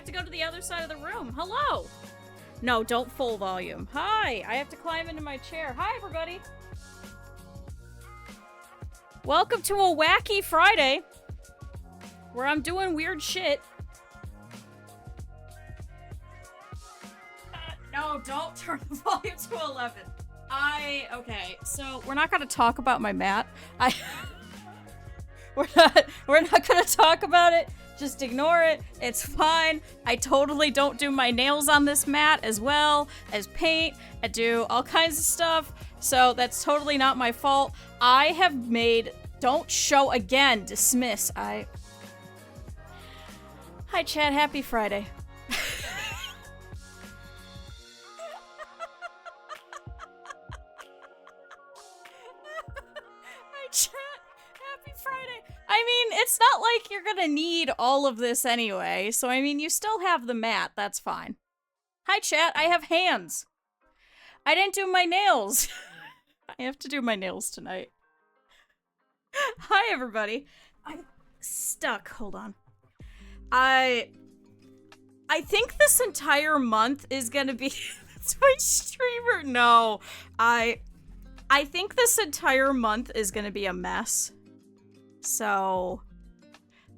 to go to the other side of the room. Hello. No, don't full volume. Hi. I have to climb into my chair. Hi, everybody. Welcome to a wacky Friday where I'm doing weird shit. No, don't turn the volume to 11. Okay, so we're not gonna talk about my mat. We're not gonna talk about it. Just ignore it. It's fine. I totally don't do my nails on this mat as well as paint. I do all kinds of stuff. So that's totally not my fault. I have made, don't show again, dismiss. Hi chat, happy Friday. Hi chat, happy Friday. I mean, it's not like you're gonna need all of this anyway, so I mean, you still have the mat, that's fine. Hi chat, I have hands. I didn't do my nails. I have to do my nails tonight. Hi everybody. I'm stuck, hold on. I think this entire month is gonna be, that's my streamer, no. I think this entire month is gonna be a mess. So,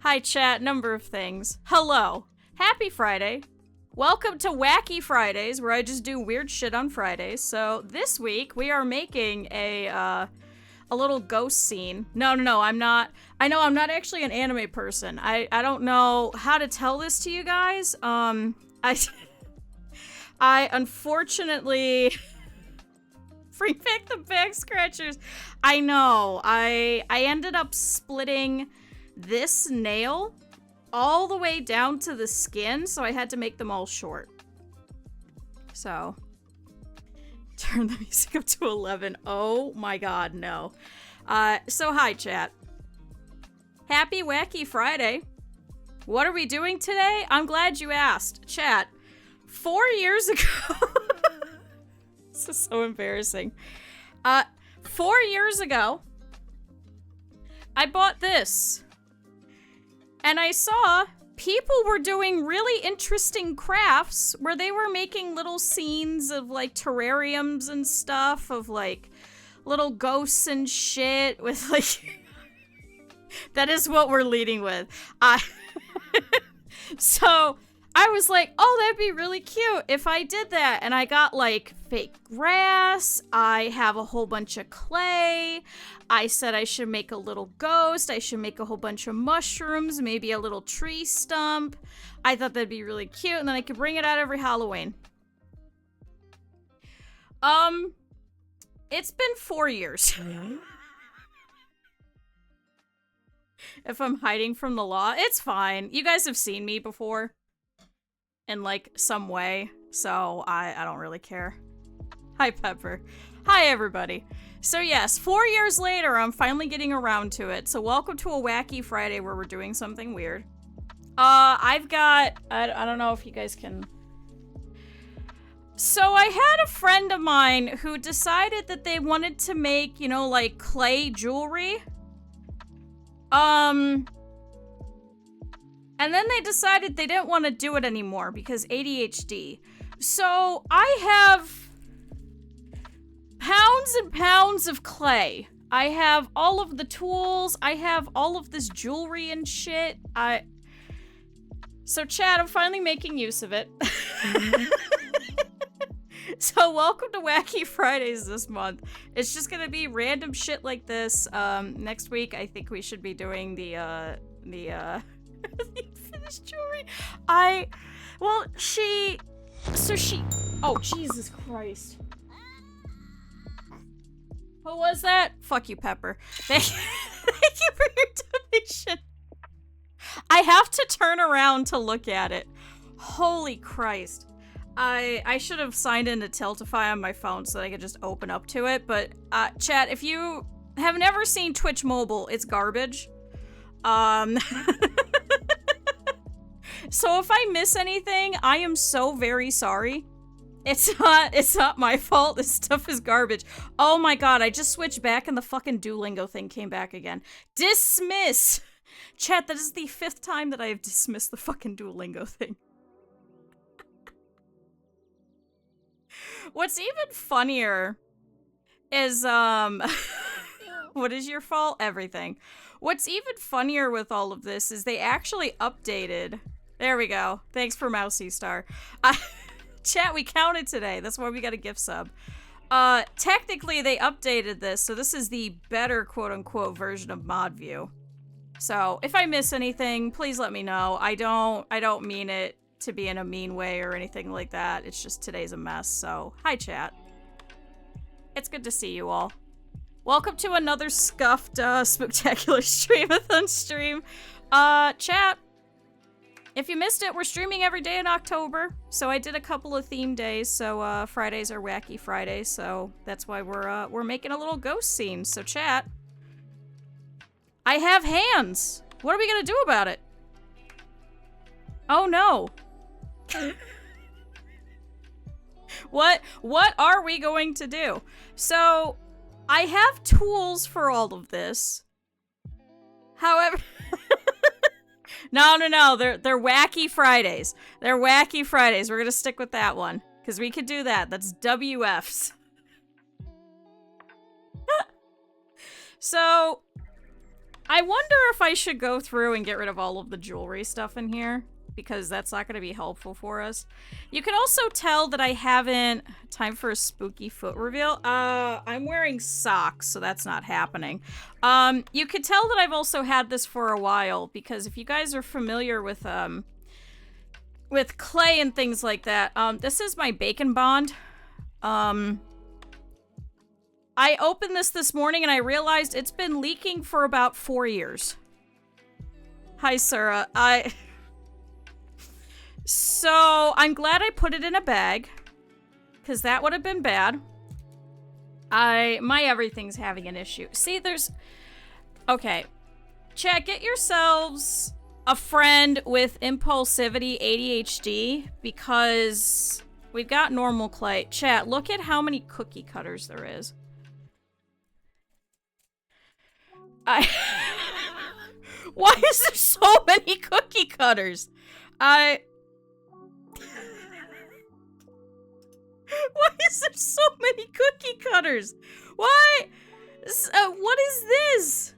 hi chat, number of things. Hello, happy Friday. Welcome to Wacky Fridays, where I just do weird shit on Fridays. So this week we are making a little ghost scene. No, I'm not. I know I'm not actually an anime person. I don't know how to tell this to you guys. I unfortunately bring back the back scratchers. I know. I ended up splitting this nail all the way down to the skin, so I had to make them all short. So, turn the music up to 11. Oh my god, no. So hi, chat. Happy Wacky Friday. What are we doing today? I'm glad you asked. Chat, 4 years ago... This is so embarrassing. 4 years ago, I bought this. And I saw people were doing really interesting crafts where they were making little scenes of like terrariums and stuff, of like little ghosts and shit with like... That is what we're leading with. So I was like, oh, that'd be really cute if I did that. And I got like fake grass. I have a whole bunch of clay. I said I should make a little ghost. I should make a whole bunch of mushrooms, maybe a little tree stump. I thought that'd be really cute, and then I could bring it out every Halloween. It's been 4 years. If I'm hiding from the law, it's fine. You guys have seen me before. In, like, some way. So, I don't really care. Hi, Pepper. Hi, everybody. So, yes, 4 years later, I'm finally getting around to it. So, welcome to a Wacky Friday where we're doing something weird. I've got... I don't know if you guys can... So, I had a friend of mine who decided that they wanted to make, you know, like, clay jewelry. And then they decided they didn't want to do it anymore because ADHD. So I have pounds and pounds of clay. I have all of the tools. I have all of this jewelry and shit. So chat, I'm finally making use of it. So welcome to Wacky Fridays this month. It's just gonna be random shit like this. Next week I think we should be doing the finished jewelry. Oh, Jesus Christ. Who was that? Fuck you, Pepper. Thank you for your donation. I have to turn around to look at it. Holy Christ. I should have signed into Tiltify on my phone so that I could just open up to it, but, chat, if you have never seen Twitch Mobile, it's garbage. So if I miss anything, I am so very sorry. It's not my fault. This stuff is garbage. Oh my god, I just switched back and the fucking Duolingo thing came back again. Dismiss! Chat, that is the 5th time that I have dismissed the fucking Duolingo thing. What's even funnier is, what is your fault? Everything. What's even funnier with all of this is they actually updated. There we go. Thanks for Mousy Star. Chat, we counted today. That's why we got a gift sub. Technically they updated this, so this is the better quote-unquote version of Mod View. So, if I miss anything, please let me know. I don't mean it to be in a mean way or anything like that. It's just today's a mess, so hi chat. It's good to see you all. Welcome to another scuffed, spectacular streamathon stream. Chat, if you missed it, we're streaming every day in October. So I did a couple of theme days, so Fridays are Wacky Fridays, so that's why we're making a little ghost scene. So chat, I have hands. What are we gonna do about it? Oh no. What are we going to do? So, I have tools for all of this. However, no, they're Wacky Fridays. They're Wacky Fridays. We're gonna stick with that one, because we could do that. That's WFs. So, I wonder if I should go through and get rid of all of the jewelry stuff in here, because that's not going to be helpful for us. You can also tell that I haven't... Time for a spooky foot reveal. I'm wearing socks, so that's not happening. You could tell that I've also had this for a while, because if you guys are familiar with clay and things like that, this is my Bacon Bond. I opened this morning and I realized it's been leaking for about 4 years. Hi, Sarah. So, I'm glad I put it in a bag, because that would have been bad. My everything's having an issue. See, okay. Chat, get yourselves a friend with impulsivity ADHD, because we've got normal clay. Chat, look at how many cookie cutters there is. Why is there so many cookie cutters? Why is there so many cookie cutters? Why? What is this?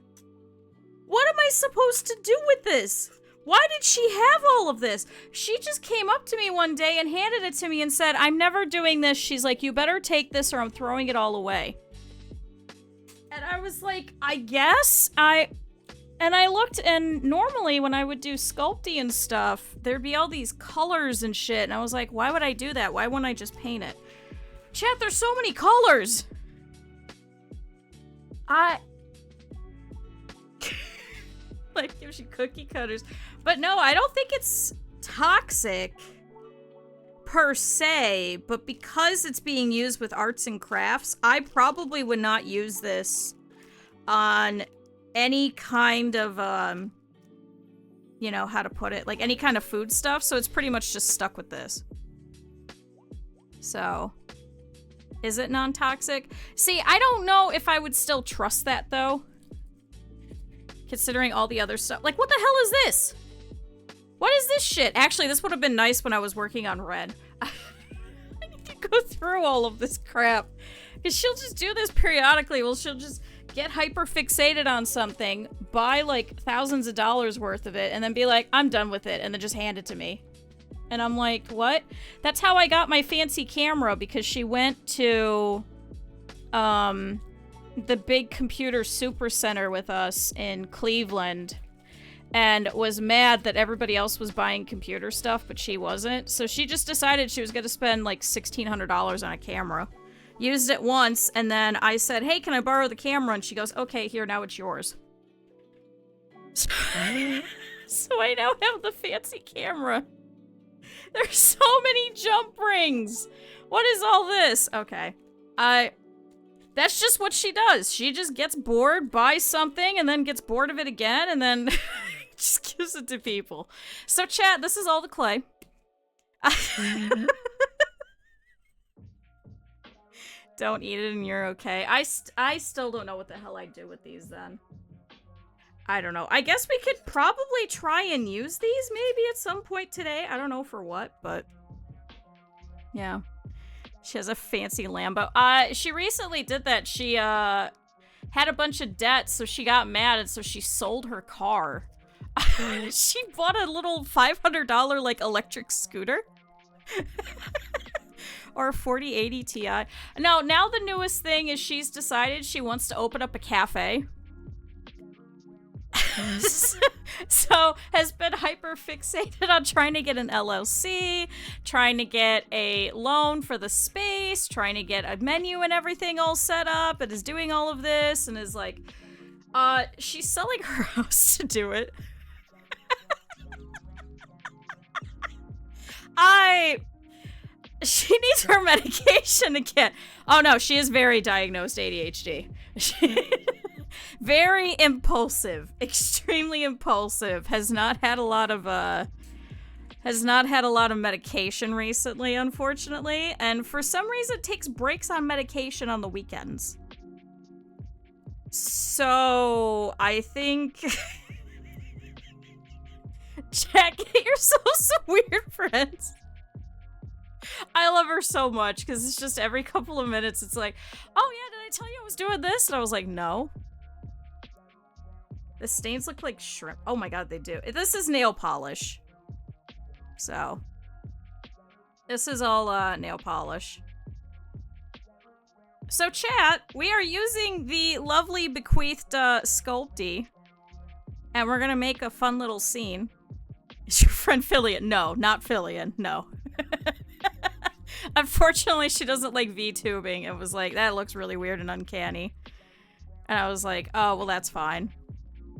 What am I supposed to do with this? Why did she have all of this? She just came up to me one day and handed it to me and said, I'm never doing this. She's like, you better take this or I'm throwing it all away. And I was like, I guess? And I looked, and normally when I would do sculpting and stuff, there'd be all these colors and shit, and I was like, why would I do that? Why wouldn't I just paint it? Chat, there's so many colors! Like, gives you cookie cutters. But no, I don't think it's toxic, per se, but because it's being used with arts and crafts, I probably would not use this on any kind of, you know, how to put it, like any kind of food stuff, so it's pretty much just stuck with this. So, is it non-toxic? See, I don't know if I would still trust that, though. Considering all the other stuff. Like, what the hell is this? What is this shit? Actually, this would have been nice when I was working on Red. I need to go through all of this crap. Because she'll just do this periodically. Well, she'll just get hyper fixated on something, buy like thousands of dollars worth of it, and then be like, I'm done with it, and then just hand it to me. And I'm like, what? That's how I got my fancy camera, because she went to the big computer super center with us in Cleveland and was mad that everybody else was buying computer stuff, but she wasn't. So she just decided she was going to spend like $1,600 on a camera. Used it once, and then I said, hey, can I borrow the camera? And she goes, okay, here, now it's yours. So I now have the fancy camera. There's so many jump rings. What is all this? Okay. That's just what she does. She just gets bored, buys something, and then gets bored of it again, and then just gives it to people. So chat, this is all the clay. Don't eat it and you're okay. I still don't know what the hell I'd do with these then. I don't know. I guess we could probably try and use these maybe at some point today. I don't know for what, but yeah. She has a fancy Lambo. She recently did that. She, had a bunch of debt, so she got mad, and so she sold her car. She bought a little $500, like, electric scooter. Or a 4080 Ti. No, now the newest thing is she's decided she wants to open up a cafe. So has been hyper fixated on trying to get an LLC, trying to get a loan for the space, trying to get a menu and everything all set up, and is doing all of this, and is like, she's selling her house to do it. She needs her medication again. Oh no, she is very diagnosed ADHD. Very impulsive, extremely impulsive. Has not had a lot of medication recently, unfortunately, and for some reason takes breaks on medication on the weekends. So I think Jack, get yourself some weird friends. I love her so much because it's just every couple of minutes it's like, oh yeah, did I tell you I was doing this? And I was like, no. The stains look like shrimp. Oh my god, they do. This is nail polish. So. This is all nail polish. So chat, we are using the lovely bequeathed Sculpty. And we're gonna make a fun little scene. Is your friend Fillion? No, not Fillion. No. Unfortunately, she doesn't like VTubing. It was like, that looks really weird and uncanny. And I was like, oh, well, that's fine.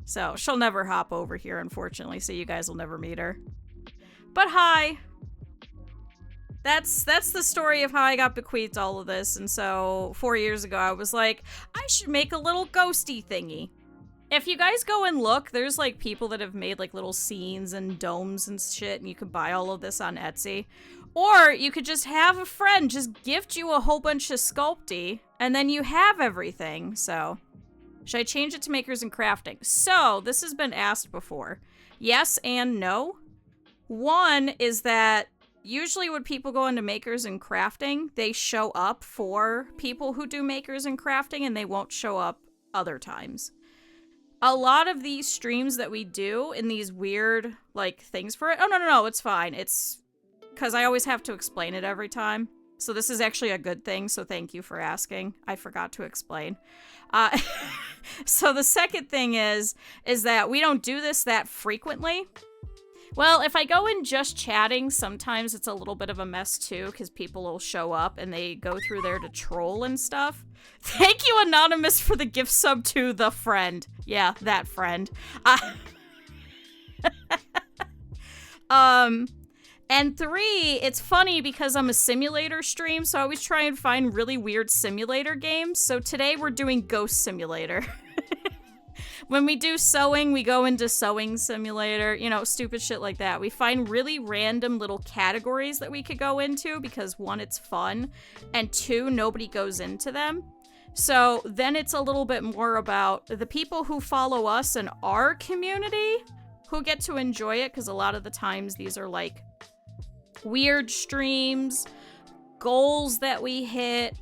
So, she'll never hop over here, unfortunately, so you guys will never meet her. But hi! That's the story of how I got bequeathed all of this, and so 4 years ago I was like, I should make a little ghosty thingy. If you guys go and look, there's like people that have made like little scenes and domes and shit, and you can buy all of this on Etsy. Or you could just have a friend just gift you a whole bunch of Sculpty, and then you have everything, so. Should I change it to Makers and Crafting? So, this has been asked before. Yes and no. One is that usually when people go into Makers and Crafting, they show up for people who do Makers and Crafting, and they won't show up other times. A lot of these streams that we do in these weird, like, things for it. Oh, no, it's fine. It's because I always have to explain it every time. So this is actually a good thing, so thank you for asking. I forgot to explain. So the second thing is that we don't do this that frequently. Well, if I go in just chatting, sometimes it's a little bit of a mess too, because people will show up and they go through there to troll and stuff. Thank you, Anonymous, for the gift sub to the friend. Yeah, that friend. And 3, it's funny because I'm a simulator stream, so I always try and find really weird simulator games. So today we're doing Ghost Simulator. When we do sewing, we go into Sewing Simulator, you know, stupid shit like that. We find really random little categories that we could go into because 1, it's fun, and 2, nobody goes into them. So then it's a little bit more about the people who follow us in our community who get to enjoy it, because a lot of the times these are like weird streams, goals that we hit,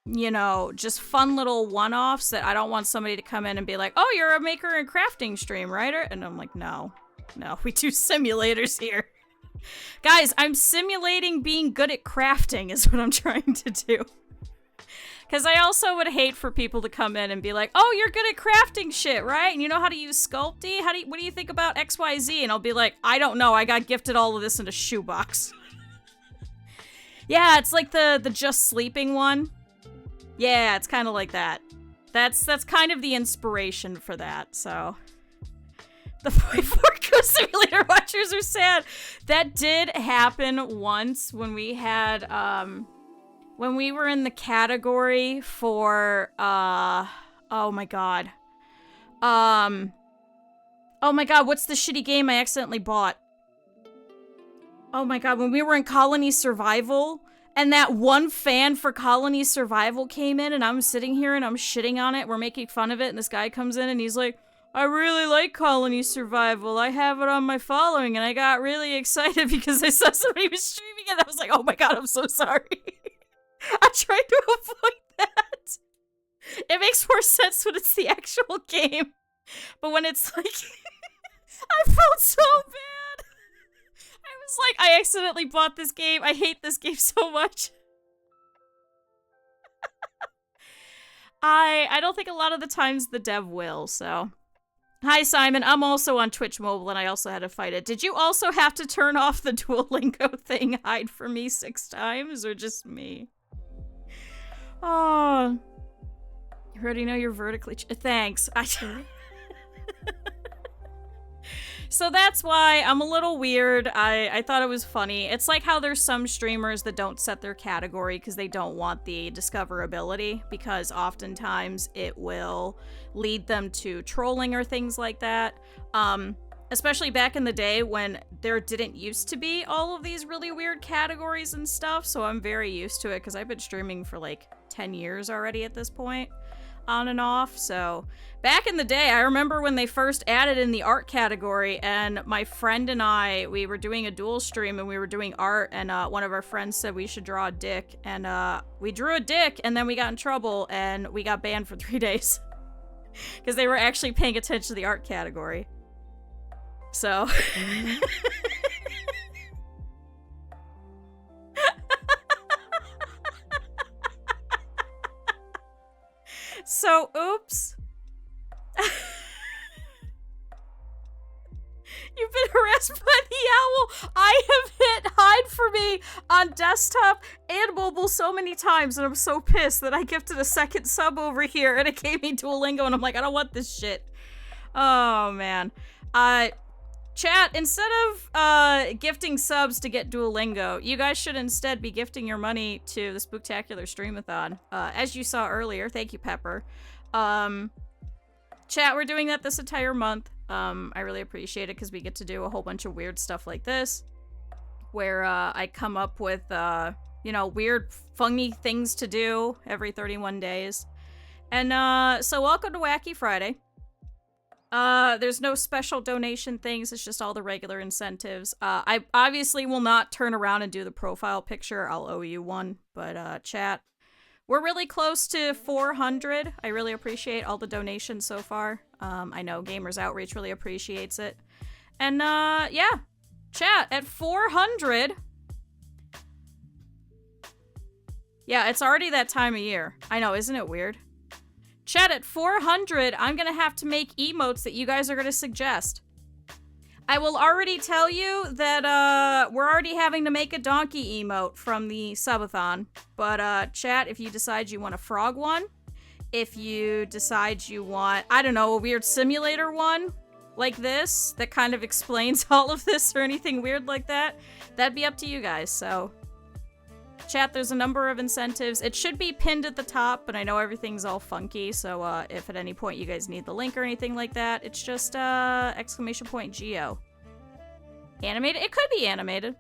you know, just fun little one-offs that I don't want somebody to come in and be like, oh, you're a maker and crafting stream, right? And I'm like, no, we do simulators here. Guys, I'm simulating being good at crafting is what I'm trying to do. Because I also would hate for people to come in and be like, oh, you're good at crafting shit, right? And you know how to use Sculpty? What do you think about XYZ? And I'll be like, I don't know. I got gifted all of this in a shoebox. Yeah, it's like the just sleeping one. Yeah, it's kind of like that. That's kind of the inspiration for that, so. The 0.4 Ghost Simulator watchers are sad. That did happen once when we had, when we were in the category for, oh my god. Oh my god, what's the shitty game I accidentally bought? Oh my god, when we were in Colony Survival, and that one fan for Colony Survival came in, and I'm sitting here and I'm shitting on it, we're making fun of it, and this guy comes in and he's like, I really like Colony Survival. I have it on my following, and I got really excited because I saw somebody was streaming it. I was like, oh my god, I'm so sorry. I tried to avoid that. It makes more sense when it's the actual game. But when it's like... I felt so bad. I was like, I accidentally bought this game. I hate this game so much. I don't think a lot of the times the dev will, so... Hi, Simon. I'm also on Twitch Mobile, and I also had to fight it. Did you also have to turn off the Duolingo thing, hide for me 6 times, or just me? Oh. You already know you're vertically... Thanks. So that's why I'm a little weird. I thought it was funny. It's like how there's some streamers that don't set their category because they don't want the discoverability, because oftentimes it will lead them to trolling or things like that. Especially back in the day when there didn't used to be all of these really weird categories and stuff, so I'm very used to it because I've been streaming for like 10 years already at this point. On and off, so back in the day, I remember when they first added in the art category, and my friend and I, we were doing a dual stream and we were doing art, and one of our friends said we should draw a dick, and we drew a dick, and then we got in trouble and we got banned for 3 days because they were actually paying attention to the art category. So so, oops. You've been harassed by the owl. I have hit hide for me on desktop and mobile so many times, and I'm so pissed that I gifted a second sub over here, and it gave me Duolingo, and I'm like, I don't want this shit. Oh, man. Chat, instead of gifting subs to get Duolingo, you guys should instead be gifting your money to the Spooktacular Streamathon. As you saw earlier, thank you, Pepper. Chat, we're doing that this entire month. I really appreciate it because we get to do a whole bunch of weird stuff like this, where I come up with, you know, weird, funny things to do every 31 days. And so welcome to Wacky Friday. There's no special donation things, it's just all the regular incentives. I obviously will not turn around and do the profile picture, I'll owe you one, but chat, we're really close to 400. I really appreciate all the donations so far. I know Gamers Outreach really appreciates it. And yeah, chat, at 400... Yeah, it's already that time of year. I know, isn't it weird? Chat, at 400, I'm gonna have to make emotes that you guys are gonna suggest. I will already tell you that, we're already having to make a donkey emote from the subathon. But, chat, if you decide you want a frog one, if you decide you want, I don't know, a weird simulator one, like this, that kind of explains all of this or anything weird like that, that'd be up to you guys, so... Chat, there's a number of incentives. It should be pinned at the top, but I know everything's all funky, so if at any point you guys need the link or anything like that, it's just !Geo. Animated? It could be animated.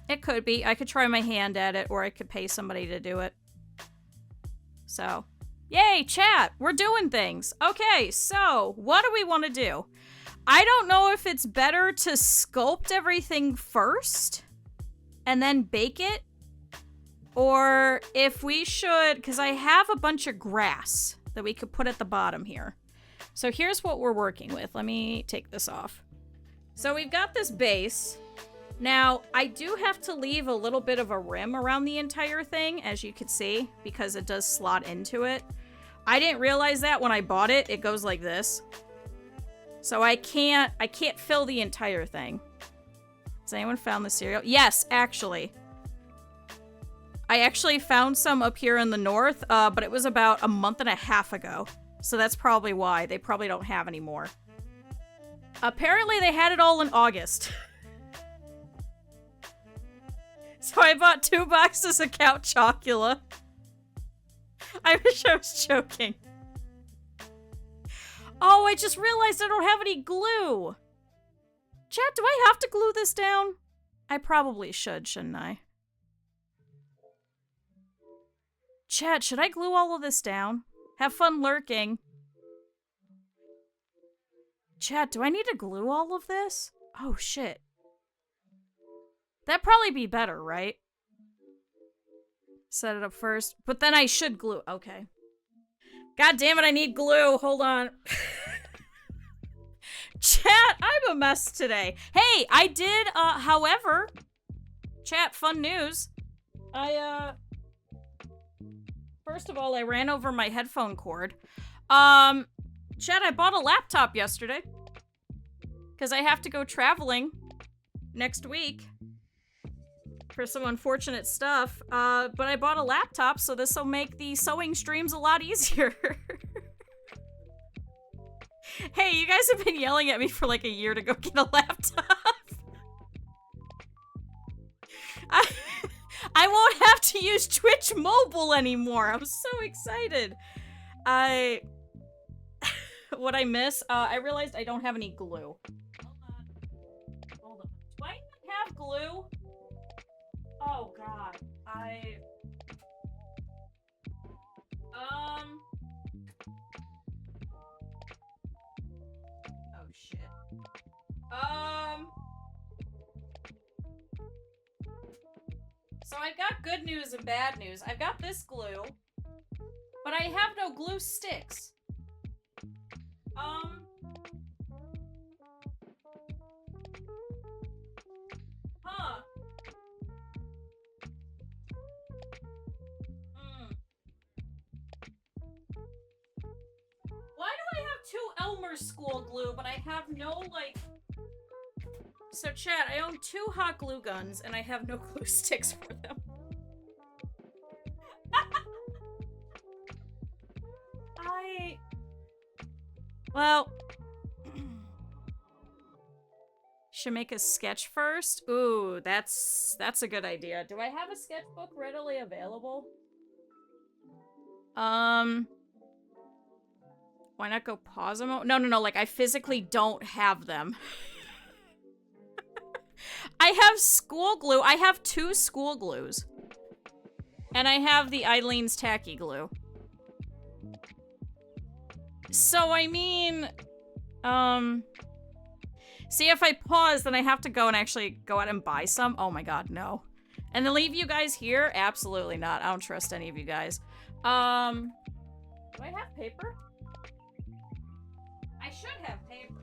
It could be. I could try my hand at it, or I could pay somebody to do it. So, yay, chat! We're doing things! Okay, so, what do we want to do? I don't know if it's better to sculpt everything first and then bake it, or if we should, because I have a bunch of grass that we could put at the bottom here. So here's what we're working with. Let me take this off. So we've got this base. Now, I do have to leave a little bit of a rim around the entire thing, as you can see, because it does slot into it. I didn't realize that when I bought it. It goes like this. So I can't fill the entire thing. Has anyone found the cereal? Yes, actually. I actually found some up here in the north, but it was about a month and a half ago. So that's probably why. They probably don't have any more. Apparently they had it all in August. So I bought 2 boxes of Count Chocula. I wish I was joking. Oh, I just realized I don't have any glue. Chat, do I have to glue this down? I probably should, shouldn't I? Chat, should I glue all of this down? Have fun lurking. Chat, do I need to glue all of this? Oh, shit. That'd probably be better, right? Set it up first. But then I should glue. Okay. God damn it, I need glue. Hold on. Chat, I'm a mess today. Hey, I did, however, chat, fun news. First of all, I ran over my headphone cord. Chat, I bought a laptop yesterday. Because I have to go traveling next week for some unfortunate stuff. But I bought a laptop, so this will make the sewing streams a lot easier. Hey, you guys have been yelling at me for like a year to go get a laptop. I won't have to use Twitch Mobile anymore. I'm so excited. What I miss? I realized I don't have any glue. Hold on. Do I even have glue? Oh god. Oh shit. So I've got good news and bad news. I've got this glue, but I have no glue sticks. Huh. Why do I have 2 Elmer School glue, but I have no, like... So, chat, I own 2 hot glue guns, and I have no glue sticks for them. Well... Should make a sketch first? Ooh, that's a good idea. Do I have a sketchbook readily available? Why not go pause a moment? No, like, I physically don't have them. I have school glue. I have 2 school glues. And I have the Eileen's tacky glue. So, I mean... See, if I pause, then I have to go and actually go out and buy some. Oh my god, no. And then leave you guys here? Absolutely not. I don't trust any of you guys. Do I have paper? I should have paper.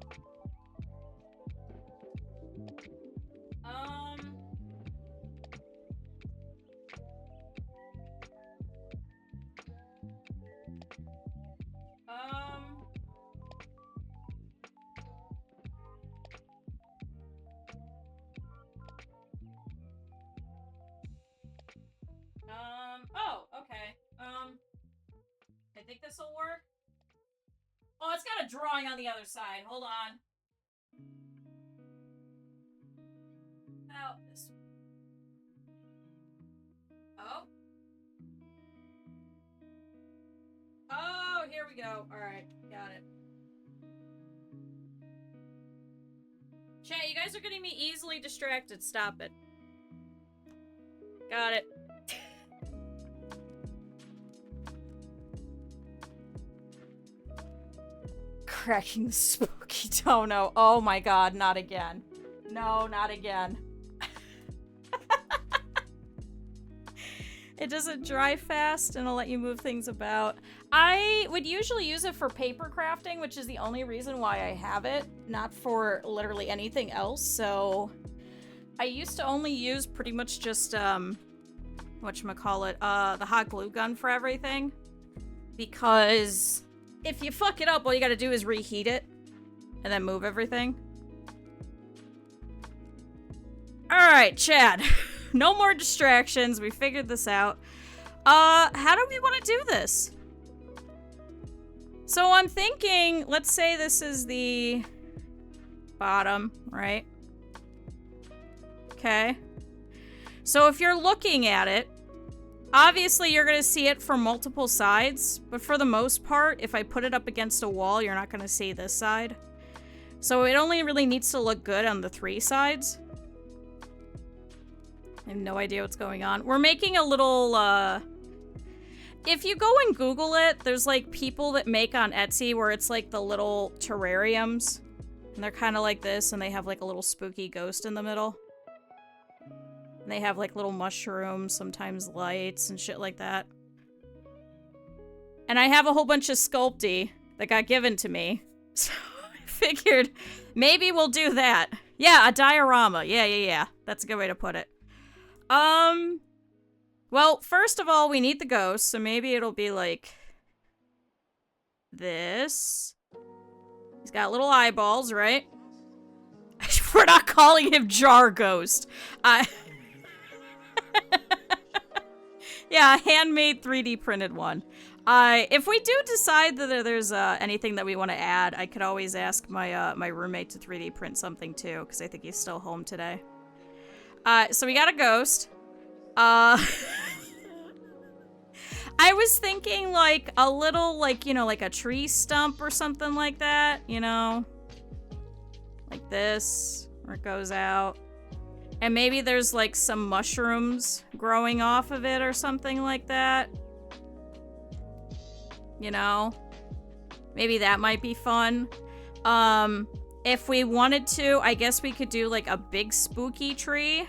Oh, okay. I think this'll work. Oh, it's got a drawing on the other side. Hold on. Oh, this. Oh. Oh, here we go. Alright, got it. Chat, you guys are getting me easily distracted. Stop it. Got it. Cracking the spooky dono. Oh my god, not again. No, not again. It doesn't dry fast and it'll let you move things about. I would usually use it for paper crafting, which is the only reason why I have it, not for literally anything else. So I used to only use pretty much just whatchamacallit, the hot glue gun for everything, because if you fuck it up, all you gotta do is reheat it and then move everything. Alright, Chad. No more distractions. We figured this out. How do we want to do this? So I'm thinking, let's say this is the bottom, right? Okay. So if you're looking at it, obviously you're going to see it from multiple sides, but for the most part, if I put it up against a wall, you're not going to see this side. So it only really needs to look good on the 3 sides. I have no idea what's going on. We're making a little, if you go and Google it, there's like people that make on Etsy where it's like the little terrariums And they're kind of like this, and they have like a little spooky ghost in the middle. And they have like little mushrooms, sometimes lights and shit like that. And I have a whole bunch of Sculpey that got given to me. So I figured maybe we'll do that. Yeah, a diorama. Yeah. That's a good way to put it. Well, first of all, we need the ghost, so maybe it'll be like this. He's got little eyeballs, right? We're not calling him Jar Ghost. Yeah, a handmade 3D printed one. If we do decide that there's anything that we want to add, I could always ask my my roommate to 3D print something too, because I think he's still home today. So we got a ghost. I was thinking like a little, like, you know, like a tree stump or something like that, you know? Like this, where it goes out. And maybe there's like some mushrooms growing off of it or something like that. You know? Maybe that might be fun. If we wanted to, I guess we could do like a big spooky tree.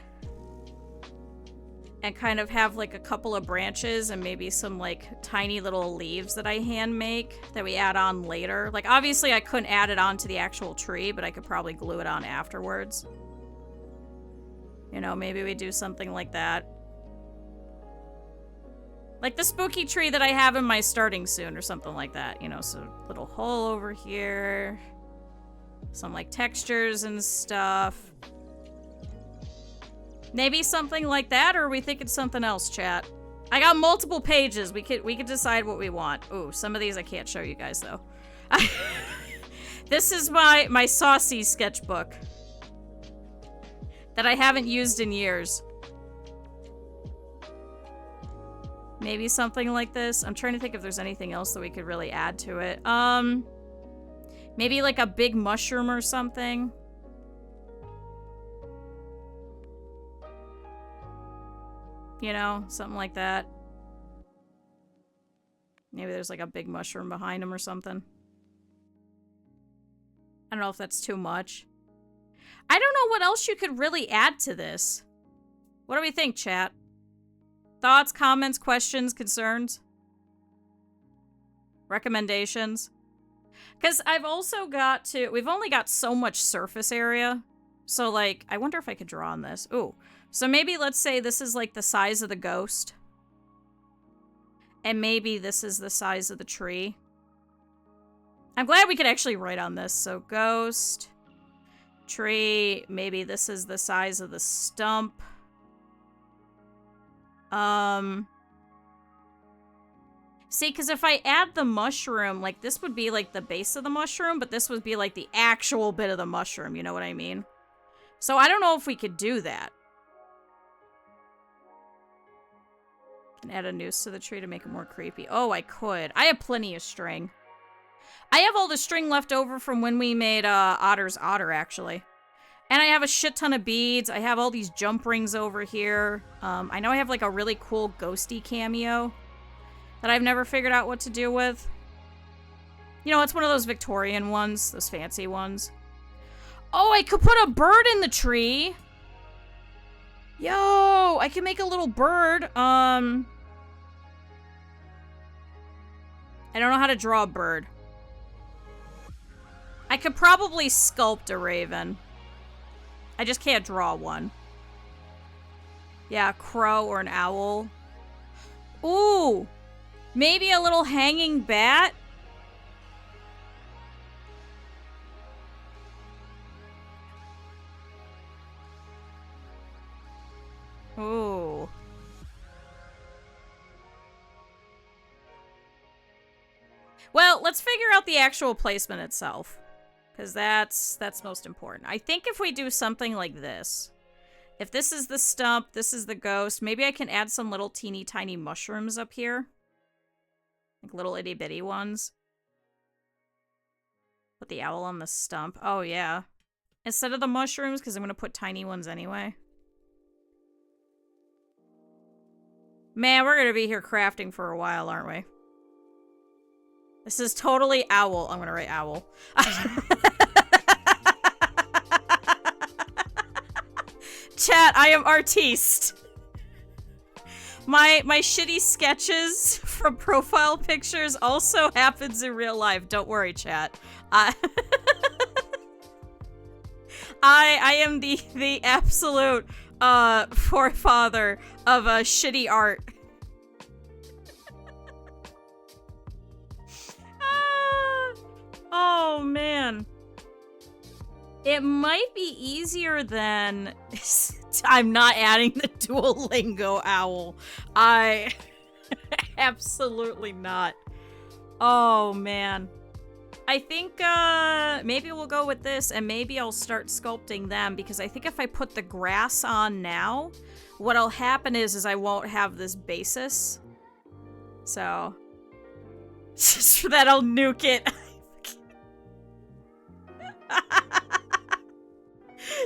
And kind of have like a couple of branches and maybe some like tiny little leaves that I hand make that we add on later. Like obviously I couldn't add it onto the actual tree, but I could probably glue it on afterwards. You know, maybe we do something like that. Like the spooky tree that I have in my starting soon or something like that. You know, so little hole over here. Some like textures and stuff. Maybe something like that, or are we thinking something else, chat? I got multiple pages. We could decide what we want. Ooh, some of these I can't show you guys though. This is my saucy sketchbook that I haven't used in years. Maybe something like this. I'm trying to think if there's anything else that we could really add to it. Maybe like a big mushroom or something. You know, something like that. Maybe there's like a big mushroom behind him or something. I don't know if that's too much. I don't know what else you could really add to this. What do we think, chat? Thoughts, comments, questions, concerns? Recommendations? Because I've also got to... We've only got so much surface area. So, like, I wonder if I could draw on this. Ooh. So maybe let's say this is like the size of the ghost. And maybe this is the size of the tree. I'm glad we could actually write on this. So ghost, tree, maybe this is the size of the stump. See, because if I add the mushroom, like this would be like the base of the mushroom, but this would be like the actual bit of the mushroom, you know what I mean? So I don't know if we could do that. And add a noose to the tree to make it more creepy. Oh, I could. I have plenty of string. I have all the string left over from when we made Otter's Otter, actually. And I have a shit ton of beads. I have all these jump rings over here. I know I have like a really cool ghosty cameo that I've never figured out what to do with. You know, it's one of those Victorian ones, those fancy ones. Oh, I could put a bird in the tree. Yo, I can make a little bird. I don't know how to draw a bird. I could probably sculpt a raven. I just can't draw one. Yeah, a crow or an owl. Ooh, maybe a little hanging bat. Ooh. Well, let's figure out the actual placement itself. Because that's most important. I think if we do something like this. If this is the stump, this is the ghost. Maybe I can add some little teeny tiny mushrooms up here. Like little itty bitty ones. Put the owl on the stump. Oh, yeah. Instead of the mushrooms, because I'm going to put tiny ones anyway. Man, we're going to be here crafting for a while, aren't we? This is totally owl. I'm going to write owl. Chat, I am artiste. My shitty sketches from profile pictures also happens in real life. Don't worry, chat. I am the absolute forefather of shitty art. Oh man. It might be easier than... I'm not adding the Duolingo owl. Absolutely not. Oh, man. I think, maybe we'll go with this, and maybe I'll start sculpting them, because I think if I put the grass on now, what'll happen is I won't have this basis. So... just for that, I'll nuke it.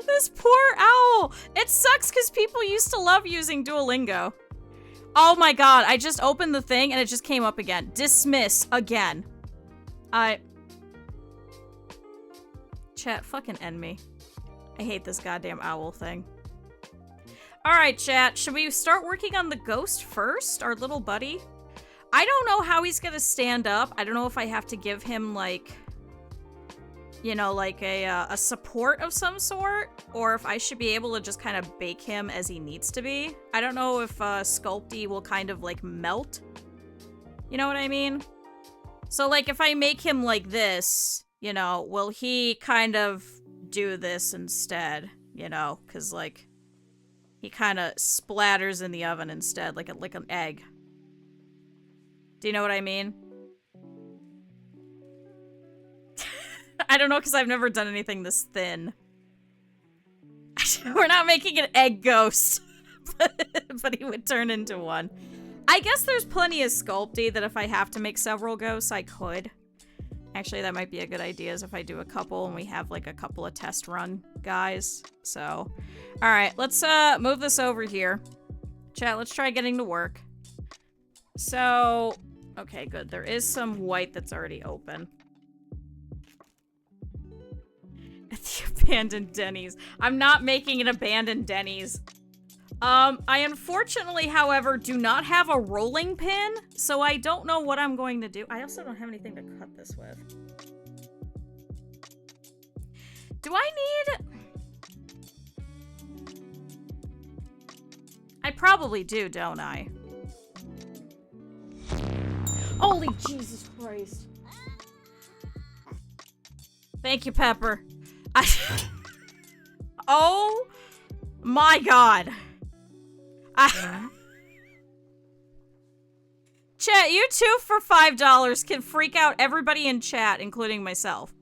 This poor owl! It sucks because people used to love using Duolingo. Oh my god, I just opened the thing and it just came up again. Dismiss again. Chat, fucking end me. I hate this goddamn owl thing. Alright, chat, should we start working on the ghost first? Our little buddy? I don't know how he's gonna stand up. I don't know if I have to give him, like... you know, like a support of some sort, or if I should be able to just kind of bake him as he needs to be. I don't know if Sculpty will kind of like melt. You know what I mean? So like if I make him like this, you know, will he kind of do this instead? You know, because like he kind of splatters in the oven instead, like an egg. Do you know what I mean? I don't know, because I've never done anything this thin. We're not making an egg ghost. But he would turn into one. I guess there's plenty of Sculpty that if I have to make several ghosts, I could. Actually, that might be a good idea, is if I do a couple and we have like a couple of test run guys. So, alright, let's move this over here. Chat, let's try getting to work. So, okay, good. There is some white that's already open. At the abandoned Denny's. I'm not making an abandoned Denny's. I unfortunately, however, do not have a rolling pin, so I don't know what I'm going to do. I also don't have anything to cut this with. Do I need... I probably do, don't I? Holy Jesus Christ. Thank you, Pepper. Oh my god. Chat, you two for $5 can freak out everybody in chat, including myself.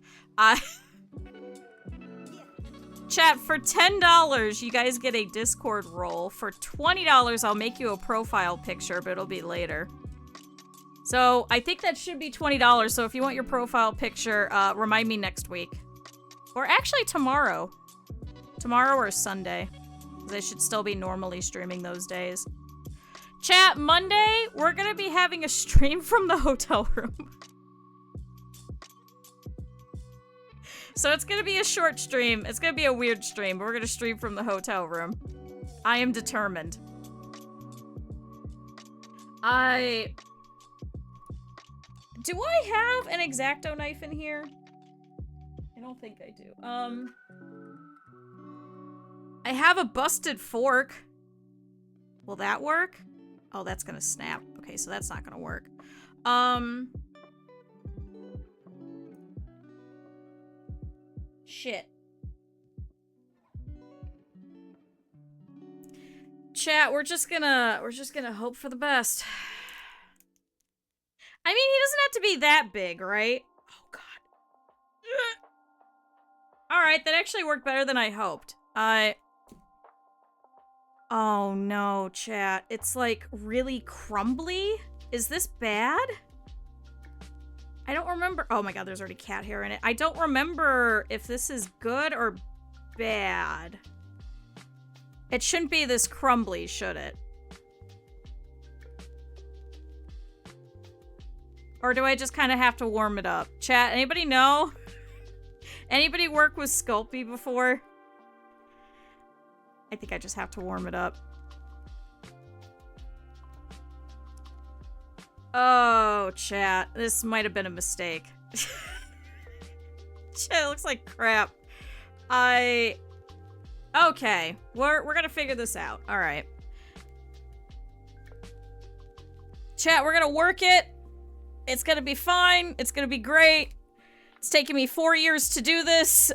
Chat, for $10, you guys get a Discord role. For $20, I'll make you a profile picture, but it'll be later. So, I think that should be $20, so if you want your profile picture, remind me next week. Or actually tomorrow. Tomorrow or Sunday. Because I should still be normally streaming those days. Chat, Monday, we're gonna be having a stream from the hotel room. So it's gonna be a short stream. It's gonna be a weird stream, but we're gonna stream from the hotel room. I am determined. Do I have an X-Acto knife in here? I don't think I do. I have a busted fork. Will that work? Oh, that's gonna snap. Okay, so that's not gonna work. Shit. Chat, we're just gonna hope for the best. I mean, he doesn't have to be that big, right? Oh, God. Alright, that actually worked better than I hoped. Oh, no, chat. It's, like, really crumbly? Is this bad? I don't remember. Oh, my God, there's already cat hair in it. I don't remember if this is good or bad. It shouldn't be this crumbly, should it? Or do I just kind of have to warm it up? Chat, anybody know? Anybody work with Sculpey before? I think I just have to warm it up. Oh, chat. This might have been a mistake. Chat, it looks like crap. Okay. We're gonna figure this out. Alright. Chat, we're gonna work it. It's gonna be fine. It's gonna be great. It's taken me 4 years to do this.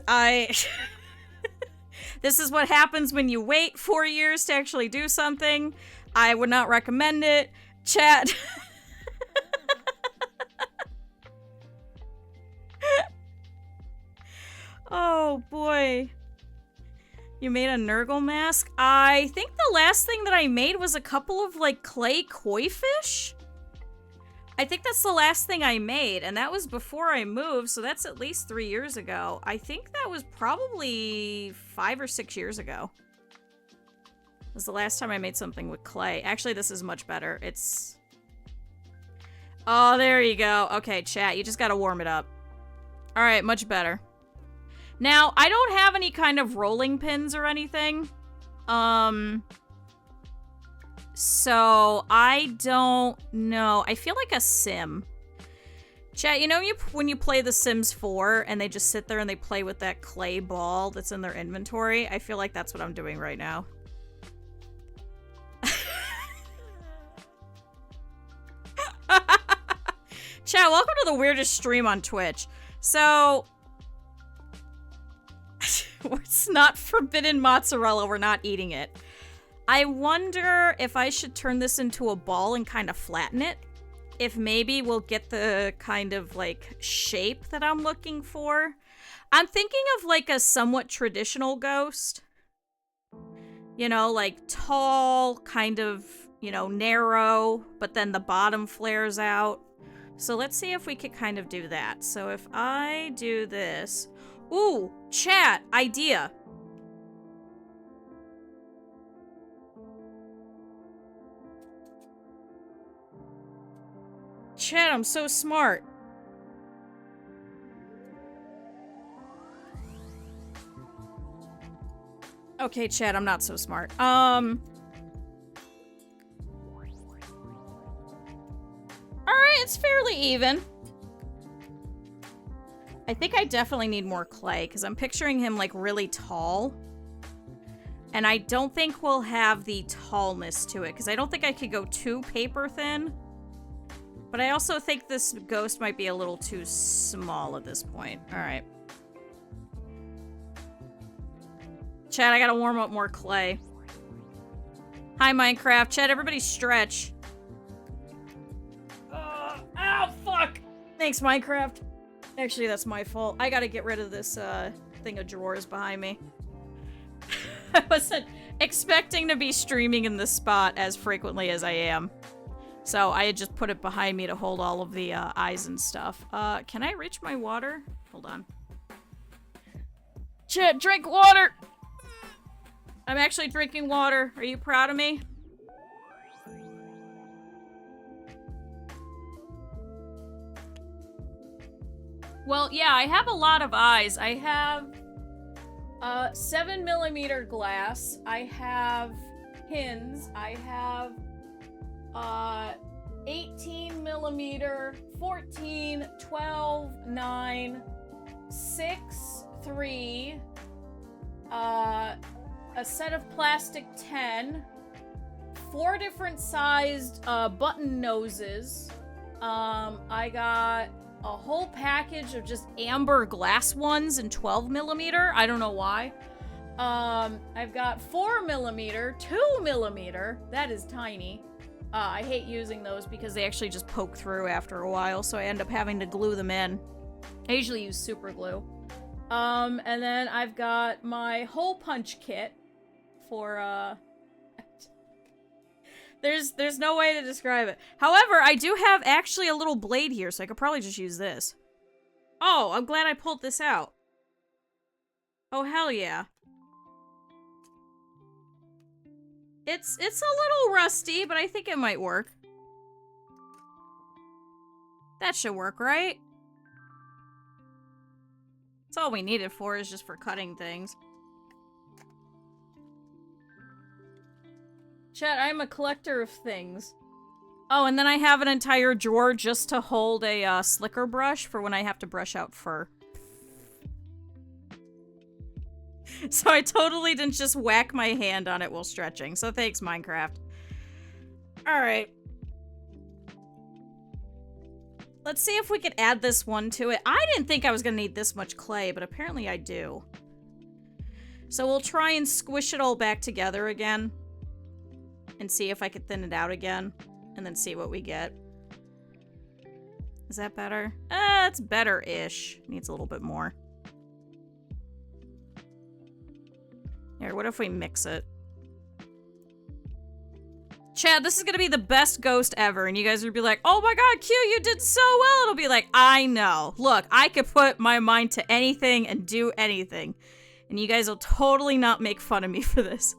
This is what happens when you wait 4 years to actually do something. I would not recommend it. Chat. Oh, boy. You made a Nurgle mask? I think the last thing that I made was a couple of, like, clay koi fish? I think that's the last thing I made, and that was before I moved, so that's at least 3 years ago. I think that was probably 5 or 6 years ago. Was the last time I made something with clay. Actually, this is much better. It's... Oh, there you go. Okay, chat, you just gotta warm it up. Alright, much better. Now, I don't have any kind of rolling pins or anything. So I don't know. I feel like a sim. Chat, you know when you play The Sims 4 and they just sit there and they play with that clay ball that's in their inventory? I feel like that's what I'm doing right now. Chat, welcome to the weirdest stream on Twitch. So... It's not forbidden mozzarella, we're not eating it. I wonder if I should turn this into a ball and kind of flatten it. If maybe we'll get the kind of, like, shape that I'm looking for. I'm thinking of, like, a somewhat traditional ghost. You know, like, tall, kind of, you know, narrow, but then the bottom flares out. So let's see if we could kind of do that. So if I do this... Ooh, chat, idea. Chat, I'm so smart. Okay, chat, I'm not so smart. Alright, it's fairly even. I think I definitely need more clay, because I'm picturing him, like, really tall. And I don't think we'll have the tallness to it, because I don't think I could go too paper thin. But I also think this ghost might be a little too small at this point. Alright. Chat, I gotta warm up more clay. Hi, Minecraft. Chat, everybody stretch. Ow, fuck! Thanks, Minecraft. Actually, that's my fault. I gotta get rid of this, thing of drawers behind me. I wasn't expecting to be streaming in this spot as frequently as I am. So, I had just put it behind me to hold all of the, eyes and stuff. Can I reach my water? Hold on. Chat, drink water! I'm actually drinking water. Are you proud of me? Well, yeah, I have a lot of eyes. I have 7mm glass. I have pins. I have 18mm, 14, 12, 9, 6, 3, a set of plastic 10, 4 different sized button noses. I got a whole package of just amber glass ones in 12mm. I don't know why. I've got 4mm, 2mm. That is tiny. I hate using those because they actually just poke through after a while, so I end up having to glue them in. I usually use super glue. And then I've got my hole punch kit for, There's no way to describe it. However, I do have actually a little blade here, so I could probably just use this. Oh, I'm glad I pulled this out. Oh, hell yeah. It's a little rusty, but I think it might work. That should work, right? That's all we need it for, is just for cutting things. Chat, I'm a collector of things. Oh, and then I have an entire drawer just to hold a slicker brush for when I have to brush out fur. So I totally didn't just whack my hand on it while stretching. So thanks, Minecraft. Alright. Let's see if we could add this one to it. I didn't think I was gonna need this much clay, but apparently I do. So we'll try and squish it all back together again. And see if I could thin it out again. And then see what we get. Is that better? It's better-ish. Needs a little bit more. Here, what if we mix it? Chad, this is gonna be the best ghost ever, and you guys would be like, oh my god, Q, you did so well! It'll be like, I know. Look, I could put my mind to anything and do anything. And you guys will totally not make fun of me for this.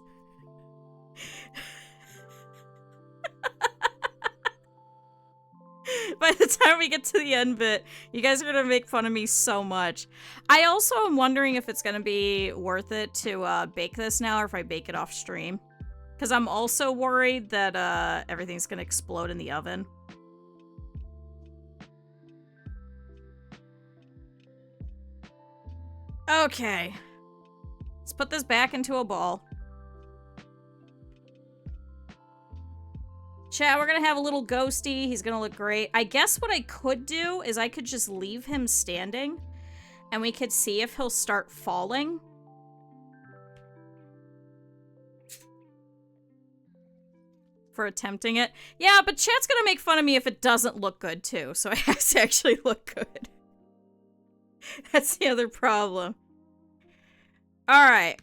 By the time we get to the end bit, you guys are gonna make fun of me so much. I also am wondering if it's gonna be worth it to bake this now, or if I bake it off stream. Because I'm also worried that everything's gonna explode in the oven. Okay. Let's put this back into a ball. Chat, we're gonna have a little ghosty. He's gonna look great. I guess what I could do is I could just leave him standing and we could see if he'll start falling. For attempting it. Yeah, but chat's gonna make fun of me if it doesn't look good too, so it has to actually look good. That's the other problem. Alright.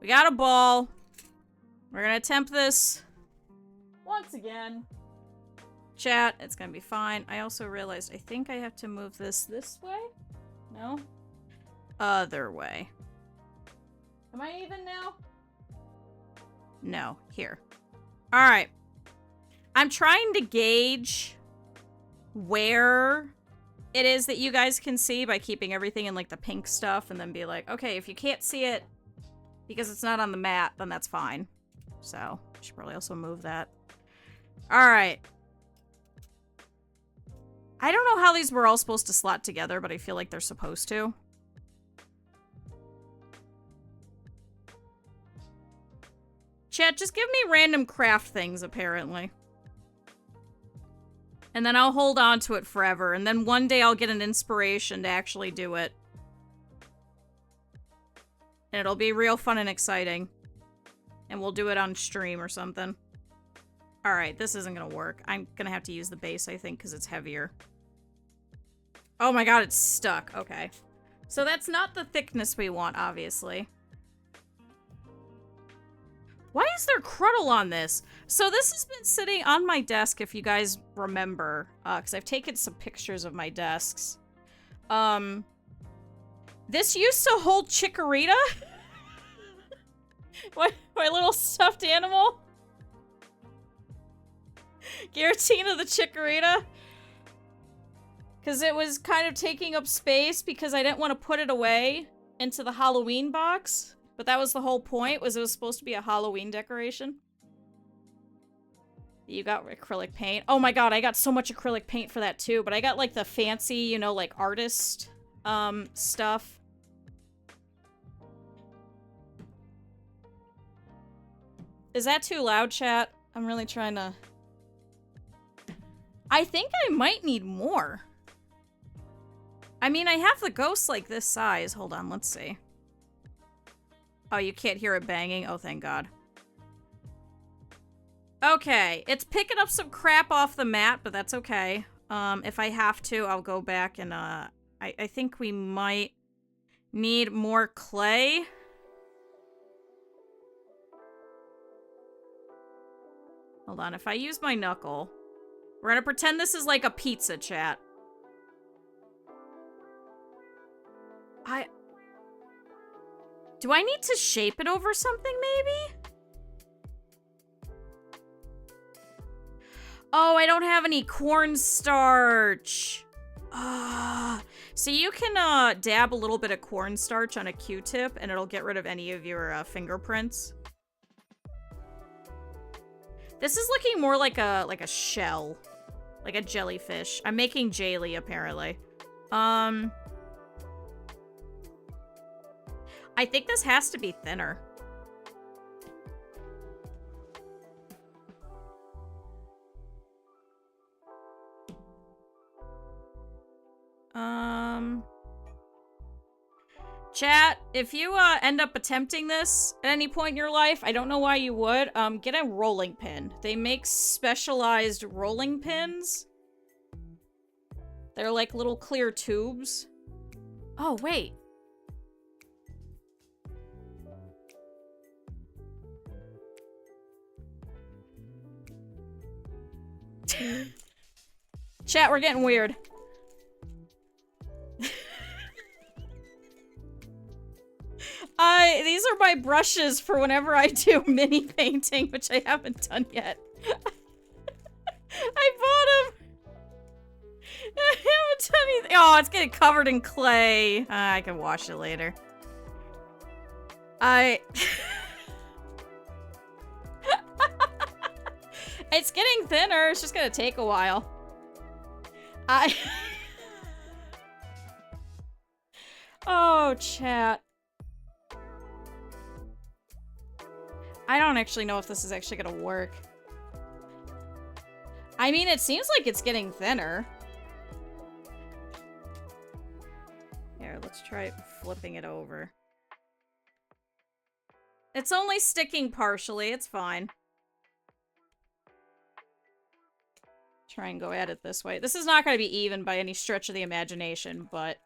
We got a ball. We're gonna attempt this once again. Chat, it's gonna be fine. I also realized I think I have to move this way? No? Other way. Am I even now? No. Here. Alright. I'm trying to gauge where it is that you guys can see by keeping everything in like the pink stuff and then be like, okay, if you can't see it because it's not on the mat, then that's fine. So, I should probably also move that. Alright. I don't know how these were all supposed to slot together, but I feel like they're supposed to. Chat, just give me random craft things, apparently. And then I'll hold on to it forever, and then one day I'll get an inspiration to actually do it. And it'll be real fun and exciting. And we'll do it on stream or something. Alright, this isn't gonna work. I'm gonna have to use the base, I think, because it's heavier. Oh my god, it's stuck. Okay. So that's not the thickness we want, obviously. Why is there cruddle on this? So this has been sitting on my desk, if you guys remember, because I've taken some pictures of my desks. This used to hold Chikorita? my little stuffed animal? Giratina the Chikorita? Because it was kind of taking up space because I didn't want to put it away into the Halloween box. But that was the whole point, was it was supposed to be a Halloween decoration. You got acrylic paint. Oh my god, I got so much acrylic paint for that too, but I got like the fancy, you know, like artist stuff. Is that too loud, chat? I'm really trying to... I think I might need more. I mean, I have the ghost like this size. Hold on, let's see. Oh, you can't hear it banging? Oh, thank God. Okay, it's picking up some crap off the mat, but that's okay. If I have to, I'll go back and, I think we might need more clay. Hold on, if I use my knuckle... We're gonna pretend this is like a pizza, chat. Do I need to shape it over something, maybe? Oh, I don't have any cornstarch. So you can dab a little bit of cornstarch on a Q-tip and it'll get rid of any of your fingerprints. This is looking more like a shell. Like a jellyfish. I'm making jelly, apparently. I think this has to be thinner. Chat, if you end up attempting this at any point in your life, I don't know why you would, get a rolling pin. They make specialized rolling pins. They're like little clear tubes. Oh, wait. Chat, we're getting weird. These are my brushes for whenever I do mini painting, which I haven't done yet. I bought them. I haven't done anything. Oh, it's getting covered in clay. I can wash it later. It's getting thinner. It's just gonna take a while. Oh, chat. I don't actually know if this is actually gonna work. I mean, it seems like it's getting thinner. Here, let's try flipping it over. It's only sticking partially. It's fine. Try and go at it this way. This is not going to be even by any stretch of the imagination, but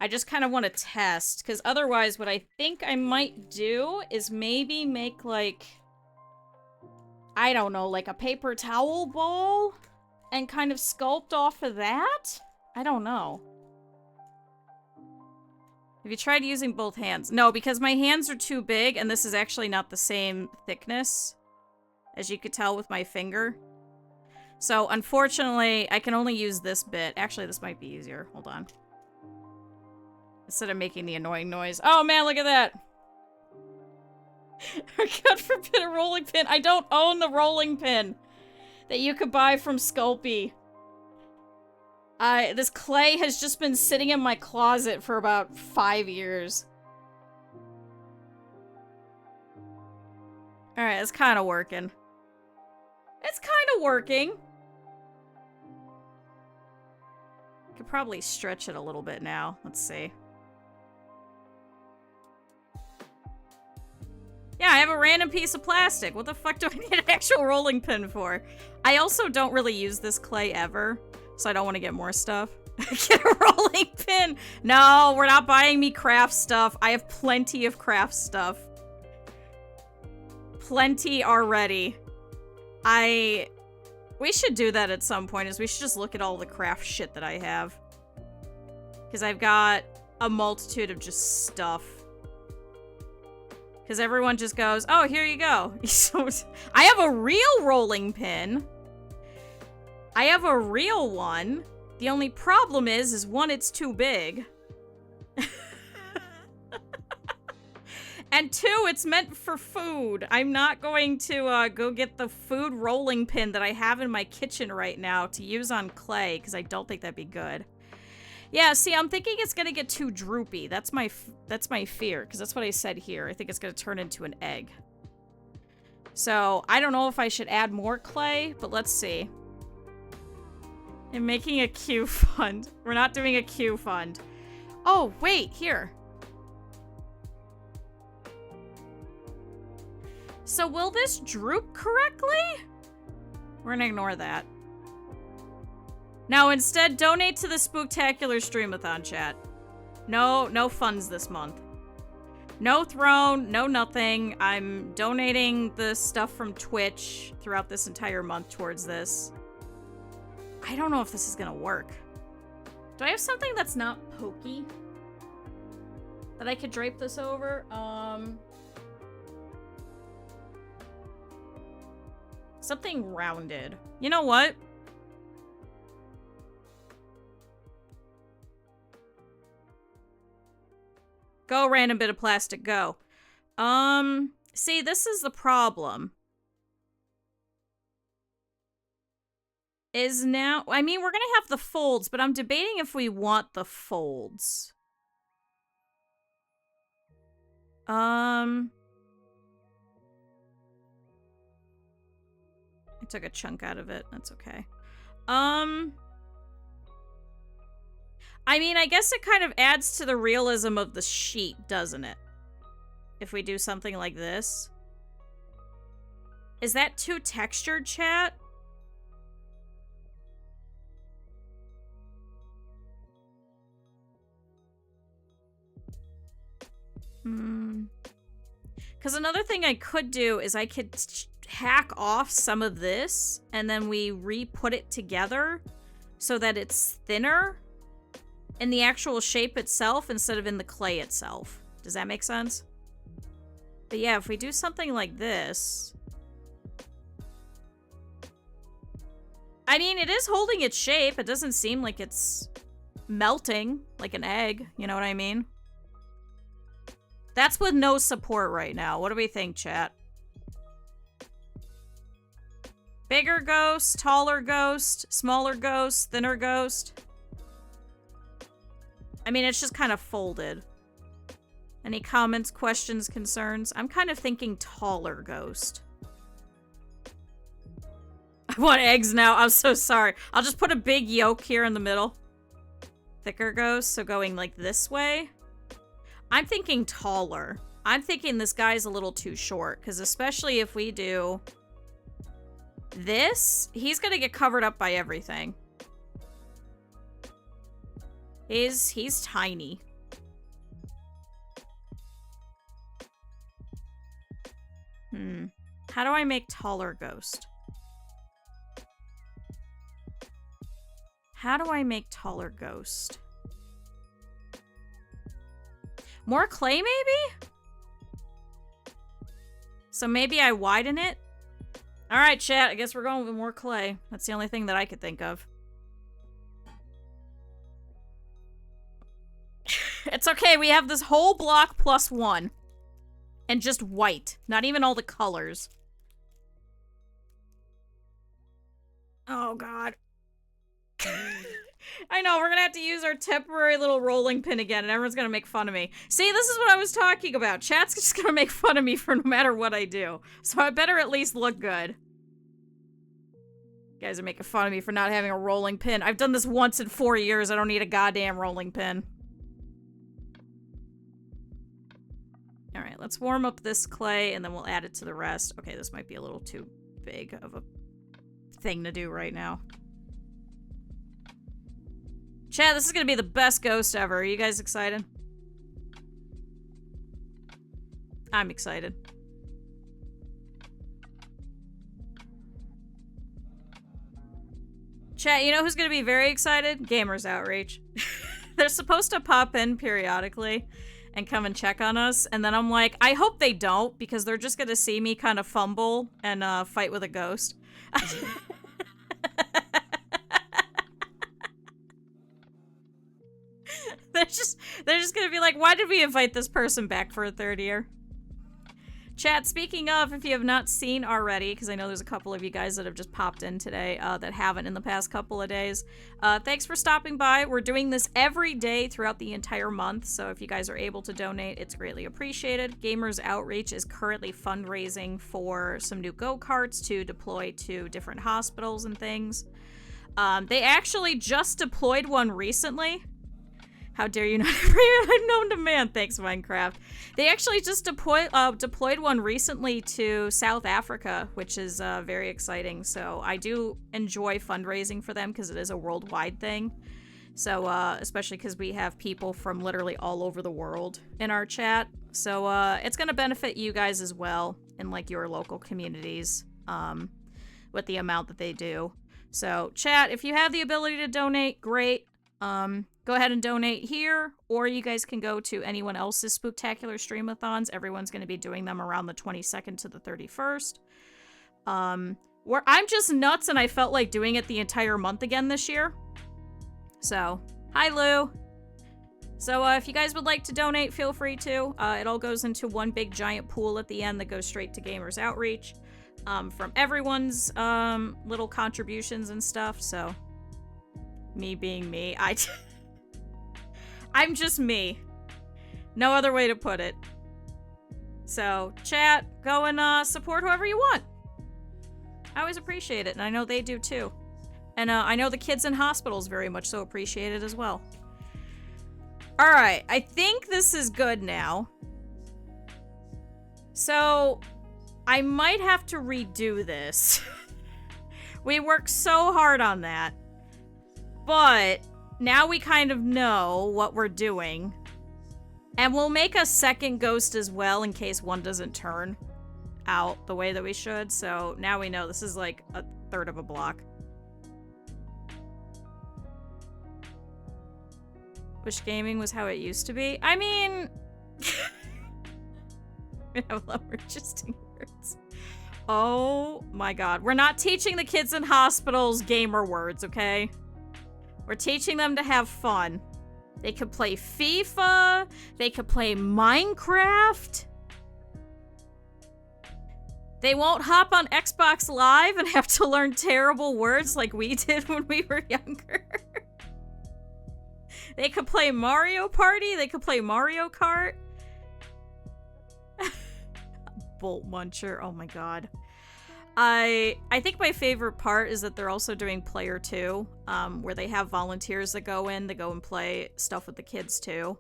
I just kind of want to test, because otherwise what I think I might do is maybe make, like, I don't know, like a paper towel ball and kind of sculpt off of that? I don't know. Have you tried using both hands? No, because my hands are too big, and this is actually not the same thickness, as you could tell with my finger. So, unfortunately, I can only use this bit. Actually, this might be easier. Hold on. Instead of making the annoying noise. Oh, man, look at that! God forbid a rolling pin. I don't own the rolling pin that you could buy from Sculpey. This clay has just been sitting in my closet for about 5 years. Alright, it's kind of working. It's kind of working. Could probably stretch it a little bit now. Let's see. Yeah, I have a random piece of plastic. What the fuck do I need an actual rolling pin for? I also don't really use this clay ever, so I don't want to get more stuff. Get a rolling pin! No, we're not buying me craft stuff. I have plenty of craft stuff. Plenty already. We should do that at some point, is we should just look at all the craft shit that I have. Because I've got a multitude of just stuff. Because everyone just goes, oh, here you go. So I have a real rolling pin. I have a real one. The only problem is one, it's too big. And two, it's meant for food. I'm not going to go get the food rolling pin that I have in my kitchen right now to use on clay, because I don't think that'd be good. Yeah, see, I'm thinking it's gonna get too droopy. That's my fear, because that's what I said here. I think it's gonna turn into an egg. So, I don't know if I should add more clay, but let's see. I'm making a Q fund. We're not doing a Q fund. Oh, wait, here. So will this droop correctly? We're gonna ignore that. Now instead, donate to the Spooktacular Streamathon, chat. No funds this month. No throne, no nothing. I'm donating the stuff from Twitch throughout this entire month towards this. I don't know if this is gonna work. Do I have something that's not pokey that I could drape this over? Something rounded. You know what? Go, random bit of plastic, go. See, this is the problem. is now... I mean, we're gonna have the folds, but I'm debating if we want the folds. I took a chunk out of it. That's okay. I mean, I guess it kind of adds to the realism of the sheet, doesn't it? If we do something like this. Is that too textured, chat? Because another thing I could do is I could hack off some of this and then we re-put it together so that it's thinner in the actual shape itself instead of in the clay itself. Does that make sense? But yeah, if we do something like this... I mean, it is holding its shape. It doesn't seem like it's melting like an egg. You know what I mean? That's with no support right now. What do we think, chat? Bigger ghost, taller ghost, smaller ghost, thinner ghost. I mean, it's just kind of folded. Any comments, questions, concerns? I'm kind of thinking taller ghost. I want eggs now. I'm so sorry. I'll just put a big yolk here in the middle. Thicker ghost, so going like this way. I'm thinking taller. I'm thinking this guy's a little too short, because especially if we do this, he's gonna get covered up by everything. He's tiny. How do I make taller ghost? How do I make taller ghost? More clay, maybe? So maybe I widen it? Alright, chat, I guess we're going with more clay. That's the only thing that I could think of. It's okay, we have this whole block plus one. And just white. Not even all the colors. Oh, God. I know, we're gonna have to use our temporary little rolling pin again, and everyone's gonna make fun of me. See, this is what I was talking about. Chat's just gonna make fun of me for no matter what I do. So I better at least look good. You guys are making fun of me for not having a rolling pin. I've done this once in 4 years. I don't need a goddamn rolling pin. Alright, let's warm up this clay, and then we'll add it to the rest. Okay, this might be a little too big of a thing to do right now. Chat, this is gonna be the best ghost ever. Are you guys excited? I'm excited. Chat, you know who's gonna be very excited? Gamers Outreach. They're supposed to pop in periodically and come and check on us, and then I'm like, I hope they don't, because they're just gonna see me kind of fumble and fight with a ghost. They're just gonna be like, why did we invite this person back for a third year? Chat, speaking of, if you have not seen already, because I know there's a couple of you guys that have just popped in today that haven't in the past couple of days, thanks for stopping by. We're doing this every day throughout the entire month, so if you guys are able to donate, it's greatly appreciated. Gamers Outreach is currently fundraising for some new go-karts to deploy to different hospitals and things. They actually just deployed one recently. How dare you not have an unknown demand? Thanks, Minecraft. They actually just deployed one recently to South Africa, which is very exciting. So I do enjoy fundraising for them because it is a worldwide thing. So especially because we have people from literally all over the world in our chat. So it's going to benefit you guys as well in like your local communities with the amount that they do. So chat, if you have the ability to donate, great. Go ahead and donate here, or you guys can go to anyone else's Spooktacular Streamathons. Everyone's going to be doing them around the 22nd to the 31st. Where I'm just nuts, and I felt like doing it the entire month again this year. So, hi Lou. So if you guys would like to donate, feel free to. It all goes into one big giant pool at the end that goes straight to Gamers Outreach. from everyone's little contributions and stuff, so me being me, I'm just me. No other way to put it. So, chat, go and support whoever you want. I always appreciate it, and I know they do too. And I know the kids in hospitals very much so appreciate it as well. Alright, I think this is good now. So, I might have to redo this. We worked so hard on that. But, now we kind of know what we're doing. And we'll make a second ghost as well in case one doesn't turn out the way that we should. So, now we know this is like a third of a block. Wish gaming was how it used to be. I mean... We have a lot more interesting words. Oh my god. We're not teaching the kids in hospitals gamer words, okay? We're teaching them to have fun. They could play FIFA. They could play Minecraft. They won't hop on Xbox Live and have to learn terrible words like we did when we were younger. They could play Mario Party. They could play Mario Kart. Bolt Muncher. Oh my god. I think my favorite part is that they're also doing Player 2, where they have volunteers that go in to go and play stuff with the kids too.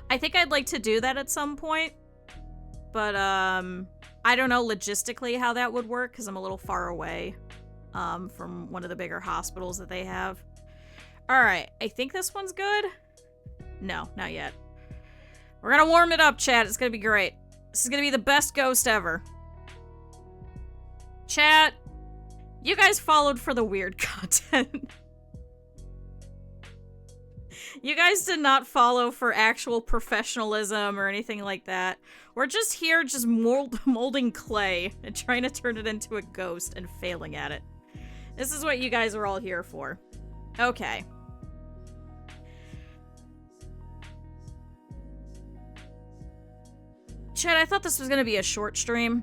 I think I'd like to do that at some point, but I don't know logistically how that would work because I'm a little far away from one of the bigger hospitals that they have. Alright, I think this one's good. No, not yet. We're gonna warm it up, chat. It's gonna be great. This is gonna be the best ghost ever. Chat, you guys followed for the weird content. You guys did not follow for actual professionalism or anything like that. We're just here just molding clay and trying to turn it into a ghost and failing at it. This is what you guys are all here for. Okay. Chat, I thought this was gonna be a short stream.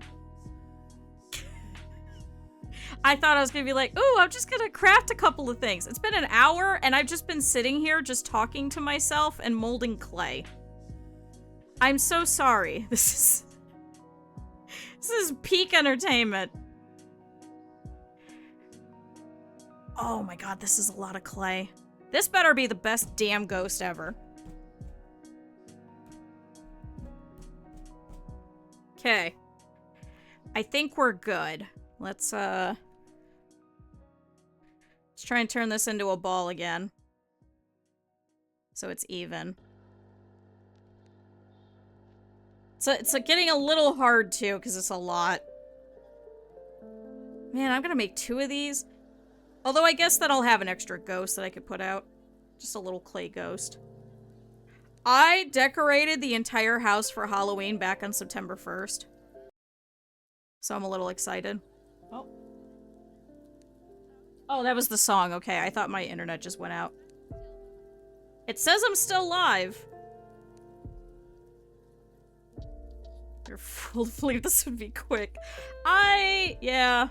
I thought I was gonna be like, ooh, I'm just gonna craft a couple of things. It's been an hour, and I've just been sitting here just talking to myself and molding clay. I'm so sorry. This is peak entertainment. Oh my god, this is a lot of clay. This better be the best damn ghost ever. Okay. I think we're good. Let's try and turn this into a ball again. So it's even. So it's like getting a little hard too, because it's a lot. Man, I'm gonna make 2 of these. Although I guess that I'll have an extra ghost that I could put out. Just a little clay ghost. I decorated the entire house for Halloween back on September 1st. So I'm a little excited. Oh. Oh, that was the song. Okay, I thought my internet just went out. It says I'm still live. You're full of believe this would be quick. Yeah.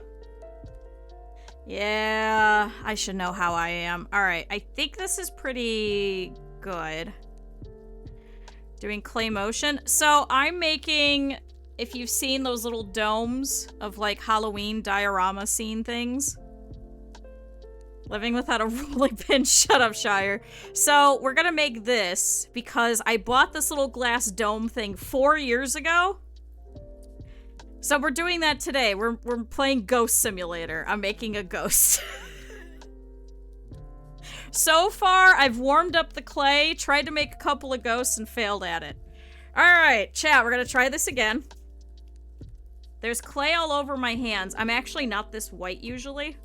Yeah, I should know how I am. Alright, I think this is pretty good. Doing clay motion. So I'm making, if you've seen those little domes of like Halloween diorama scene things. Living without a rolling pin. Shut up, Shire. So we're gonna make this because I bought this little glass dome thing 4 years ago. So we're doing that today. We're playing Ghost Simulator. I'm making a ghost. So far, I've warmed up the clay, tried to make a couple of ghosts, and failed at it. Alright, chat, we're gonna try this again. There's clay all over my hands. I'm actually not this white usually.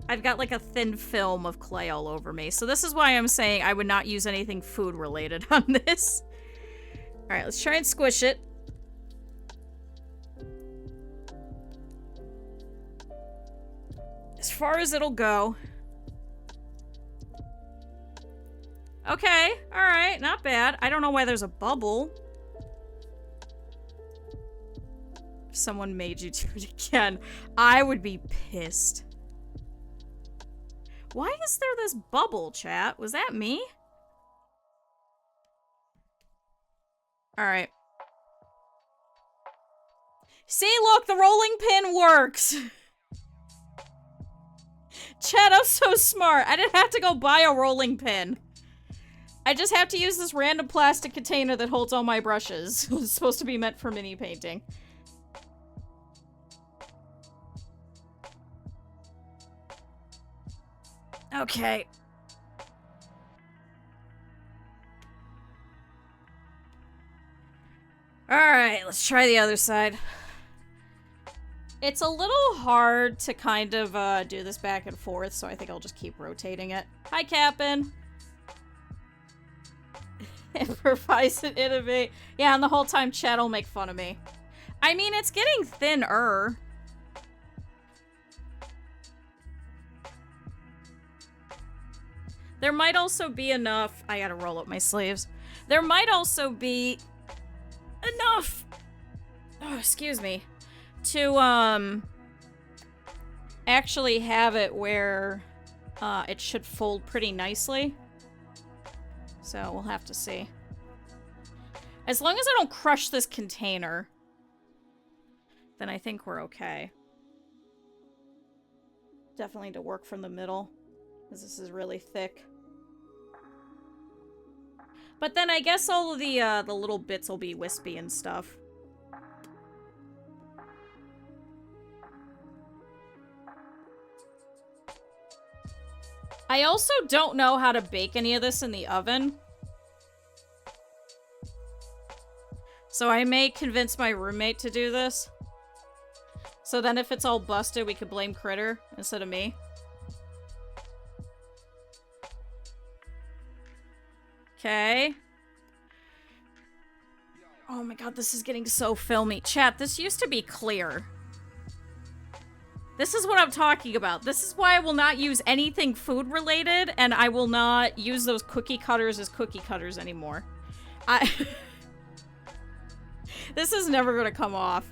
I've got like a thin film of clay all over me. So this is why I'm saying I would not use anything food related on this. Alright, let's try and squish it. As far as it'll go. Okay, alright, not bad. I don't know why there's a bubble. For someone made you do it again. I would be pissed. Why is there this bubble, chat? Was that me? Alright. See, look, the rolling pin works! Chat, I'm so smart. I didn't have to go buy a rolling pin. I just have to use this random plastic container that holds all my brushes. It's supposed to be meant for mini painting. Okay. Alright, let's try the other side. It's a little hard to kind of do this back and forth, so I think I'll just keep rotating it. Hi, Cap'n! Improvise and innovate. Yeah, and the whole time chat will make fun of me. I mean, it's getting thinner. There might also be enough... I gotta roll up my sleeves. There might also be enough... Oh, excuse me. To, actually have it where it should fold pretty nicely. So we'll have to see. As long as I don't crush this container, then I think we're okay. Definitely to work from the middle, because this is really thick. But then I guess all of the little bits will be wispy and stuff. I also don't know how to bake any of this in the oven. So I may convince my roommate to do this. So then if it's all busted, we could blame Critter instead of me. Okay. Oh my god, this is getting so filmy. Chat, this used to be clear. This is what I'm talking about. This is why I will not use anything food related, and I will not use those cookie cutters as cookie cutters anymore. This is never gonna come off.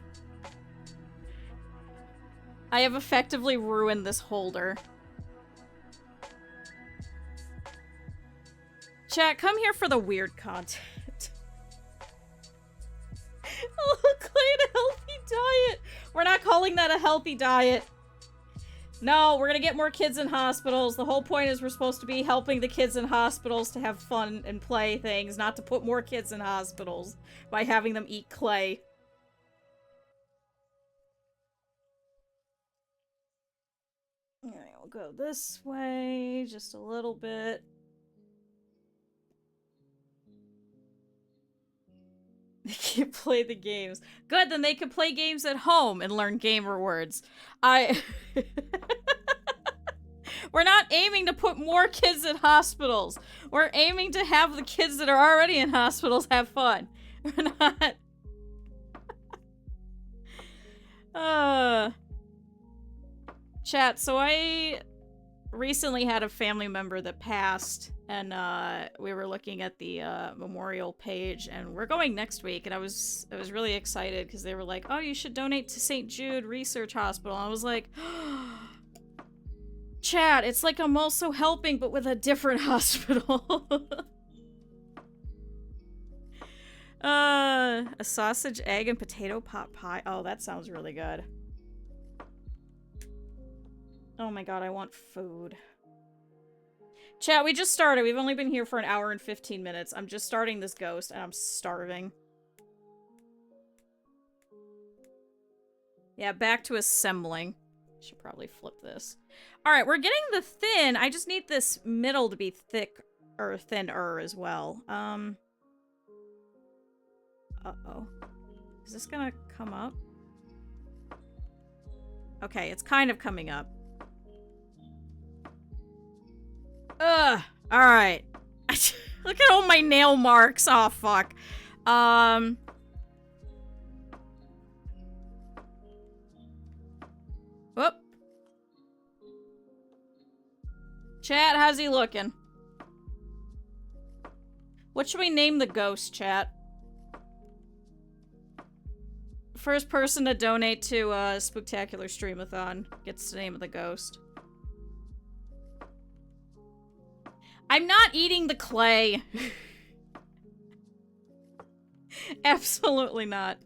I have effectively ruined this holder. Chat, come here for the weird content. Oh, Clay, a healthy diet. We're not calling that a healthy diet. No, we're gonna get more kids in hospitals. The whole point is we're supposed to be helping the kids in hospitals to have fun and play things, not to put more kids in hospitals by having them eat clay. Alright, we'll go this way just a little bit. They can't play the games. Good, then they can play games at home and learn gamer words. We're not aiming to put more kids in hospitals. We're aiming to have the kids that are already in hospitals have fun. We're not... Chat, so I recently had a family member that passed, and we were looking at the memorial page, and we're going next week, and I was really excited because they were like, oh, you should donate to St. Jude Research Hospital. And I was like, Chat, it's like I'm also helping, but with a different hospital. A sausage, egg, and potato pot pie. Oh, that sounds really good. Oh my god, I want food. Chat, we just started. We've only been here for an hour and 15 minutes. I'm just starting this ghost, and I'm starving. Yeah, back to assembling. Should probably flip this. Alright, we're getting the thin. I just need this middle to be thick or thinner as well. Uh-oh. Is this gonna come up? Okay, it's kind of coming up. Ugh. Alright. Look at all my nail marks. Oh, fuck. Whoop. Chat, how's he looking? What should we name the ghost, chat? First person to donate to Spooktacular Streamathon gets the name of the ghost. I'm not eating the clay. Absolutely not.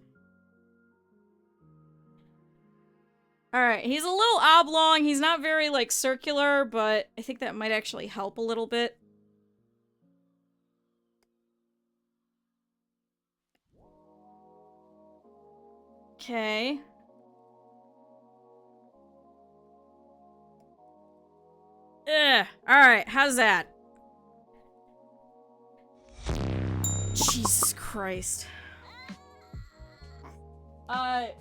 Alright, he's a little oblong. He's not very, like, circular, but I think that might actually help a little bit. Okay. Alright, how's that? Jesus Christ.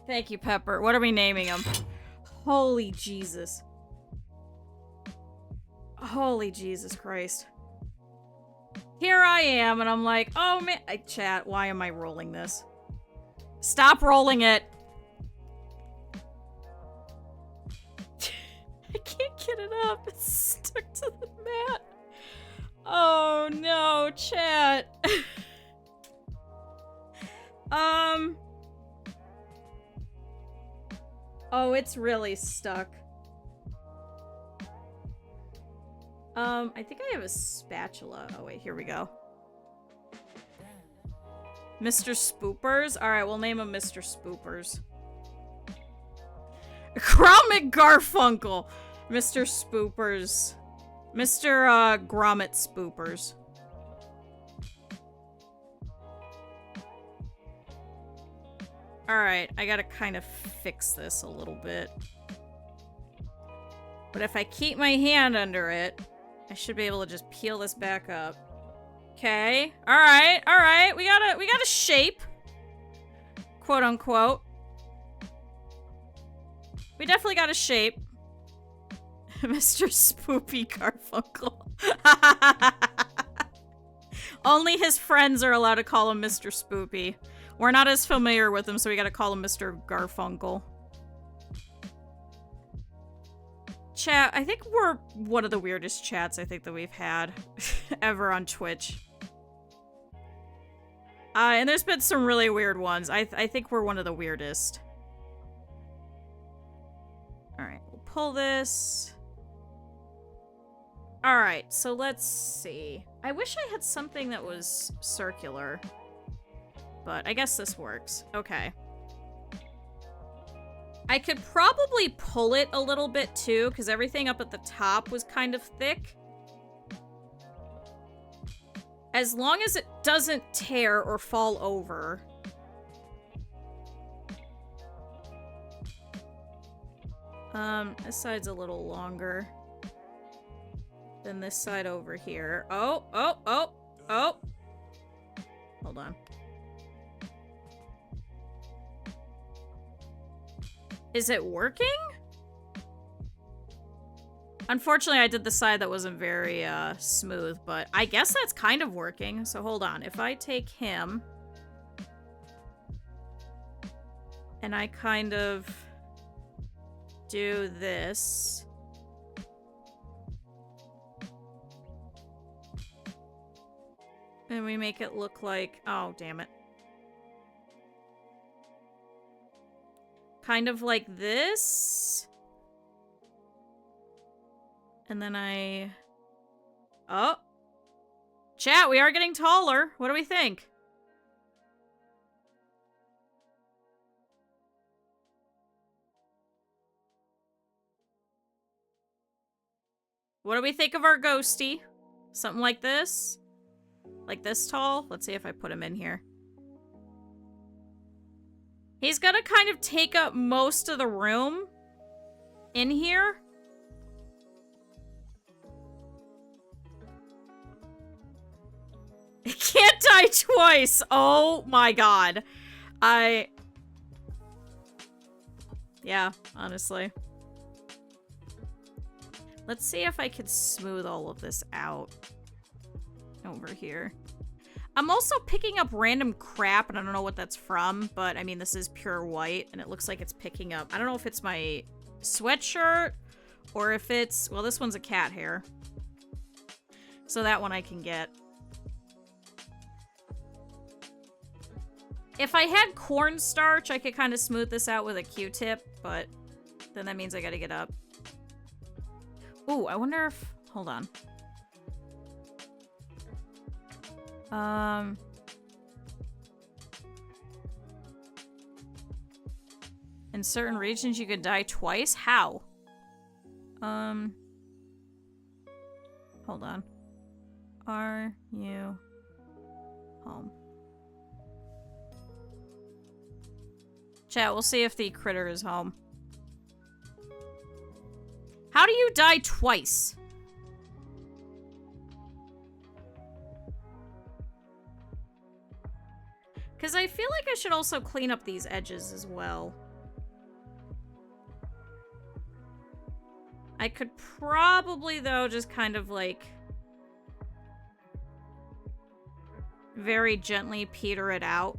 Thank you, Pepper. What are we naming him? Holy Jesus. Holy Jesus Christ. Here I am, and I'm like, oh man, chat, why am I rolling this? Stop rolling it. I can't get it up. It's stuck to the mat. Oh no, chat. Oh, it's really stuck. I think I have a spatula. Oh wait, here we go. Mr. Spoopers? Alright, we'll name him Mr. Spoopers. Gromit Garfunkel! Mr. Spoopers. Mr. Gromit Spoopers. Alright, I gotta kind of fix this a little bit. But if I keep my hand under it, I should be able to just peel this back up. Okay. Alright, alright. We got a shape. Quote unquote. We definitely got a shape. Mr. Spoopy Garfunkel. Only his friends are allowed to call him Mr. Spoopy. We're not as familiar with him, so we gotta call him Mr. Garfunkel. Chat, I think we're one of the weirdest chats I think that we've had ever on Twitch. And there's been some really weird ones. I think we're one of the weirdest. Alright, we'll pull this. Alright, so let's see. I wish I had something that was circular. But I guess this works. Okay. I could probably pull it a little bit too, because everything up at the top was kind of thick. As long as it doesn't tear or fall over. This side's a little longer than this side over here. Oh. Hold on. Is it working? Unfortunately, I did the side that wasn't very smooth, but I guess that's kind of working. So hold on. If I take him and I kind of do this. And we make it look like, oh, damn it. Kind of like this. And then oh. Chat, we are getting taller. What do we think? What do we think of our ghosty? Something like this? Like this tall? Let's see if I put him in here. He's gonna kind of take up most of the room in here. It can't die twice. Oh my god. Yeah, honestly. Let's see if I could smooth all of this out over here. I'm also picking up random crap, and I don't know what that's from, but I mean, this is pure white, and it looks like it's picking up. I don't know if it's my sweatshirt, or if it's... Well, this one's a cat hair. So that one I can get. If I had cornstarch, I could kind of smooth this out with a Q-tip, but then that means I gotta get up. Ooh, I wonder if... Hold on. In certain regions, you could die twice? How? Hold on. Are you home? Chat, we'll see if the critter is home. How do you die twice? Because I feel like I should also clean up these edges as well. I could probably, though, just kind of, like, very gently peter it out.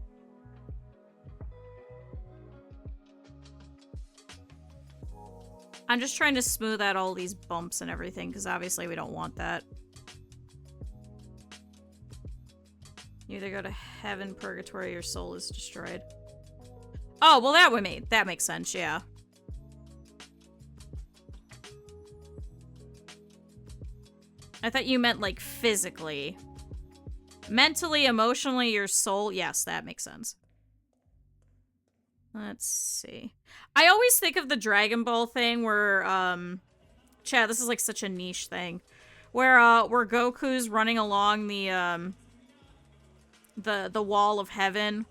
I'm just trying to smooth out all these bumps and everything, because obviously we don't want that. You either go to heaven, purgatory, or your soul is destroyed. Oh, well that makes sense, yeah. I thought you meant, like, physically. Mentally, emotionally, your soul. Yes, that makes sense. Let's see. I always think of the Dragon Ball thing where, Chad, this is, like, such a niche thing. Where Goku's running along the wall of heaven.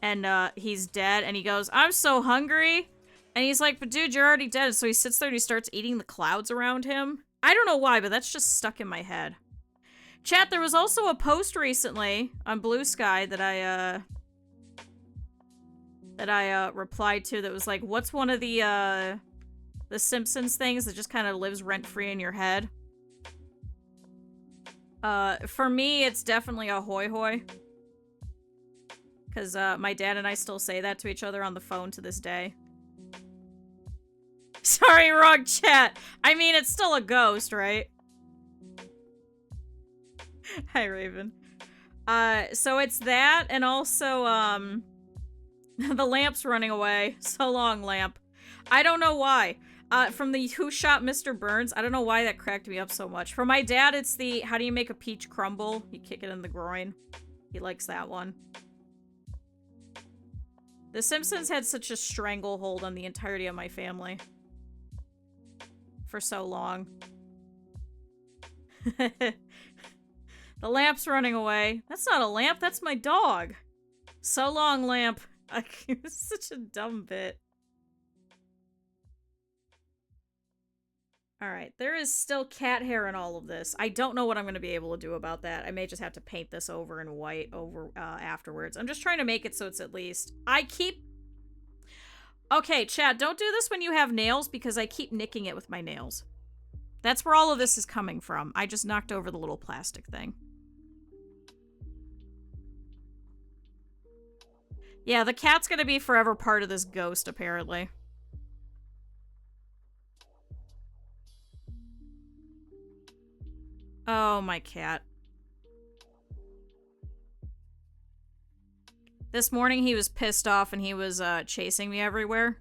And, he's dead. And he goes, I'm so hungry. And he's like, but dude, you're already dead. So he sits there and he starts eating the clouds around him. I don't know why, but that's just stuck in my head. Chat, there was also a post recently on Blue Sky that I replied to that was like, what's one of the Simpsons things that just kind of lives rent-free in your head? For me, it's definitely a hoy hoy. Because my dad and I still say that to each other on the phone to this day. Sorry, wrong chat. I mean, it's still a ghost, right? Hi, Raven. So it's that, and also, the lamp's running away. So long, lamp. I don't know why. From the Who Shot Mr. Burns, I don't know why that cracked me up so much. For my dad, it's the, how do you make a peach crumble? You kick it in the groin. He likes that one. The Simpsons had such a stranglehold on the entirety of my family. For so long. The lamp's running away. That's not a lamp, that's my dog. So long, lamp. It was such a dumb bit. Alright, there is still cat hair in all of this. I don't know what I'm going to be able to do about that. I may just have to paint this over in white afterwards. I'm just trying to make it so it's at least... Okay, Chad, don't do this when you have nails, because I keep nicking it with my nails. That's where all of this is coming from. I just knocked over the little plastic thing. Yeah, the cat's gonna be forever part of this ghost, apparently. Oh, my cat. This morning he was pissed off and he was chasing me everywhere.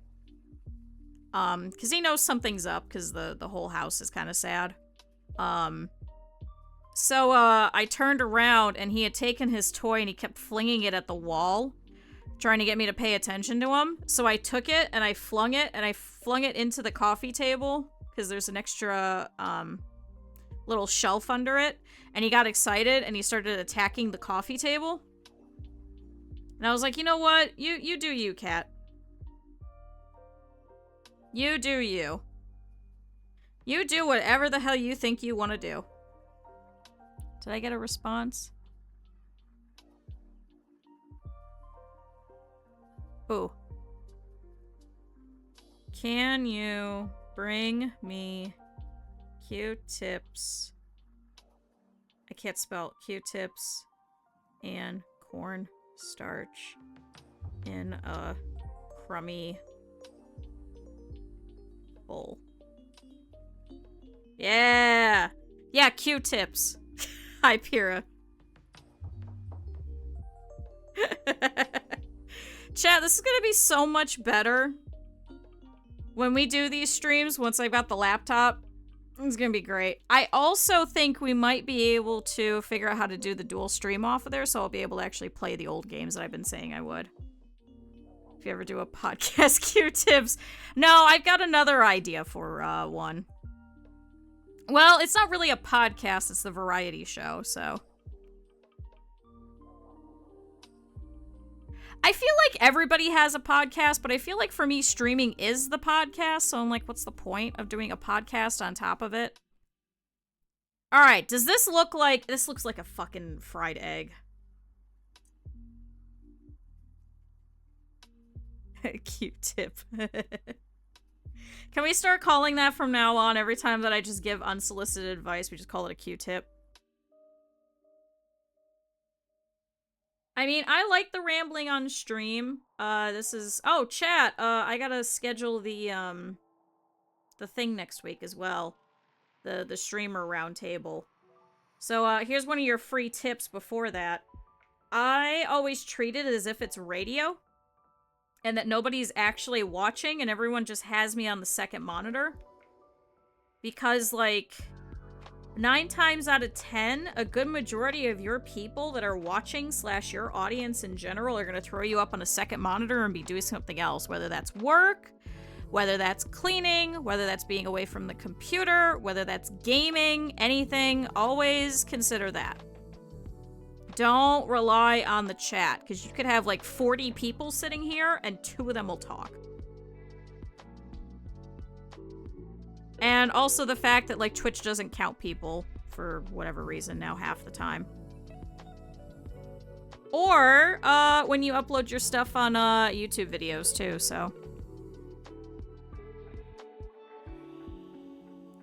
Because he knows something's up because the whole house is kind of sad. So I turned around and he had taken his toy and he kept flinging it at the wall, trying to get me to pay attention to him. So I took it and I flung it into the coffee table because there's an extra little shelf under it. And he got excited and he started attacking the coffee table. And I was like, you know what? You do you, cat. You do you. You do whatever the hell you think you want to do. Did I get a response? Ooh. Can you bring me Q-tips? I can't spell Q-tips and corn starch in a crummy bowl. Yeah! Yeah, Q-tips. Hi, Pyrrha. Chat, this is gonna be so much better when we do these streams once I've got the laptop. It's gonna be great. I also think we might be able to figure out how to do the dual stream off of there, so I'll be able to actually play the old games that I've been saying I would. If you ever do a podcast, Q-tips. No, I've got another idea for one. Well, it's not really a podcast, it's the variety show, so. I feel like everybody has a podcast, but I feel like for me, streaming is the podcast, so I'm like, what's the point of doing a podcast on top of it? Alright, does this look like... This looks like a fucking fried egg. Q-tip. Can we start calling that from now on? Every time that I just give unsolicited advice, we just call it a Q-tip. I mean, I like the rambling on stream. This is... Oh, chat! I gotta schedule the thing next week as well. The streamer roundtable. So, here's one of your free tips before that. I always treat it as if it's radio. And that nobody's actually watching, and everyone just has me on the second monitor. Because, like, 9 times out of 10, a good majority of your people that are watching / your audience in general are going to throw you up on a second monitor and be doing something else. Whether that's work, whether that's cleaning, whether that's being away from the computer, whether that's gaming, anything, always consider that. Don't rely on the chat, because you could have like 40 people sitting here and 2 of them will talk. And also the fact that like Twitch doesn't count people for whatever reason now half the time. Or when you upload your stuff on YouTube videos too, so.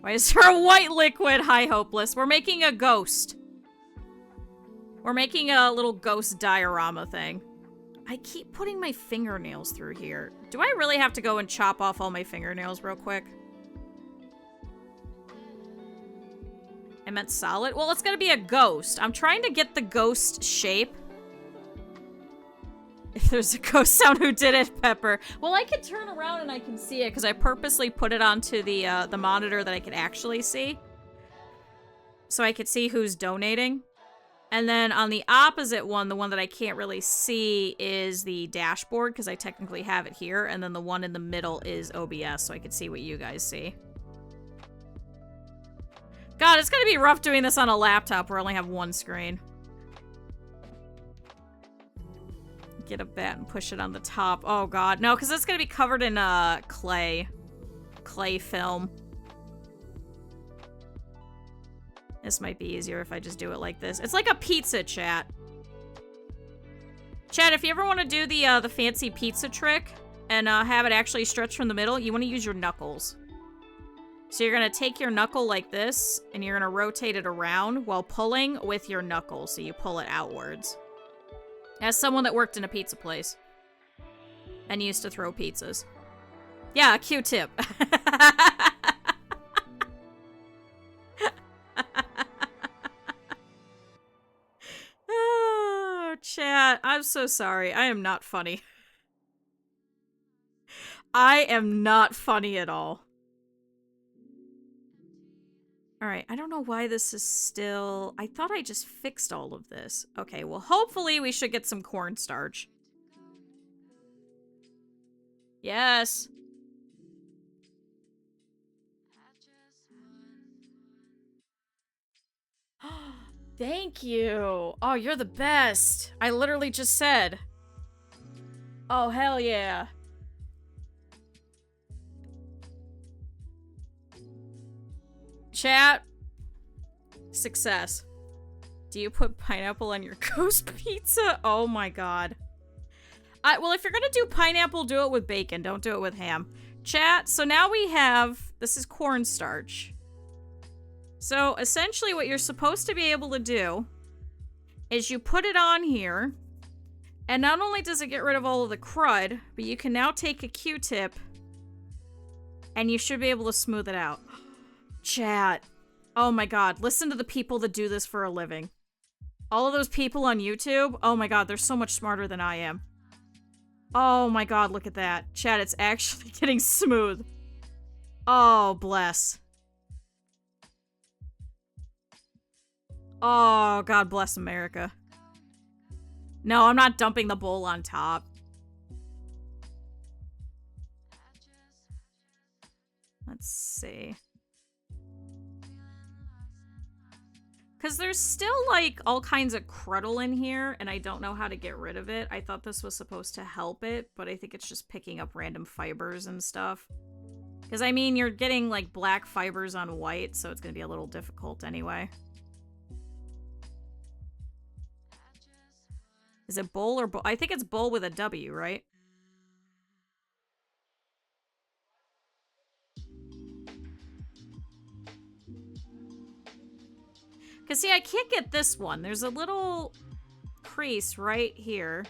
Why is there a white liquid? Hi, Hopeless. We're making a ghost. We're making a little ghost diorama thing. I keep putting my fingernails through here. Do I really have to go and chop off all my fingernails real quick? I meant solid? Well, it's gonna be a ghost. I'm trying to get the ghost shape. If there's a ghost sound, who did it, Pepper? Well, I can turn around and I can see it because I purposely put it onto the monitor that I could actually see. So I could see who's donating. And then on the opposite one, the one that I can't really see is the dashboard because I technically have it here. And then the one in the middle is OBS so I can see what you guys see. God, it's gonna be rough doing this on a laptop where I only have one screen. Get a bat and push it on the top. Oh god, no, because it's gonna be covered in clay film. This might be easier if I just do it like this. It's like a pizza, chat. Chat, if you ever want to do the fancy pizza trick and have it actually stretch from the middle, you want to use your knuckles. So you're going to take your knuckle like this, and you're going to rotate it around while pulling with your knuckle, so you pull it outwards. As someone that worked in a pizza place and used to throw pizzas. Yeah, Q-tip. Oh, chat, I'm so sorry. I am not funny. I am not funny at all. Alright, I don't know why this is still... I thought I just fixed all of this. Okay, well, hopefully we should get some cornstarch. Yes. Thank you. Oh, you're the best. I literally just said. Oh, hell yeah. Chat. Success. Do you put pineapple on your ghost pizza? Oh my god. Well, if you're gonna do pineapple, do it with bacon. Don't do it with ham. Chat, so now we have... This is cornstarch. So, essentially what you're supposed to be able to do is you put it on here, and not only does it get rid of all of the crud, but you can now take a Q-tip, and you should be able to smooth it out. Chat. Oh my god, listen to the people that do this for a living. All of those people on YouTube, oh my god, they're so much smarter than I am. Oh my god, look at that. Chat, it's actually getting smooth. Oh, bless. Oh, God bless America. No, I'm not dumping the bowl on top. Let's see. Because there's still, like, all kinds of cruddle in here, and I don't know how to get rid of it. I thought this was supposed to help it, but I think it's just picking up random fibers and stuff. Because, I mean, you're getting, like, black fibers on white, so it's going to be a little difficult anyway. Is it bowl or bowl? I think it's bowl with a W, right? Because, see, I can't get this one. There's a little crease right here.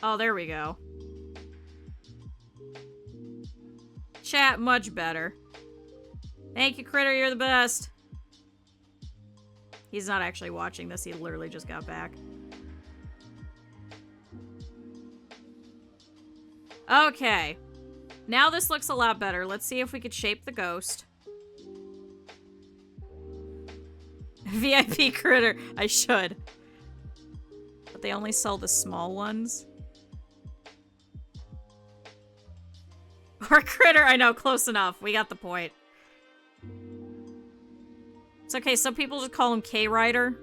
Oh, there we go. Chat, much better. Thank you, Critter. You're the best. He's not actually watching this. He literally just got back. Okay. Now this looks a lot better. Let's see if we could shape the ghost. VIP Critter. I should. But they only sell the small ones. Or Critter. I know. Close enough. We got the point. It's okay. Some people just call him K-Rider.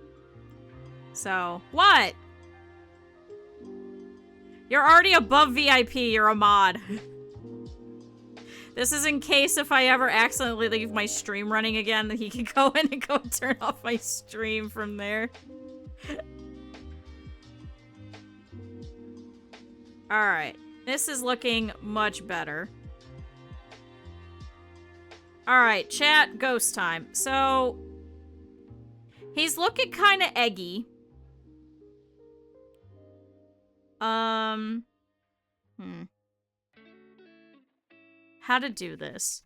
So. What? You're already above VIP. You're a mod. This is in case if I ever accidentally leave my stream running again, that he can go in and go turn off my stream from there. Alright. This is looking much better. Alright, chat, ghost time. So, he's looking kind of eggy. How to do this.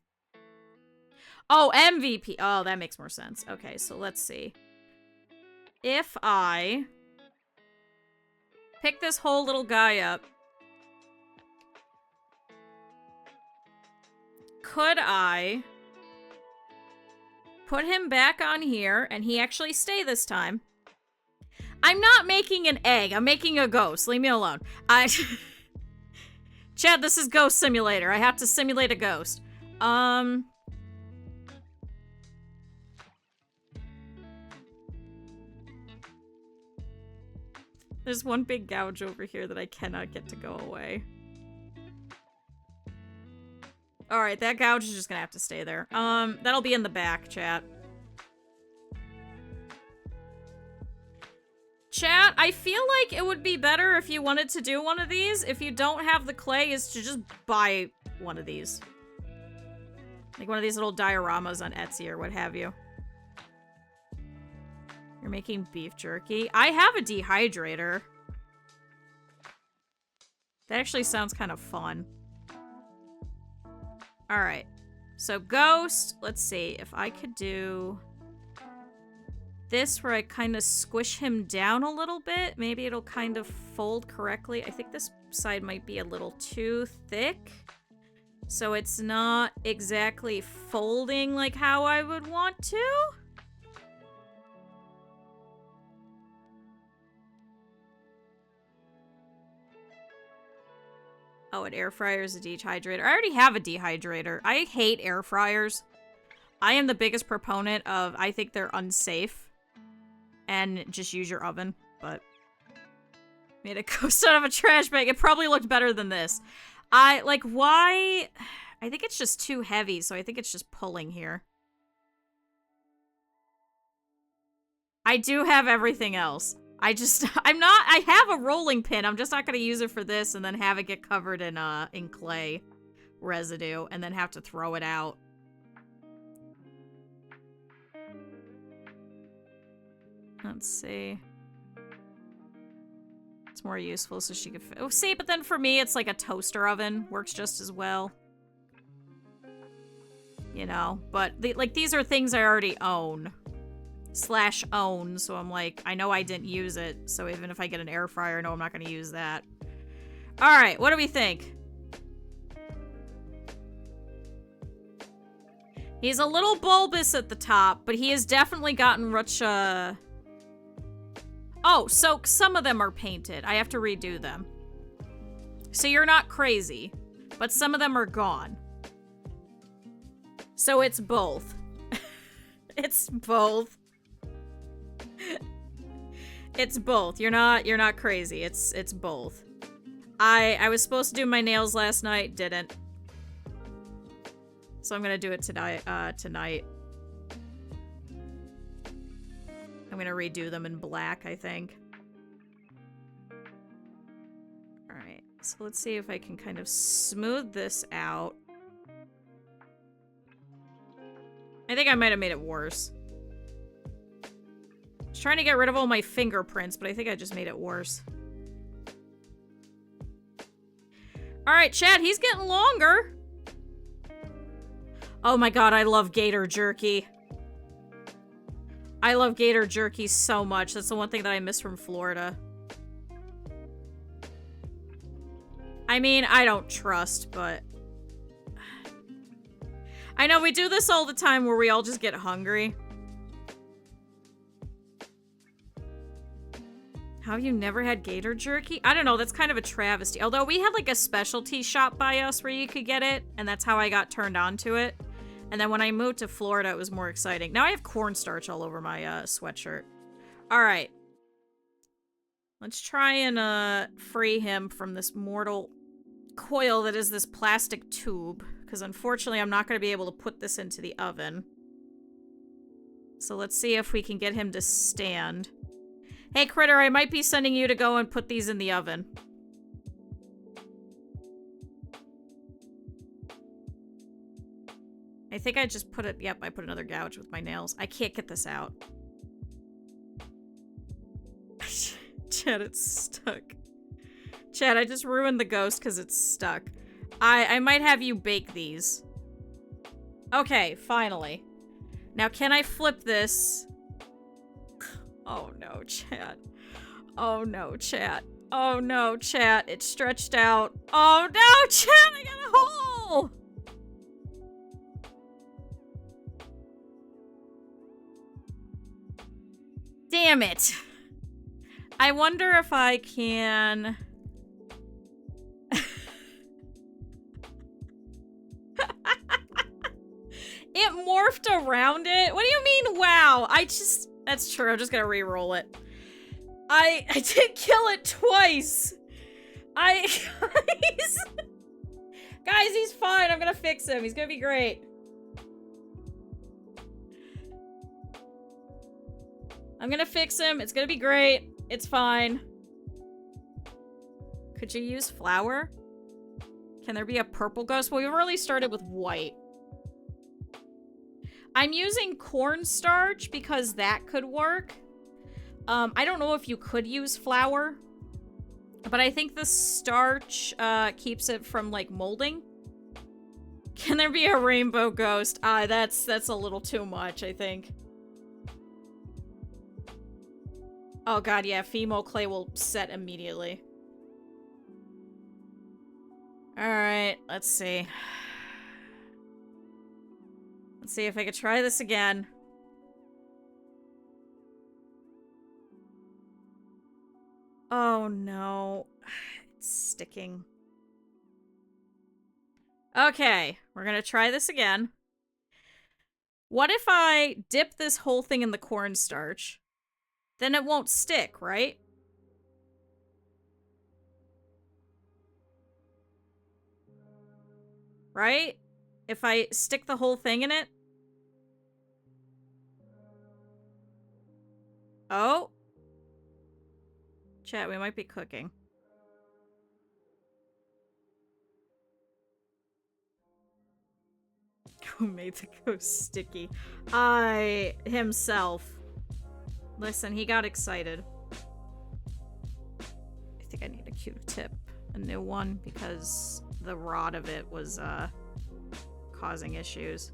Oh, MVP. Oh, that makes more sense. Okay, so let's see. If I pick this whole little guy up, could I put him back on here and he actually stay this time? I'm not making an egg. I'm making a ghost. Leave me alone. Chad, this is Ghost Simulator. I have to simulate a ghost. There's one big gouge over here that I cannot get to go away. Alright, that gouge is just gonna have to stay there. That'll be in the back, chat. Chat, I feel like it would be better if you wanted to do one of these, if you don't have the clay, is to just buy one of these. Like one of these little dioramas on Etsy or what have you. You're making beef jerky. I have a dehydrator. That actually sounds kind of fun. Alright. So ghost, let's see if I could do this where I kind of squish him down a little bit. Maybe it'll kind of fold correctly. I think this side might be a little too thick. So it's not exactly folding like how I would want to. Oh, an air fryer is a dehydrator. I already have a dehydrator. I hate air fryers. I am the biggest proponent of, I think they're unsafe. And just use your oven, but made a ghost out of a trash bag. It probably looked better than this. Why? I think it's just too heavy, so I think it's just pulling here. I do have everything else. I have a rolling pin. I'm just not going to use it for this and then have it get covered in clay residue and then have to throw it out. Let's see. It's more useful so she could... Oh, see, but then for me, it's like a toaster oven. Works just as well. You know? But, these are things I already own. /own, so I'm like, I know I didn't use it, so even if I get an air fryer, no, I'm not going to use that. Alright, what do we think? He's a little bulbous at the top, but he has definitely gotten much, Oh, so some of them are painted. I have to redo them. So you're not crazy, but some of them are gone. So it's both. It's both. It's both. You're not crazy. It's both. I was supposed to do my nails last night, didn't. So I'm gonna do it tonight. Tonight. I'm gonna redo them in black, I think. Alright, so let's see if I can kind of smooth this out. I think I might have made it worse. I was trying to get rid of all my fingerprints, but I think I just made it worse. Alright, Chad, he's getting longer. Oh my god, I love gator jerky. I love gator jerky so much. That's the one thing that I miss from Florida. I mean, I don't trust, but... I know, we do this all the time where we all just get hungry. How have you never had gator jerky? I don't know, that's kind of a travesty. Although we had like a specialty shop by us where you could get it, and that's how I got turned on to it. And then when I moved to Florida, it was more exciting. Now I have cornstarch all over my sweatshirt. Alright. Let's try and free him from this mortal coil that is this plastic tube. Because unfortunately, I'm not going to be able to put this into the oven. So let's see if we can get him to stand. Hey, Critter, I might be sending you to go and put these in the oven. I think I just put it... Yep, I put another gouge with my nails. I can't get this out. Chad, it's stuck. Chad, I just ruined the ghost because it's stuck. I might have you bake these. Okay, finally. Now, can I flip this? Oh no, Chad. Oh no, Chad. Oh no, Chad. It's stretched out. Oh no, Chad, I got a hole! Damn it. I wonder if I can... It morphed around it? What do you mean, wow? That's true, I'm just gonna re-roll it. I did kill it twice! Guys, he's fine, I'm gonna fix him, he's gonna be great. I'm gonna fix him, it's gonna be great, it's fine. Could you use flour? Can there be a purple ghost? Well, we've already started with white. I'm using cornstarch because that could work. I don't know if you could use flour, but I think the starch keeps it from like molding. Can there be a rainbow ghost? That's a little too much, I think. Oh god, yeah, Fimo clay will set immediately. Alright, let's see. Let's see if I could try this again. Oh no. It's sticking. Okay, we're gonna try this again. What if I dip this whole thing in the cornstarch? Then it won't stick, right? Right? If I stick the whole thing in it? Oh. Chat, we might be cooking. Who made the ghost sticky? Himself. Listen, he got excited. I think I need a Q-tip. A new one, because the rod of it was, causing issues.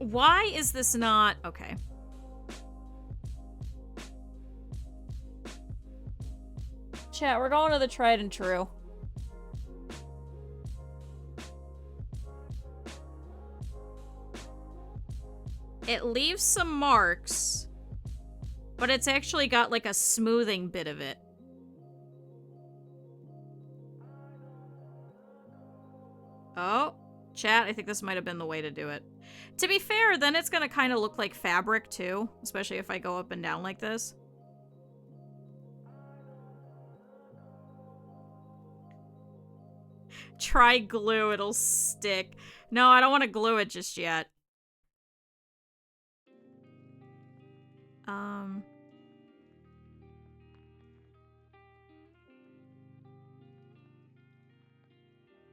Why is this not... Okay. Chat, we're going to the tried and true. It leaves some marks, but it's actually got like a smoothing bit of it. Oh, chat, I think this might have been the way to do it. To be fair, then it's gonna kind of look like fabric too, especially if I go up and down like this. Try glue, it'll stick. No, I don't want to glue it just yet.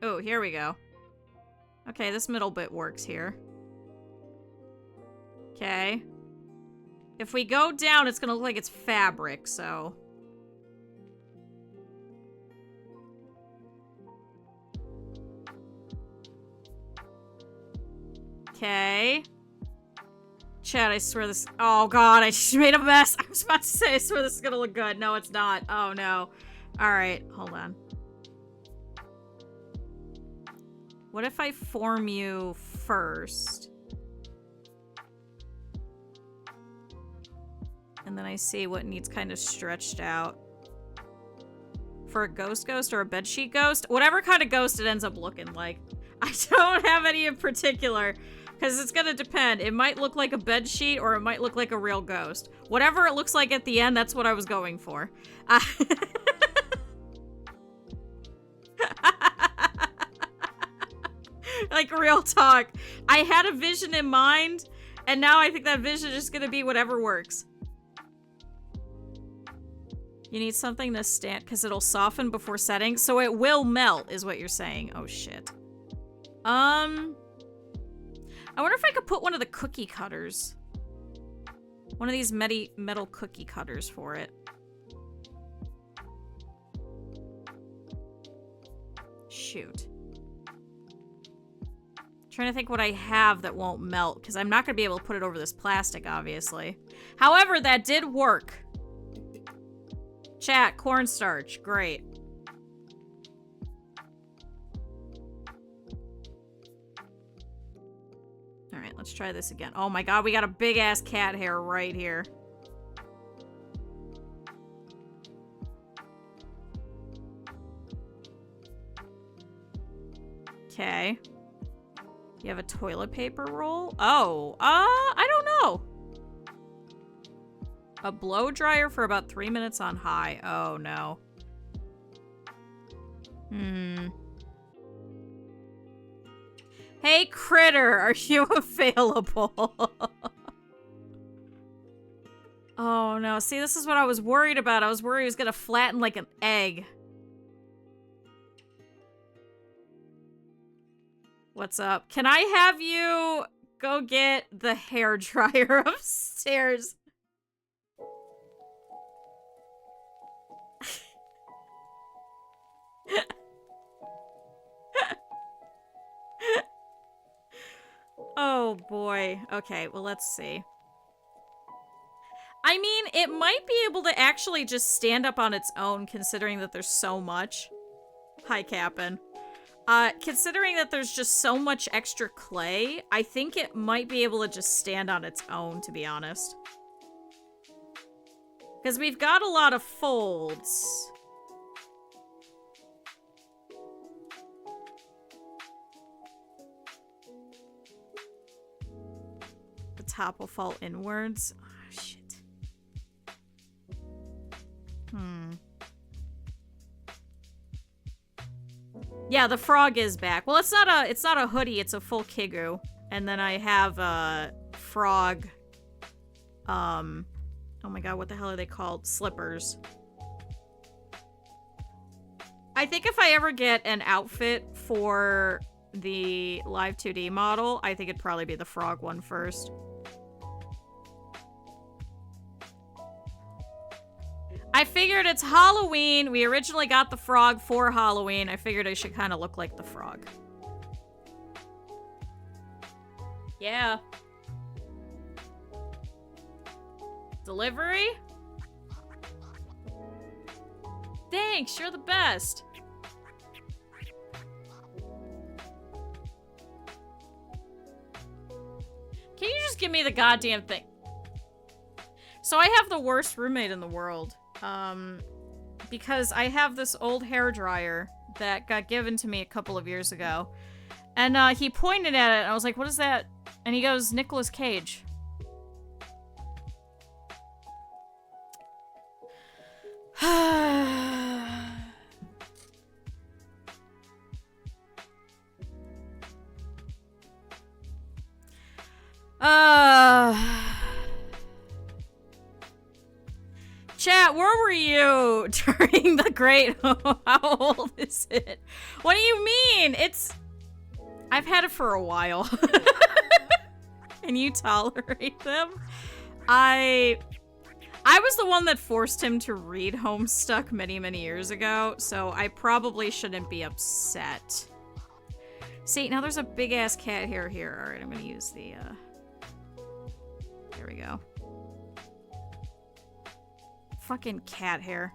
Oh, here we go. Okay, this middle bit works here. Okay. If we go down, it's gonna look like it's fabric, so... Okay. Chat, I swear this... Oh god, I just made a mess. I was about to say, I swear this is gonna look good. No, it's not. Oh no. Alright, hold on. What if I form you first? And then I see what needs kind of stretched out. For a ghost or a bedsheet ghost? Whatever kind of ghost it ends up looking like. I don't have any in particular. Because it's gonna depend. It might look like a bedsheet or it might look like a real ghost. Whatever it looks like at the end, that's what I was going for. Like, real talk. I had a vision in mind, and now I think that vision is just gonna be whatever works. You need something to stand, because it'll soften before setting, so it will melt, is what you're saying. Oh, shit. I wonder if I could put one of the cookie cutters. One of these metal cookie cutters for it. Shoot. Trying to think what I have that won't melt, because I'm not going to be able to put it over this plastic, obviously. However, that did work. Chat, cornstarch. Great. Alright, let's try this again. Oh my god, we got a big-ass cat hair right here. Okay. You have a toilet paper roll? Oh, I don't know. A blow dryer for about 3 minutes on high. Oh, no. Hey, Critter, are you available? Oh, no. See, this is what I was worried about. I was worried it was gonna flatten like an egg. What's up? Can I have you go get the hair dryer upstairs? Oh boy. Okay, well let's see. I mean, it might be able to actually just stand up on its own considering that there's so much. Hi, Cap'n. Considering that there's just so much extra clay, I think it might be able to just stand on its own, to be honest. Because we've got a lot of folds. The top will fall inwards. Oh, shit. Yeah, the frog is back. Well, it's not a hoodie, it's a full kigu. And then I have a frog, oh my god, what the hell are they called? Slippers. I think if I ever get an outfit for the Live 2D model, I think it'd probably be the frog one first. I figured it's Halloween. We originally got the frog for Halloween. I figured I should kind of look like the frog. Yeah. Delivery? Thanks, you're the best. Can you just give me the goddamn thing? So I have the worst roommate in the world. Because I have this old hairdryer that got given to me a couple of years ago. And he pointed at it and I was like, what is that? And he goes, Nicolas Cage. Chat, where were you during the Great? How old is it? What do you mean? I've had it for a while. Can you tolerate them? I was the one that forced him to read Homestuck many, many years ago, so I probably shouldn't be upset. See, now there's a big-ass cat hair here. Alright, I'm gonna use the, there we go. Fucking cat hair.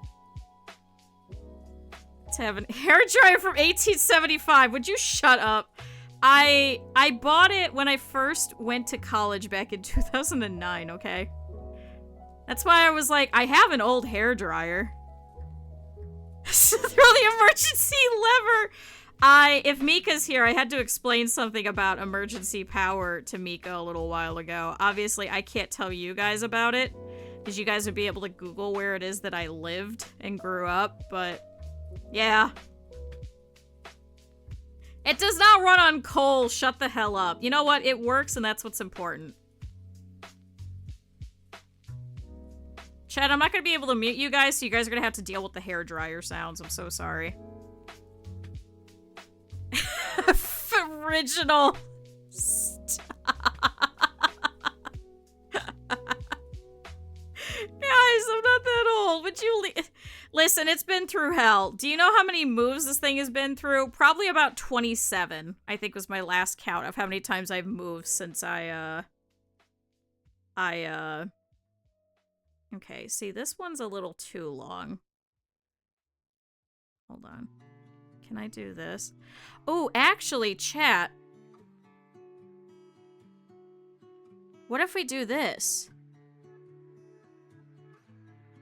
To have a hairdryer from 1875. Would you shut up? I bought it when I first went to college back in 2009, okay? That's why I was like, I have an old hairdryer. Throw the emergency lever! If Mika's here, I had to explain something about emergency power to Mika a little while ago. Obviously, I can't tell you guys about it, because you guys would be able to Google where it is that I lived and grew up, but yeah. It does not run on coal, shut the hell up. You know what? It works and that's what's important. Chad, I'm not gonna be able to mute you guys, so you guys are gonna have to deal with the hairdryer sounds. I'm so sorry. Original. Guys, I'm not that old. Would you listen, it's been through hell. Do you know how many moves this thing has been through? Probably about 27, I think was my last count of how many times I've moved since okay, see, this one's a little too long. Hold on. Can I do this? Oh, actually, chat. What if we do this?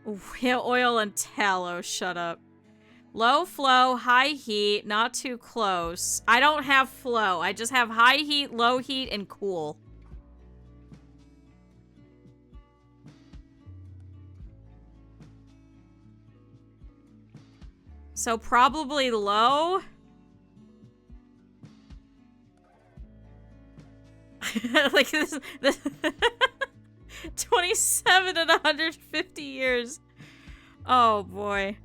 Ooh, yeah, oil and tallow, shut up. Low flow, high heat, not too close. I don't have flow. I just have high heat, low heat, and cool. So probably low. Like this 27 and 150 years. Oh boy.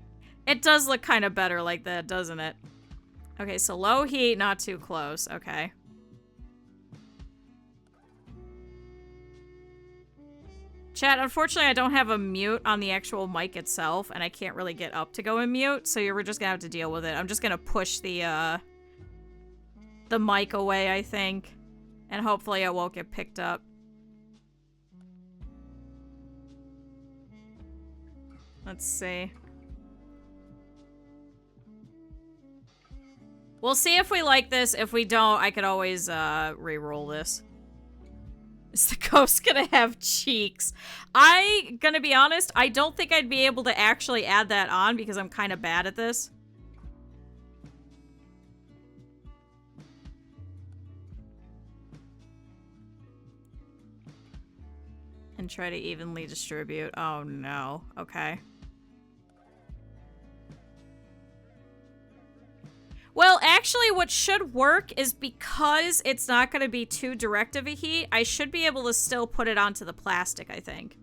It does look kind of better like that, doesn't it? Okay, so low heat, not too close. Okay. Chat, unfortunately I don't have a mute on the actual mic itself, and I can't really get up to go and mute, so you're just gonna have to deal with it. I'm just gonna push the mic away, I think. And hopefully it won't get picked up. Let's see. We'll see if we like this. If we don't, I could always re-roll this. Is the ghost gonna have cheeks? Gonna be honest, I don't think I'd be able to actually add that on because I'm kind of bad at this. And try to evenly distribute. Oh no. Okay. Well, actually what should work is because it's not going to be too direct of a heat, I should be able to still put it onto the plastic, I think.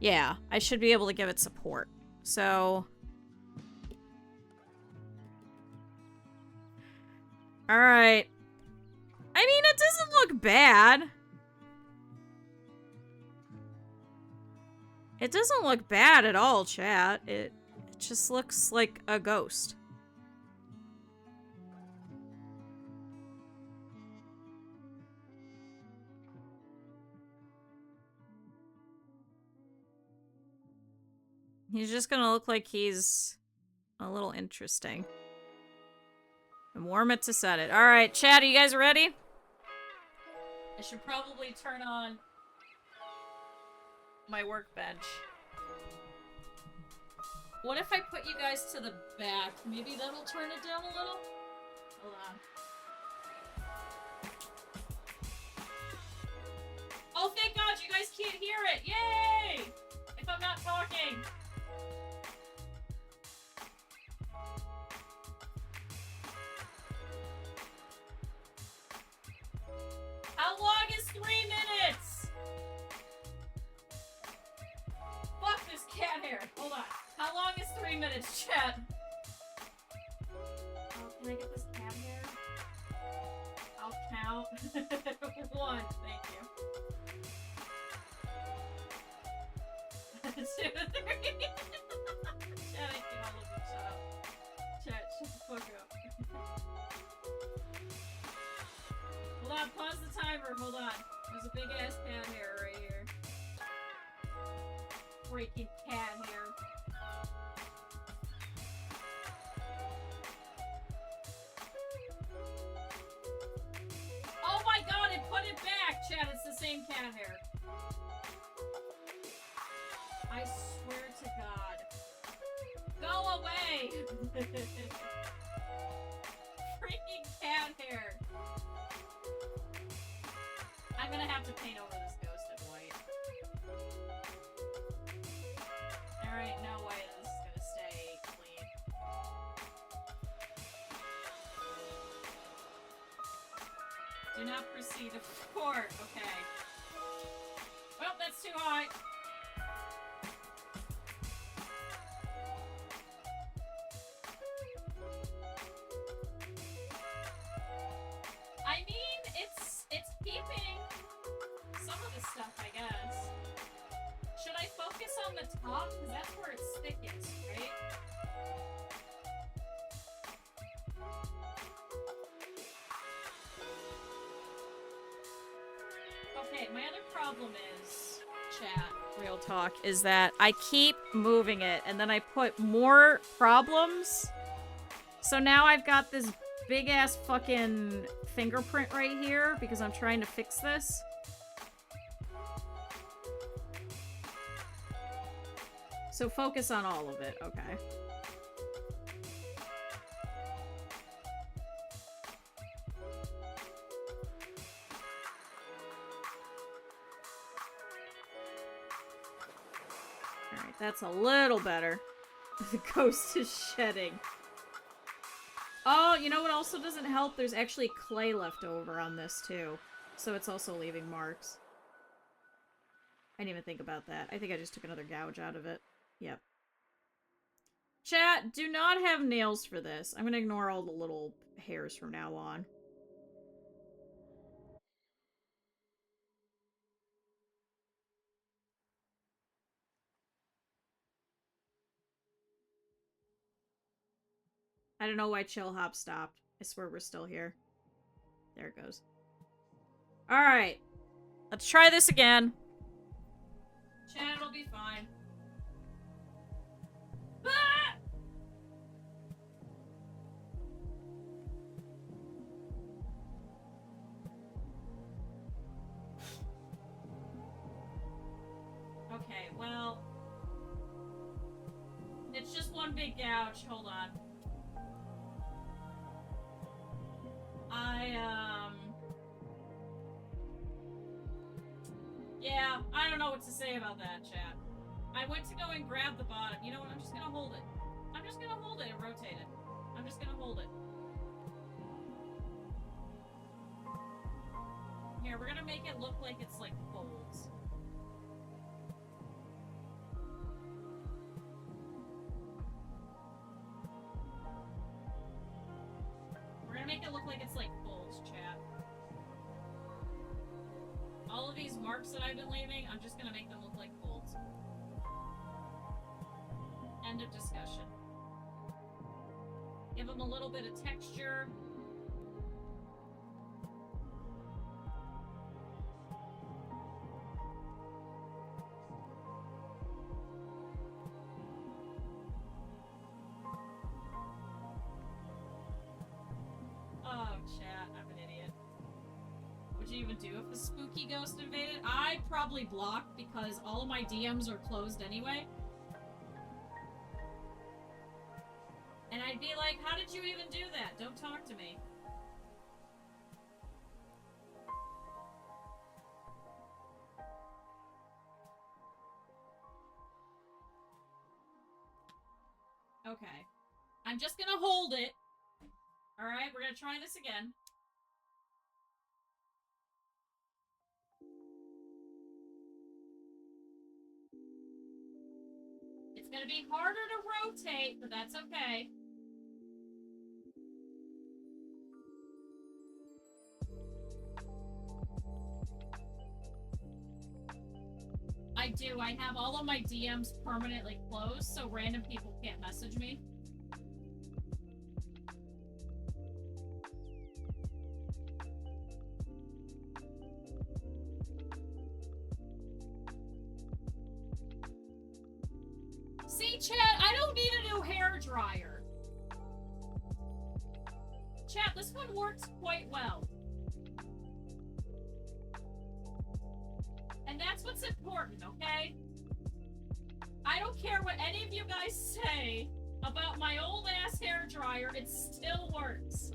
Yeah, I should be able to give it support. So... Alright. I mean, it doesn't look bad. It doesn't look bad at all, chat. It just looks like a ghost. He's just gonna look like he's a little interesting. And warm it to set it. Alright, chat, are you guys ready? I should probably turn on my workbench. What if I put you guys to the back? Maybe that'll turn it down a little? Hold on. Oh, thank God, you guys can't hear it! Yay! If I'm not talking. How long is 3 minutes? Fuck this cat hair. Hold on. How long is 3 minutes, chat? Oh, can I get this cat hair? I'll count. 1. Thank you. 2, 3. Chat, I can't all of them. Shut up. Chat, shut the fuck up. Hold on, pause the timer. Hold on. There's a big ass cat hair right here. Freaking cat hair. Oh my God, it put it back, chat. It's the same cat hair. I swear to God. Go away! Freaking cat hair. I'm gonna have to paint over this ghost in white. There ain't no way this is gonna stay clean. Do not proceed to court. Okay. Well, that's too high. I mean, it's keeping some of the stuff, I guess. Should I focus on the top? Because that's where it's thickest, right? Okay, my other problem is, chat, real talk, is that I keep moving it, and then I put more problems. So now I've got this big-ass fucking fingerprint right here because I'm trying to fix this. So focus on all of it, okay. Alright, that's a little better. The ghost is shedding. Oh, you know what also doesn't help? There's actually clay left over on this, too. So it's also leaving marks. I didn't even think about that. I think I just took another gouge out of it. Yep. Chat, do not have nails for this. I'm gonna ignore all the little hairs from now on. I don't know why Chill Hop stopped. I swear we're still here. There it goes. Alright. Let's try this again. Chat, it'll be fine. Ah! Okay, well... It's just one big gouge. Hold on. Yeah, I don't know what to say about that, chat. I went to go and grab the bottom. You know what? I'm just gonna hold it. I'm just gonna hold it and rotate it. I'm just gonna hold it. Here, we're gonna make it look like it's like folds. We're gonna make it look like it's like folds, chat. All of these marks that I've been leaving, I'm just gonna make them look like folds. End of discussion. Give them a little bit of texture. you even do if a spooky ghost invaded? I'd probably block because all of my DMs are closed anyway. And I'd be like, how did you even do that? Don't talk to me. Okay. I'm just gonna hold it. Alright, we're gonna try this again. It's gonna be harder to rotate, but that's okay. I do. I have all of my DMs permanently closed, so random people can't message me. See, chat, I don't need a new hairdryer. Chat, this one works quite well. And that's what's important, okay? I don't care what any of you guys say about my old-ass hairdryer, it still works.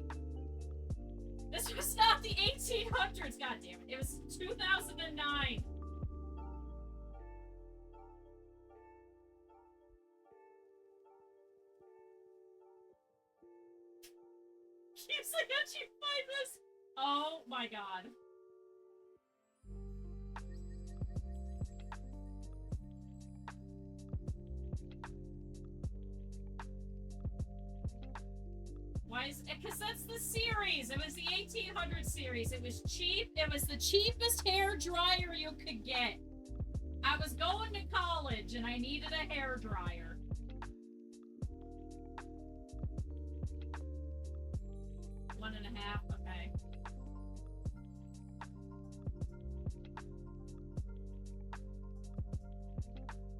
This was not the 1800s, goddammit. It was 2009. Keeps like, how'd you find this? Oh my god. Why is it? Because that's the series. It was the 1800 series. It was cheap. It was the cheapest hair dryer you could get. I was going to college and I needed a hair dryer. One and a half. Okay.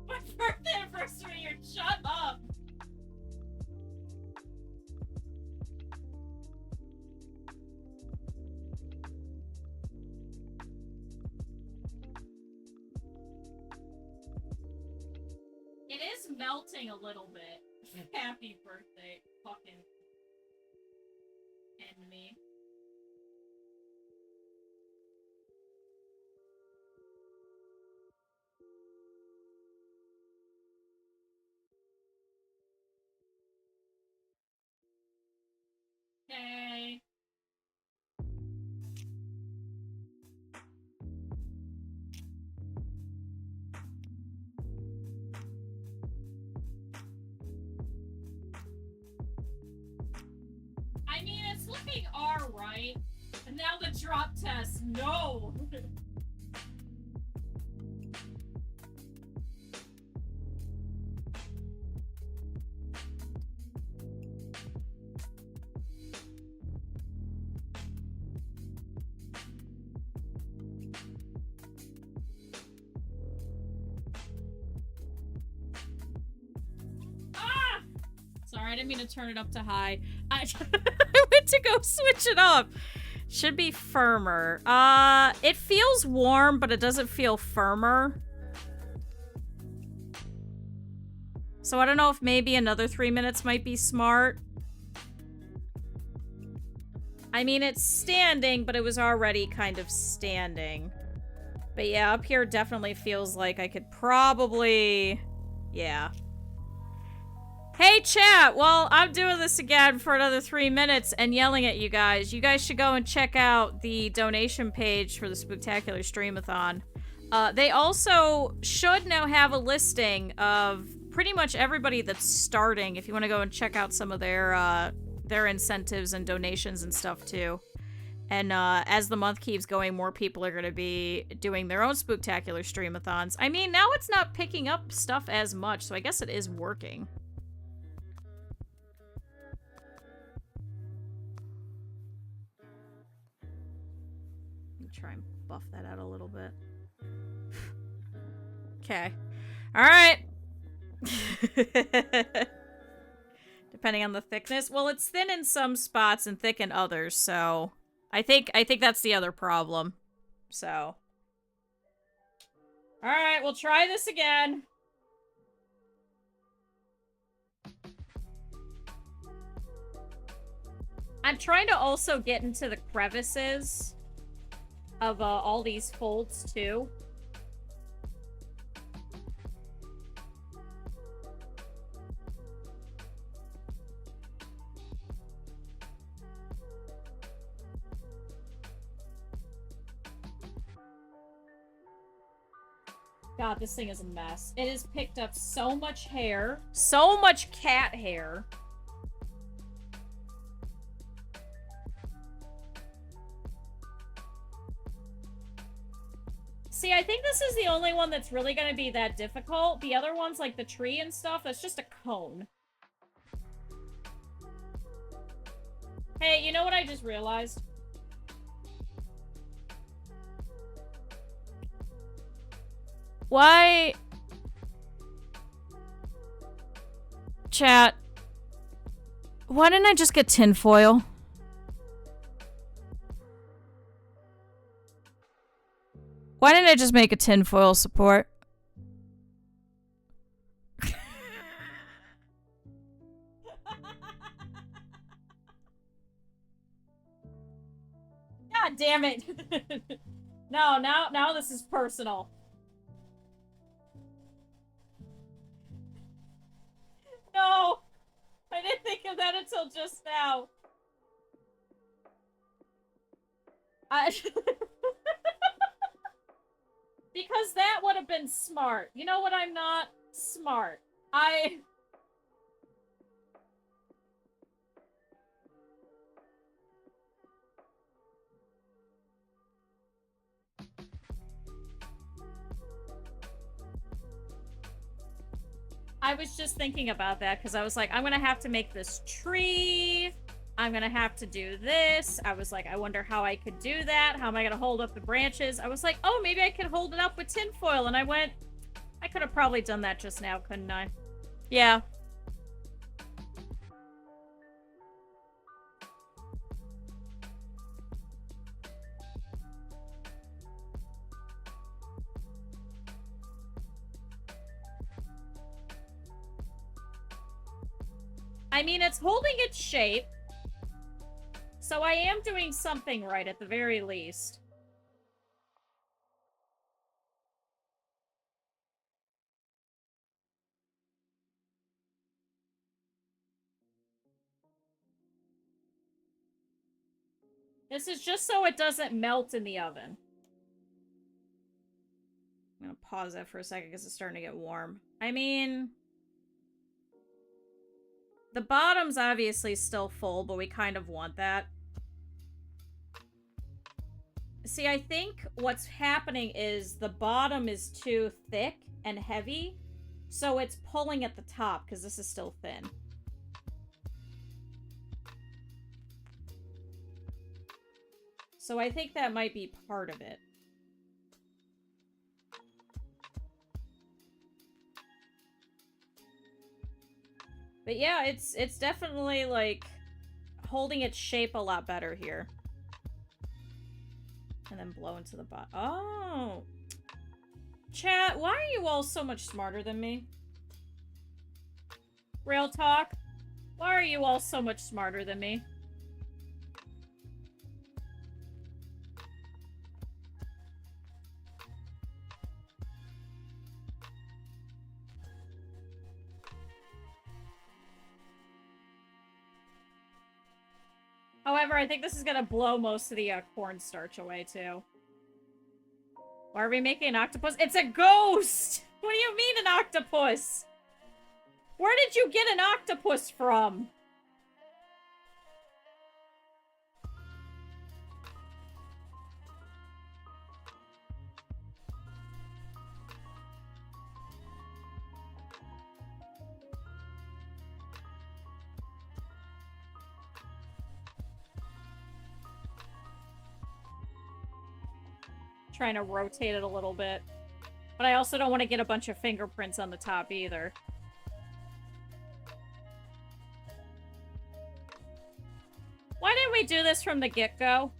My birthday anniversary year. Shut up. It is melting a little bit. Happy birthday, fucking enemy. Okay. I mean, it's looking alright. And now the drop test. No! Ah! Sorry, I didn't mean to turn it up to high. I went to go switch it up. Should be firmer. It feels warm, but it doesn't feel firmer. So I don't know if maybe another 3 minutes might be smart. I mean, it's standing, but it was already kind of standing. But yeah, up here definitely feels like I could probably... Yeah. Hey, chat! Well, I'm doing this again for another 3 minutes and yelling at you guys. You guys should go and check out the donation page for the Spooktacular Streamathon. They also should now have a listing of pretty much everybody that's starting, if you want to go and check out some of their incentives and donations and stuff, too. And as the month keeps going, more people are going to be doing their own Spooktacular Streamathons. I mean, now it's not picking up stuff as much, so I guess it is working. Try and buff that out a little bit. Okay. Alright. Depending on the thickness. Well, it's thin in some spots and thick in others, so... I think that's the other problem. So. Alright, we'll try this again. I'm trying to also get into the crevices of all these folds, too. God, this thing is a mess. It has picked up so much hair. So much cat hair. See, I think this is the only one that's really going to be that difficult. The other ones, like the tree and stuff, that's just a cone. Hey, you know what I just realized? Why? Chat. Why didn't I just get tinfoil? Why didn't I just make a tinfoil support? God damn it. No, now this is personal. No! I didn't think of that until just now. Because that would have been smart. You know what I'm not? Smart. I was just thinking about that because I was like, I'm gonna have to make this tree. I'm gonna have to do this. I was like, I wonder how I could do that. How am I gonna hold up the branches? I was like, oh, maybe I could hold it up with tinfoil. And I went, I could have probably done that just now, couldn't I? Yeah. I mean, it's holding its shape. So I am doing something right at the very least. This is just so it doesn't melt in the oven. I'm gonna pause that for a second because it's starting to get warm. I mean, the bottom's obviously still full, but we kind of want that. See, I think what's happening is the bottom is too thick and heavy, so it's pulling at the top because this is still thin. So I think that might be part of it. But yeah, it's definitely, like, holding its shape a lot better here. And then blow into the bottom. Oh! Chat, why are you all so much smarter than me? Real talk? Why are you all so much smarter than me? However, I think this is gonna blow most of the cornstarch away, too. Why are we making an octopus? It's a ghost! What do you mean an octopus? Where did you get an octopus from? Trying to rotate it a little bit. But I also don't want to get a bunch of fingerprints on the top either. Why didn't we do this from the get-go?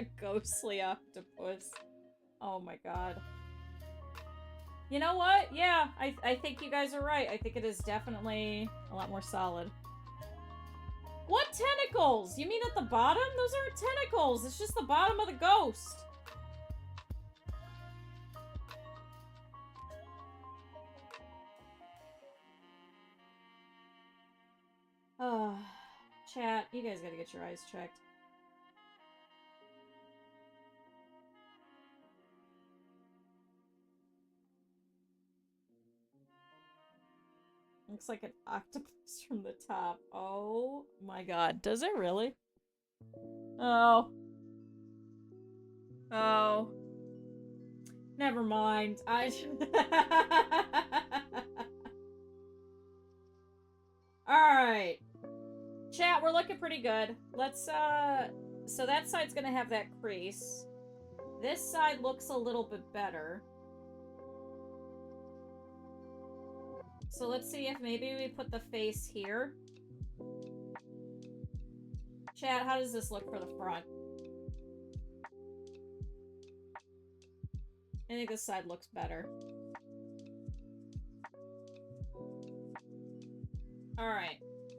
A ghostly octopus. Oh my god. You know what? Yeah, I think you guys are right. I think it is definitely a lot more solid. What tentacles? You mean at the bottom? Those aren't tentacles. It's just the bottom of the ghost. Chat, you guys gotta get your eyes checked. Looks like an octopus from the top. Oh my god. Does it really? Oh. Oh. Never mind. Alright. Chat, we're looking pretty good. Let's, so that side's gonna have that crease. This side looks a little bit better. So let's see if maybe we put the face here. Chat, how does this look for the front? I think this side looks better. Alright.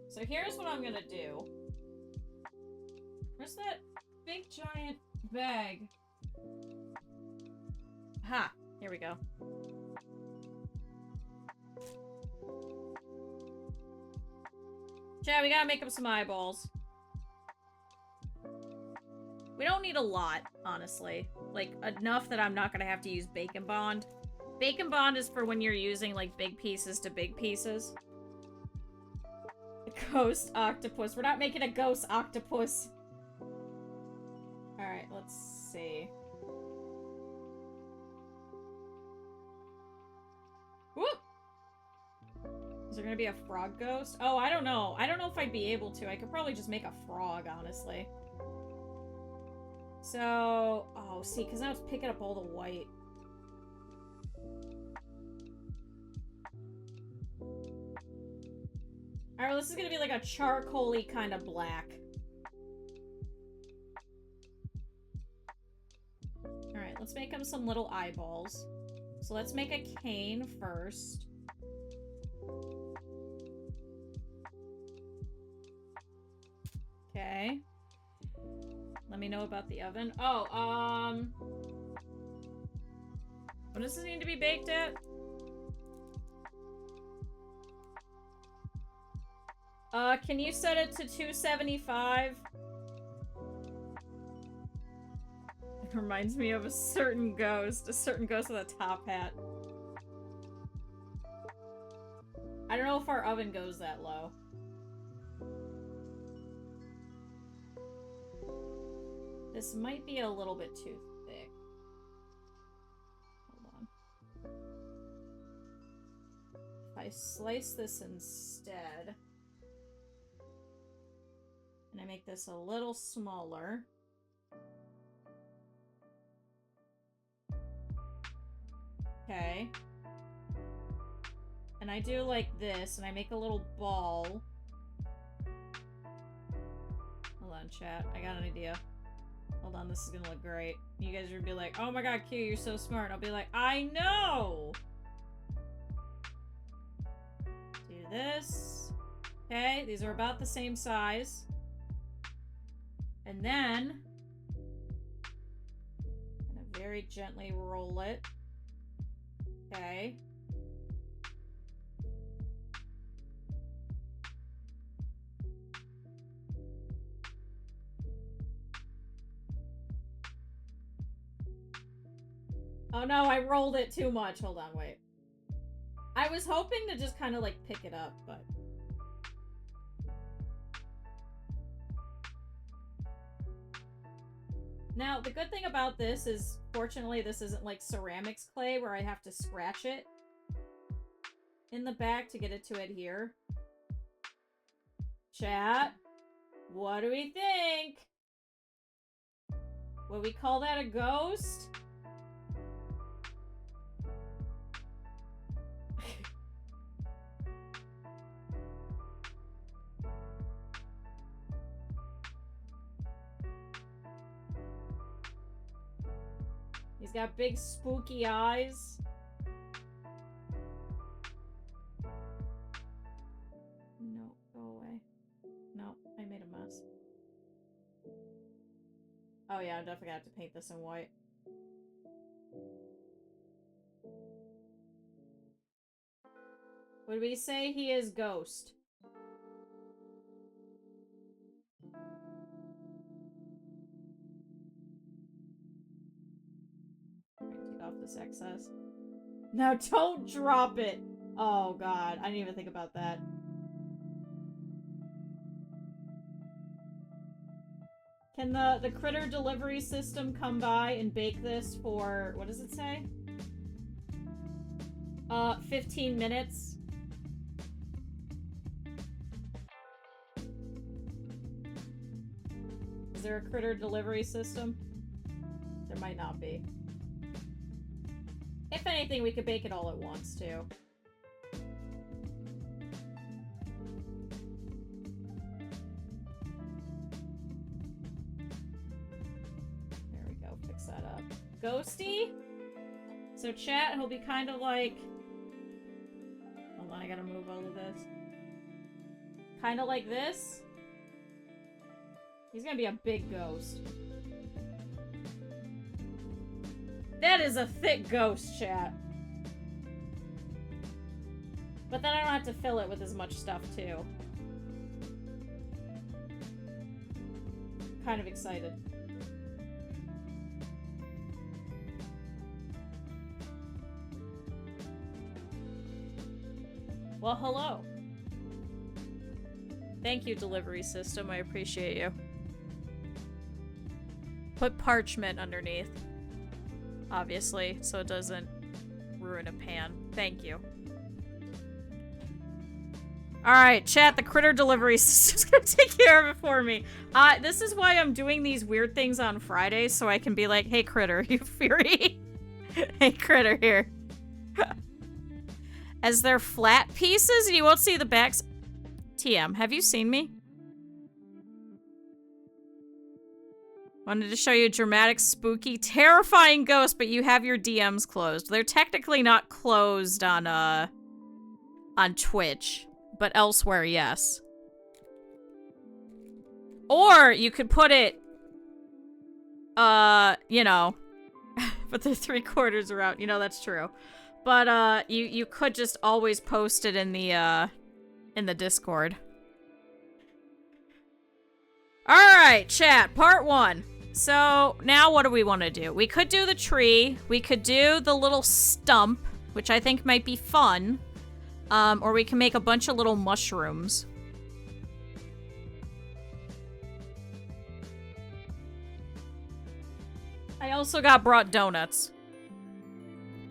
So here's what I'm gonna do. Where's that big giant bag? Ha! Here we go. Chat, we gotta make him some eyeballs. We don't need a lot, honestly. Like, enough that I'm not gonna have to use Bacon Bond. Bacon Bond is for when you're using, like, big pieces to big pieces. A ghost octopus. We're not making a ghost octopus. Alright, let's see. Whoop! Is there gonna be a frog ghost? Oh, I don't know. I don't know if I'd be able to. I could probably just make a frog, honestly. So... Oh, see, because now it's picking up all the white. Alright, well, this is gonna be like a charcoal-y kind of black. Alright, let's make him some little eyeballs. So let's make a cane first. Okay. Let me know about the oven. Oh, when does this need to be baked at? Can you set it to 275? It reminds me of a certain ghost with a top hat. I don't know if our oven goes that low. This might be a little bit too thick. Hold on. If I slice this instead, and I make this a little smaller. Okay. And I do like this, and I make a little ball. Hold on, chat. I got an idea. Hold on, this is gonna look great. You guys are gonna be like, oh my god, Q, you're so smart. I'll be like, I know! Do this. Okay, these are about the same size. And then, I'm gonna very gently roll it. Okay. Oh no, I rolled it too much. Hold on, wait. I was hoping to just kind of like pick it up, but... Now, the good thing about this is, fortunately, this isn't like ceramics clay where I have to scratch it in the back to get it to adhere. Chat, what do we think? Would we call that a ghost? got big spooky eyes. No, go away. No, I made a mess. Oh yeah, I'm definitely gonna have to paint this in white. Would we say he is Ghost? Take off this excess. Now don't drop it! Oh god, I didn't even think about that. Can the critter delivery system come by and bake this for, what does it say? 15 minutes. Is there a critter delivery system? There might not be. If anything, we could bake it all at once, too. There we go, fix that up. Ghosty? So chat, he'll be kind of like... Hold on, I gotta move all of this. Kind of like this. He's gonna be a big ghost. That is a thick ghost, chat. But then I don't have to fill it with as much stuff, too. Kind of excited. Well, hello. Thank you, delivery system. I appreciate you. Put parchment underneath. Obviously, so it doesn't ruin a pan. Thank you. Alright, chat, the critter delivery system's gonna take care of it for me. This is why I'm doing these weird things on Fridays, so I can be like, hey, critter, you fury? Hey, critter, here. As they're flat pieces, and you won't see the backs. TM, have you seen me? Wanted to show you a dramatic, spooky, terrifying ghost, but you have your DMs closed. They're technically not closed on Twitch, but elsewhere, yes. Or you could put it, you know, but the 3/4 are out. You know, that's true. But, you could just always post it in the Discord. Alright, chat, part 1. So, now what do we want to do? We could do the tree, we could do the little stump, which I think might be fun, or we can make a bunch of little mushrooms. I also got brought donuts.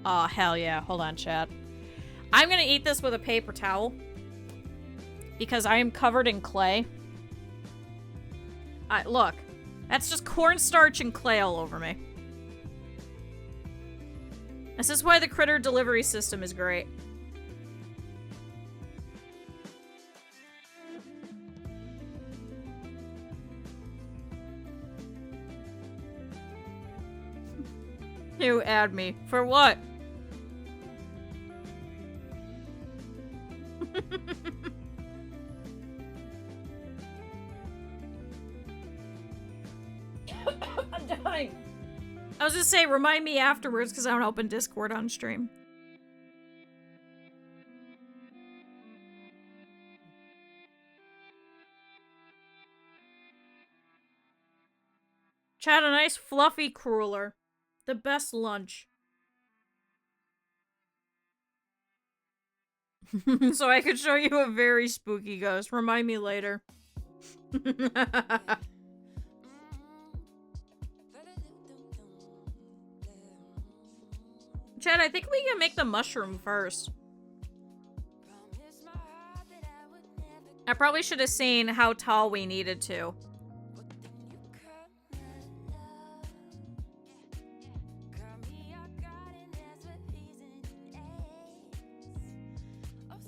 Oh, hell yeah. Hold on, chat. I'm gonna eat this with a paper towel, because I am covered in clay. Look. That's just cornstarch and clay all over me. This is why the critter delivery system is great. You add me. For what? I'm dying. I was just saying, remind me afterwards because I don't open Discord on stream. Chat, a nice fluffy cruller. The best lunch. So I could show you a very spooky ghost. Remind me later. Chad, I think we can make the mushroom first. I probably should have seen how tall we needed to.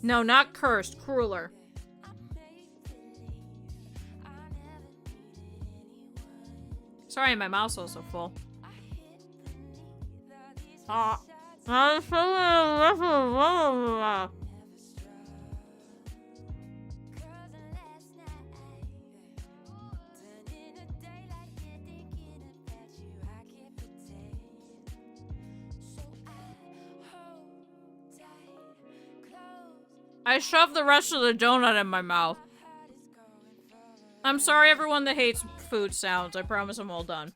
No, not cursed. Crueler. Sorry, my mouth's also full. I shoved the rest of the donut in my mouth. I'm sorry everyone that hates food sounds. I promise I'm all done.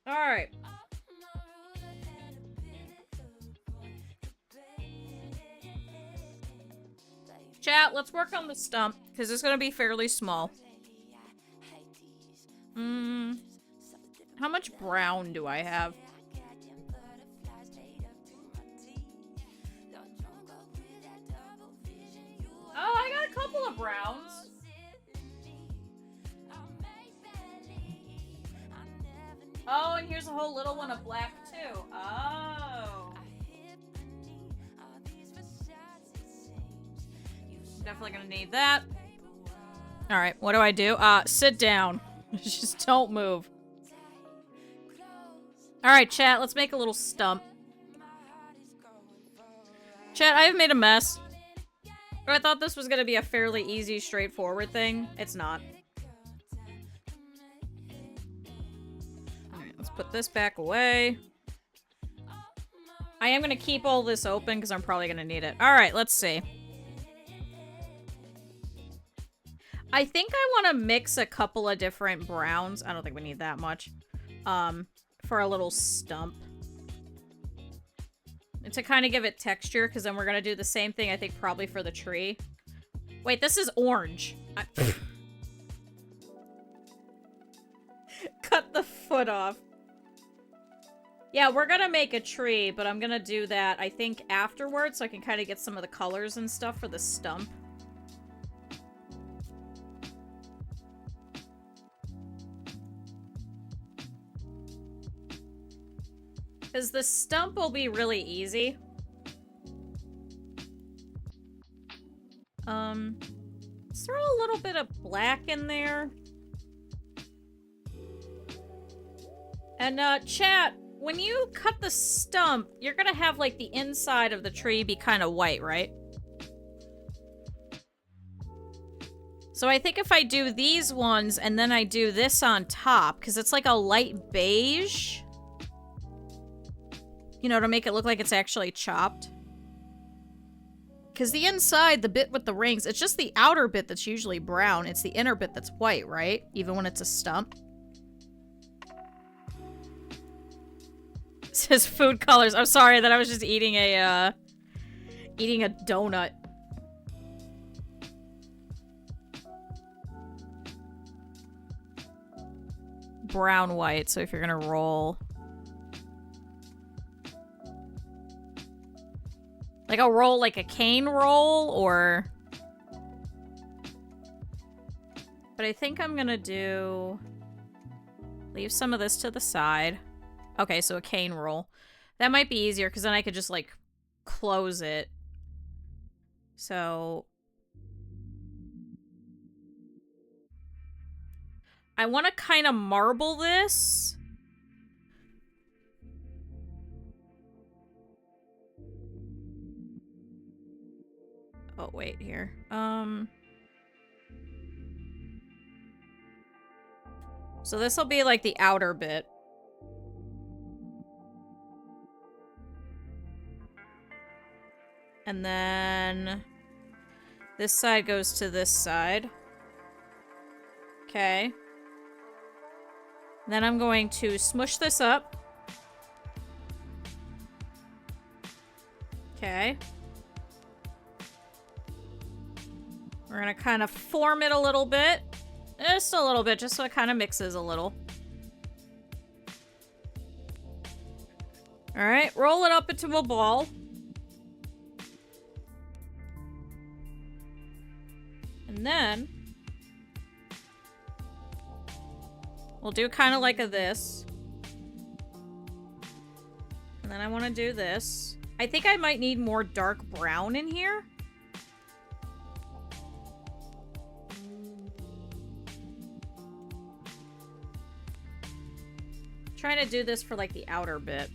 Alright. Chat, let's work on the stump, because it's gonna be fairly small. How much brown do I have? Oh, I got a couple of browns. Oh, and here's a whole little one of black, too. Oh. Definitely gonna need that. Alright, what do I do? Sit down. Just don't move. Alright, chat, let's make a little stump. Chat, I have made a mess. I thought this was gonna be a fairly easy, straightforward thing. It's not. Alright, let's put this back away. I am gonna keep all this open because I'm probably gonna need it. Alright, let's see. I think I want to mix a couple of different browns. I don't think we need that much. For a little stump. And to kind of give it texture, because then we're going to do the same thing, I think, probably for the tree. Wait, this is orange. Cut the foot off. Yeah, we're going to make a tree, but I'm going to do that, I think, afterwards, so I can kind of get some of the colors and stuff for the stump. Because the stump will be really easy. Let's throw a little bit of black in there. And, chat, when you cut the stump, you're gonna have, like, the inside of the tree be kind of white, right? So I think if I do these ones and then I do this on top, because it's like a light beige... You know, to make it look like it's actually chopped. Because the inside, the bit with the rings, it's just the outer bit that's usually brown. It's the inner bit that's white, right? Even when it's a stump. It says food colors. I'm sorry that I was just eating a donut. Brown white, so if you're gonna roll... Like a roll, like a cane roll, or... But I think I'm gonna do... Leave some of this to the side. Okay, so a cane roll. That might be easier, because then I could just, like, close it. So... I want to kind of marble this. Oh, wait, here. So this'll be like the outer bit. And then this side goes to this side. Okay. Then I'm going to smush this up. Okay. We're gonna kind of form it a little bit. Just a little bit, just so it kind of mixes a little. Alright, roll it up into a ball. And then... we'll do kind of like a this. And then I want to do this. I think I might need more dark brown in here. Trying to do this for like the outer bit.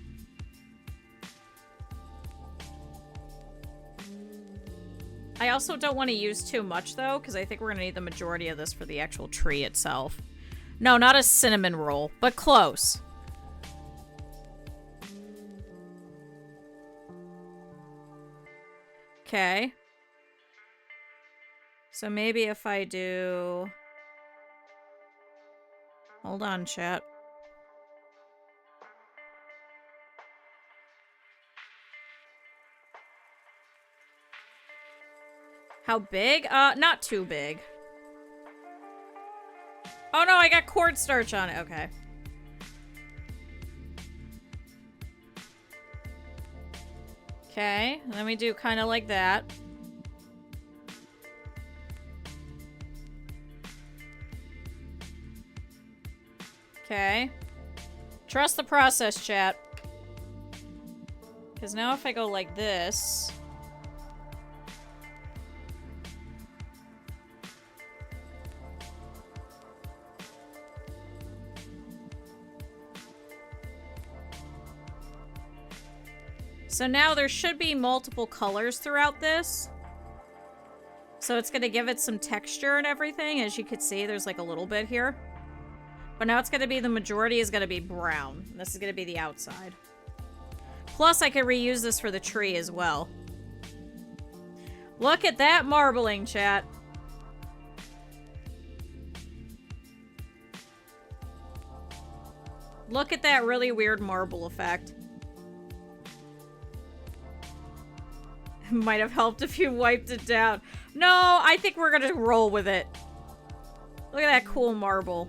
I also don't want to use too much though, because I think we're gonna need the majority of this for the actual tree itself. No, not a cinnamon roll, but close. Okay. So maybe if I do... Hold on, chat. How big? Not too big. Oh no, I got cornstarch on it. Okay. Okay, and then we do kind of like that. Okay. Trust the process, chat. Because now if I go like this... So now there should be multiple colors throughout this. So it's going to give it some texture and everything. As you can see, there's like a little bit here. But now it's going to be, the majority is going to be brown. This is going to be the outside. Plus, I can reuse this for the tree as well. Look at that marbling, chat. Look at that really weird marble effect. Might have helped if you wiped it down. No, I think we're gonna roll with it. Look at that cool marble.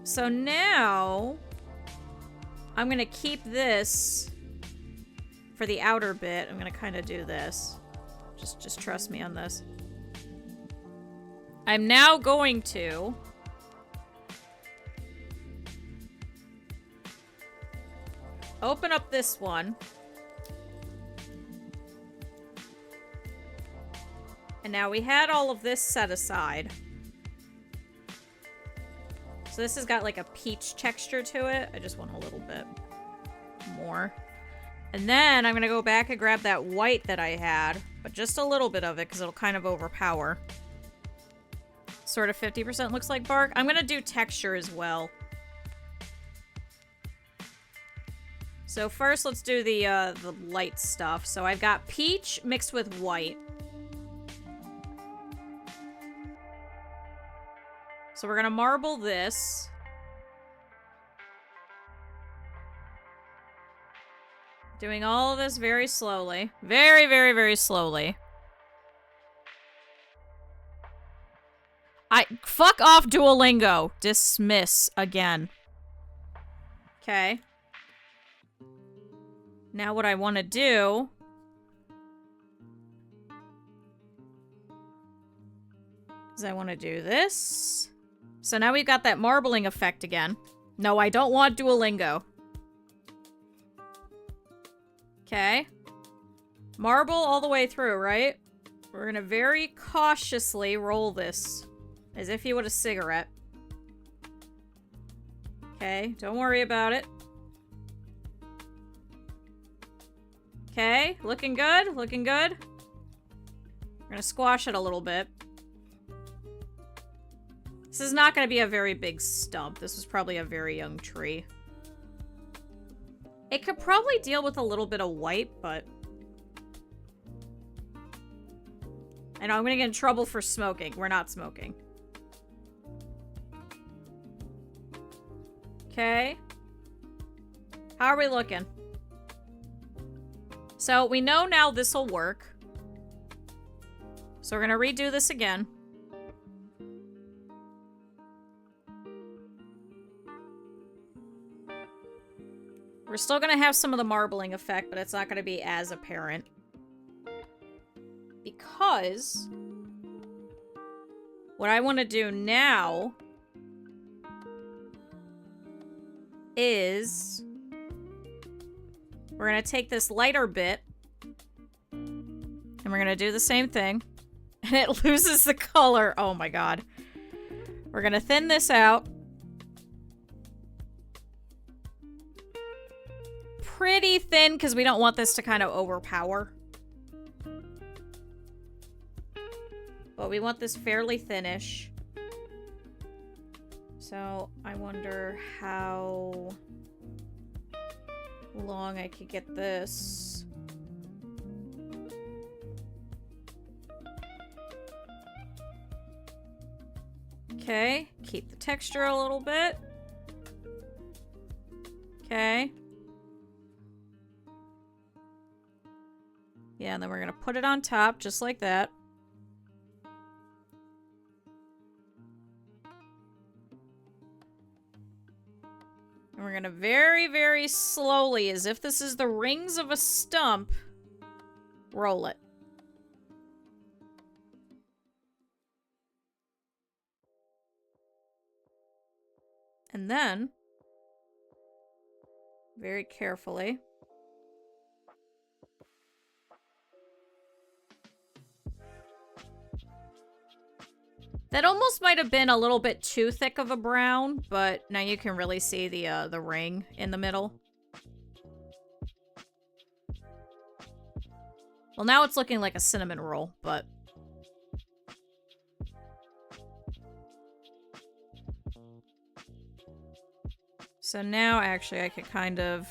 So now, I'm gonna keep this for the outer bit. I'm gonna kind of do this. Just trust me on this. I'm now going to open up this one. And now we had all of this set aside. So this has got like a peach texture to it. I just want a little bit more. And then I'm gonna go back and grab that white that I had, but just a little bit of it because it'll kind of overpower. Sort of 50% looks like bark. I'm gonna do texture as well. So first let's do the light stuff. So I've got peach mixed with white. So we're gonna marble this. Doing all of this very slowly. Very, very, very slowly. Fuck off, Duolingo. Dismiss again. Okay. Now what I want to do is I want to do this. So now we've got that marbling effect again. No, I don't want Duolingo. Okay. Marble all the way through, right? We're gonna very cautiously roll this. As if you would a cigarette. Okay, don't worry about it. Okay, looking good, looking good. We're gonna squash it a little bit. This is not going to be a very big stump. This was probably a very young tree. It could probably deal with a little bit of white, but... I know I'm going to get in trouble for smoking. We're not smoking. Okay. How are we looking? So we know now this will work. So we're going to redo this again. We're still going to have some of the marbling effect, but it's not going to be as apparent. Because what I want to do now is we're going to take this lighter bit and we're going to do the same thing. And it loses the color. Oh my god. We're going to thin this out. pretty thin because we don't want this to kind of overpower. But we want this fairly thinnish. So I wonder how long I could get this. Okay, keep the texture a little bit. Okay. Yeah, and then we're gonna put it on top just like that. And we're gonna very, very slowly, as if this is the rings of a stump, roll it. And then, very carefully, that almost might have been a little bit too thick of a brown, but now you can really see the ring in the middle. Well, now it's looking like a cinnamon roll, but... So now, actually, I could kind of...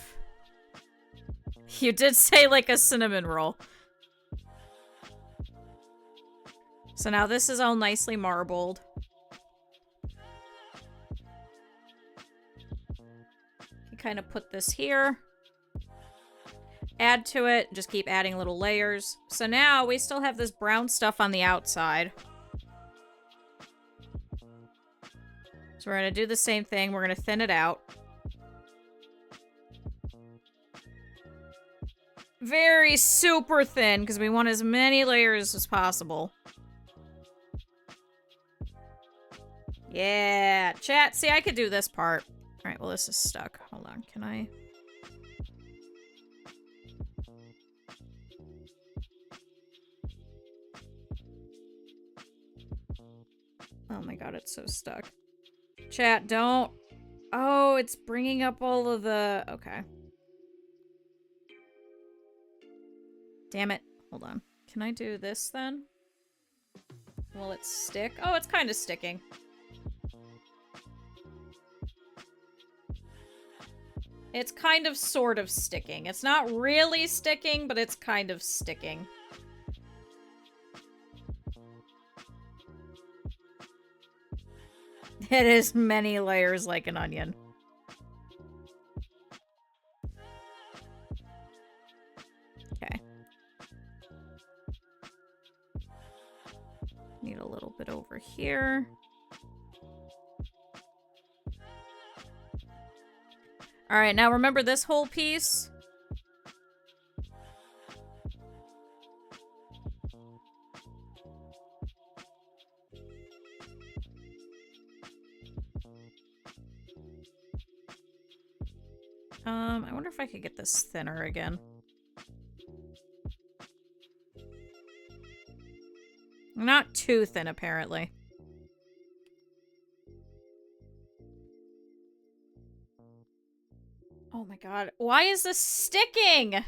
You did say like a cinnamon roll. So now this is all nicely marbled. You kind of put this here. Add to it. Just keep adding little layers. So now we still have this brown stuff on the outside. So we're going to do the same thing. We're going to thin it out. Very super thin, because we want as many layers as possible. Yeah, chat. See, I could do this part. Alright, well, this is stuck. Hold on, can I... Oh my god, it's so stuck. Chat, don't... Oh, it's bringing up all of the... Okay. Damn it. Hold on. Can I do this then? Will it stick? Oh, it's kind of sticking. It's kind of sort of sticking. It's not really sticking, but it's kind of sticking. It is many layers like an onion. Okay. Need a little bit over here. Alright, now remember this whole piece? I wonder if I could get this thinner again. Not too thin, apparently. Oh my god. Why is this sticking?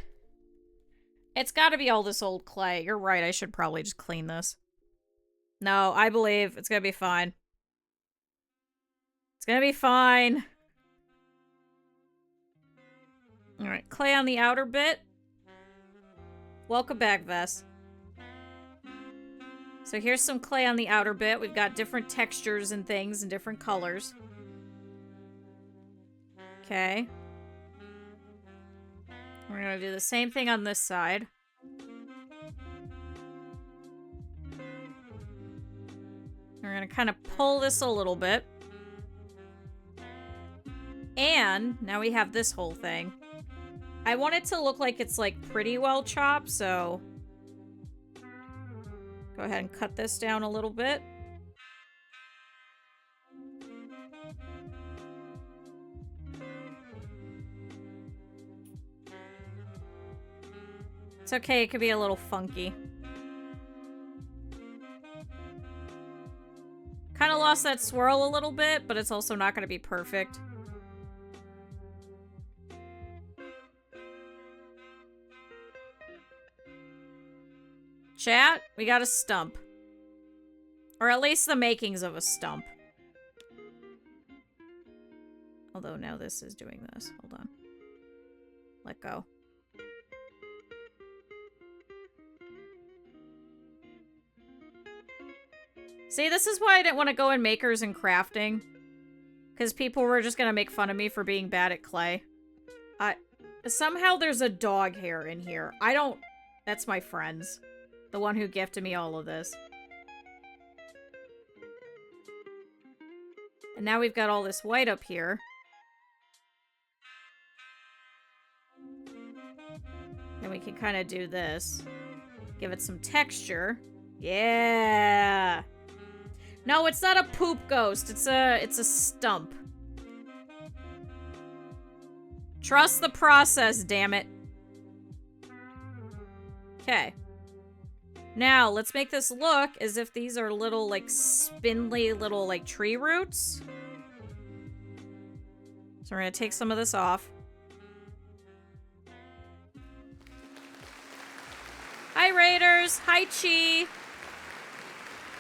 It's gotta be all this old clay. You're right, I should probably just clean this. No, I believe it's gonna be fine. It's gonna be fine. Alright, clay on the outer bit. Welcome back, Vess. So here's some clay on the outer bit. We've got different textures and things and different colors. Okay. We're gonna do the same thing on this side. We're gonna kind of pull this a little bit. And now we have this whole thing. I want it to look like it's like pretty well chopped, so go ahead and cut this down a little bit. It's okay, it could be a little funky. Kind of lost that swirl a little bit, but it's also not going to be perfect. Chat, we got a stump. Or at least the makings of a stump. Although now this is doing this. Hold on. Let go. See, this is why I didn't want to go in makers and crafting. Because people were just going to make fun of me for being bad at clay. Somehow there's a dog hair in here. I don't... That's my friend's. The one who gifted me all of this. And now we've got all this white up here. Then we can kind of do this. Give it some texture. Yeah! No, it's not a poop ghost. It's a stump. Trust the process, damn it. Okay. Now, let's make this look as if these are little, like, spindly little, like, tree roots. So we're gonna take some of this off. Hi, Raiders. Hi, Chi.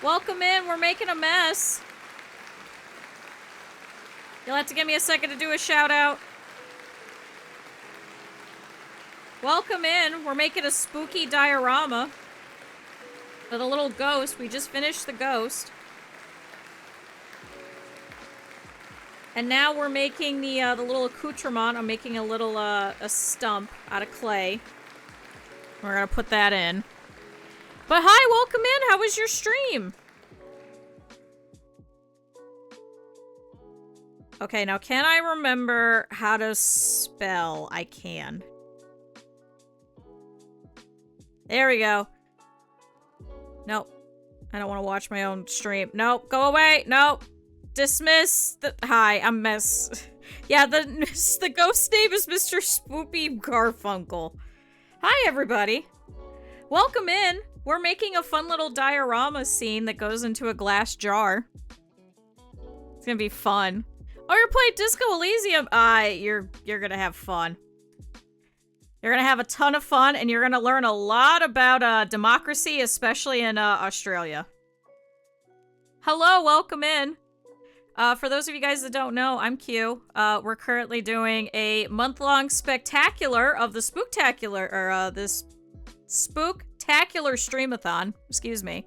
Welcome in. We're making a mess. You'll have to give me a second to do a shout out. Welcome in. We're making a spooky diorama with a little ghost. We just finished the ghost. And now we're making the little accoutrement. I'm making a little a stump out of clay. We're gonna put that in. But hi, welcome in. How was your stream? Okay, now can I remember how to spell? I can. There we go. Nope. I don't want to watch my own stream. Nope. Go away. Nope. Dismiss. Hi, I'm Miss. Yeah, the ghost name is Mr. Spoopy Garfunkel. Hi, everybody. Welcome in. We're making a fun little diorama scene that goes into a glass jar. It's gonna be fun. Oh, you're playing Disco Elysium. You're gonna have fun. You're gonna have a ton of fun, and you're gonna learn a lot about democracy, especially in Australia. Hello, welcome in. For those of you guys that don't know, I'm Q. We're currently doing a month-long spectacular of the Spooktacular, or this Spooktacular Streamathon. Excuse me.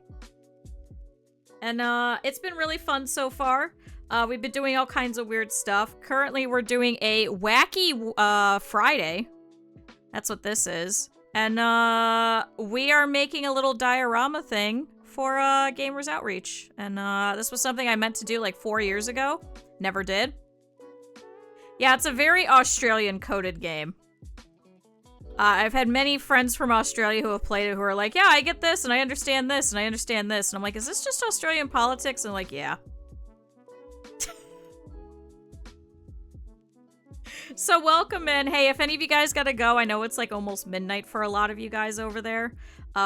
And it's been really fun so far. We've been doing all kinds of weird stuff. Currently, we're doing a wacky Friday. That's what this is. And we are making a little diorama thing for Gamers Outreach. And this was something I meant to do like 4 years ago. Never did. Yeah, it's a very Australian-coded game. I've had many friends from Australia who have played it who are like, yeah, I get this, and I understand this, and I understand this. And I'm like, is this just Australian politics? And like, yeah. So welcome in. Hey, if any of you guys gotta go, I know it's like almost midnight for a lot of you guys over there.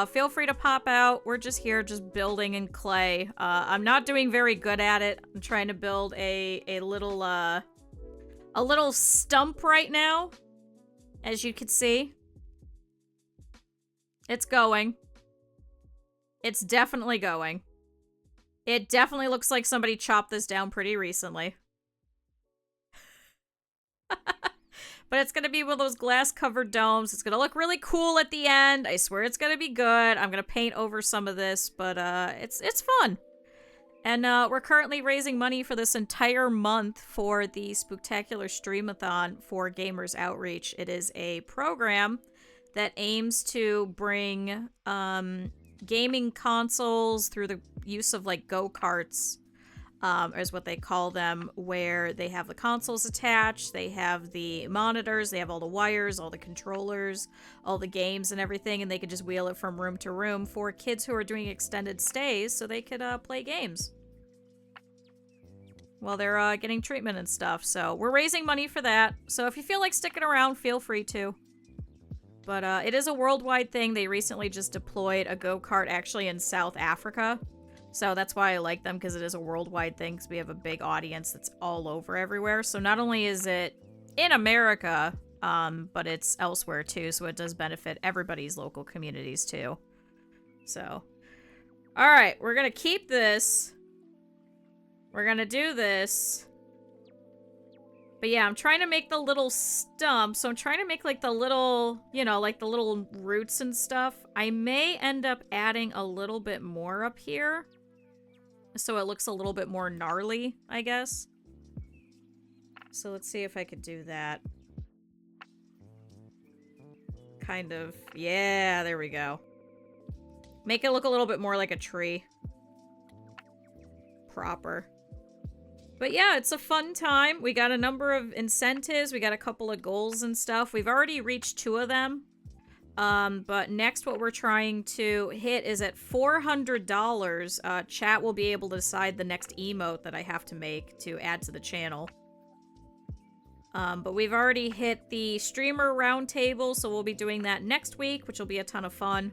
Feel free to pop out. We're just here just building in clay. I'm not doing very good at it. I'm trying to build a little stump right now. As you can see. It's going. It's definitely going. It definitely looks like somebody chopped this down pretty recently. But it's gonna be one of those glass-covered domes. It's gonna look really cool at the end. I swear it's gonna be good. I'm gonna paint over some of this, but it's fun. And we're currently raising money for this entire month for the Spooktacular Streamathon for Gamers Outreach. It is a program that aims to bring gaming consoles through the use of like go-karts. Is what they call them, where they have the consoles attached, they have the monitors, they have all the wires, all the controllers, all the games and everything, and they can just wheel it from room to room for kids who are doing extended stays so they could play games while they're getting treatment and stuff. So we're raising money for that. So if you feel like sticking around, feel free to. But it is a worldwide thing. They recently just deployed a go-kart actually in South Africa. So that's why I like them, because it is a worldwide thing, because we have a big audience that's all over everywhere. So not only is it in America, but it's elsewhere too, so it does benefit everybody's local communities too. So, all right, we're gonna keep this. We're gonna do this. But yeah, I'm trying to make the little stump. So I'm trying to make like the little, you know, like the little roots and stuff. I may end up adding a little bit more up here. So it looks a little bit more gnarly, I guess. So let's see if I could do that. Kind of. Yeah, there we go. Make it look a little bit more like a tree. Proper. But yeah, it's a fun time. We got a number of incentives. We got a couple of goals and stuff. We've already reached 2 of them. But next what we're trying to hit is at $400. Chat will be able to decide the next emote that I have to make to add to the channel. But we've already hit the streamer roundtable, so we'll be doing that next week, which will be a ton of fun.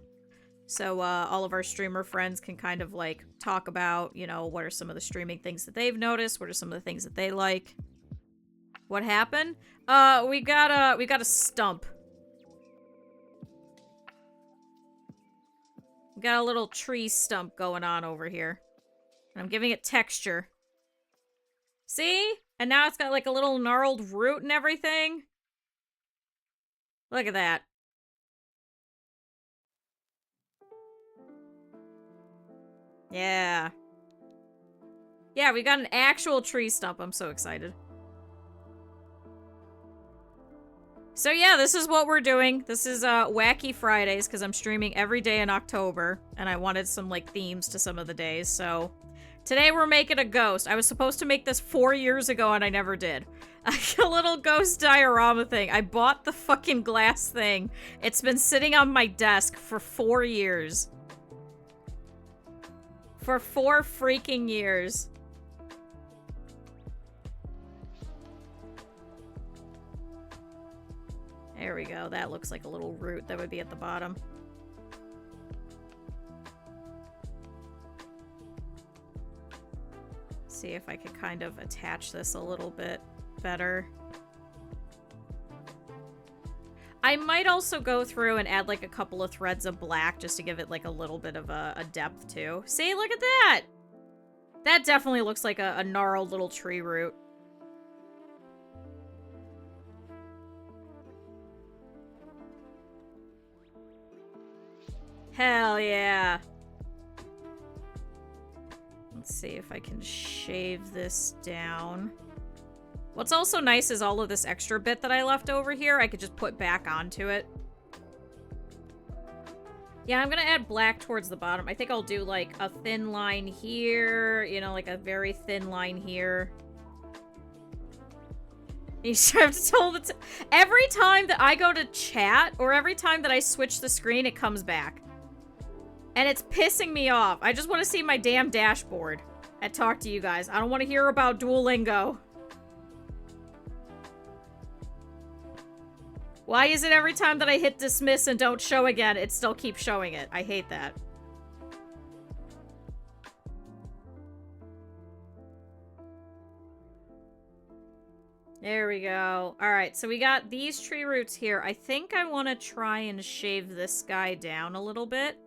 So, all of our streamer friends can kind of, like, talk about, you know, what are some of the streaming things that they've noticed, what are some of the things that they like. What happened? We got a stump. We got a little tree stump going on over here. And I'm giving it texture. See? And now it's got, like, a little gnarled root and everything. Look at that. Yeah. Yeah, we got an actual tree stump. I'm so excited. So yeah, this is what we're doing. This is Wacky Fridays, because I'm streaming every day in October, and I wanted some, like, themes to some of the days, so... Today we're making a ghost. I was supposed to make this 4 years ago, and I never did. A little ghost diorama thing. I bought the fucking glass thing. It's been sitting on my desk for 4 years. For 4 freaking years. There we go. That looks like a little root that would be at the bottom. See if I could kind of attach this a little bit better. I might also go through and add like a couple of threads of black just to give it like a little bit of a depth too. See, look at that! That definitely looks like a gnarled little tree root. Hell yeah! Let's see if I can shave this down. What's also nice is all of this extra bit that I left over here, I could just put back onto it. Yeah, I'm gonna add black towards the bottom. I think I'll do like a thin line here, you know, like a very thin line here. You should have told it every time that I go to chat, or every time that I switch the screen, it comes back. And it's pissing me off. I just want to see my damn dashboard and talk to you guys. I don't want to hear about Duolingo. Why is it every time that I hit dismiss and don't show again, it still keeps showing it? I hate that. There we go. Alright, so we got these tree roots here. I think I want to try and shave this guy down a little bit.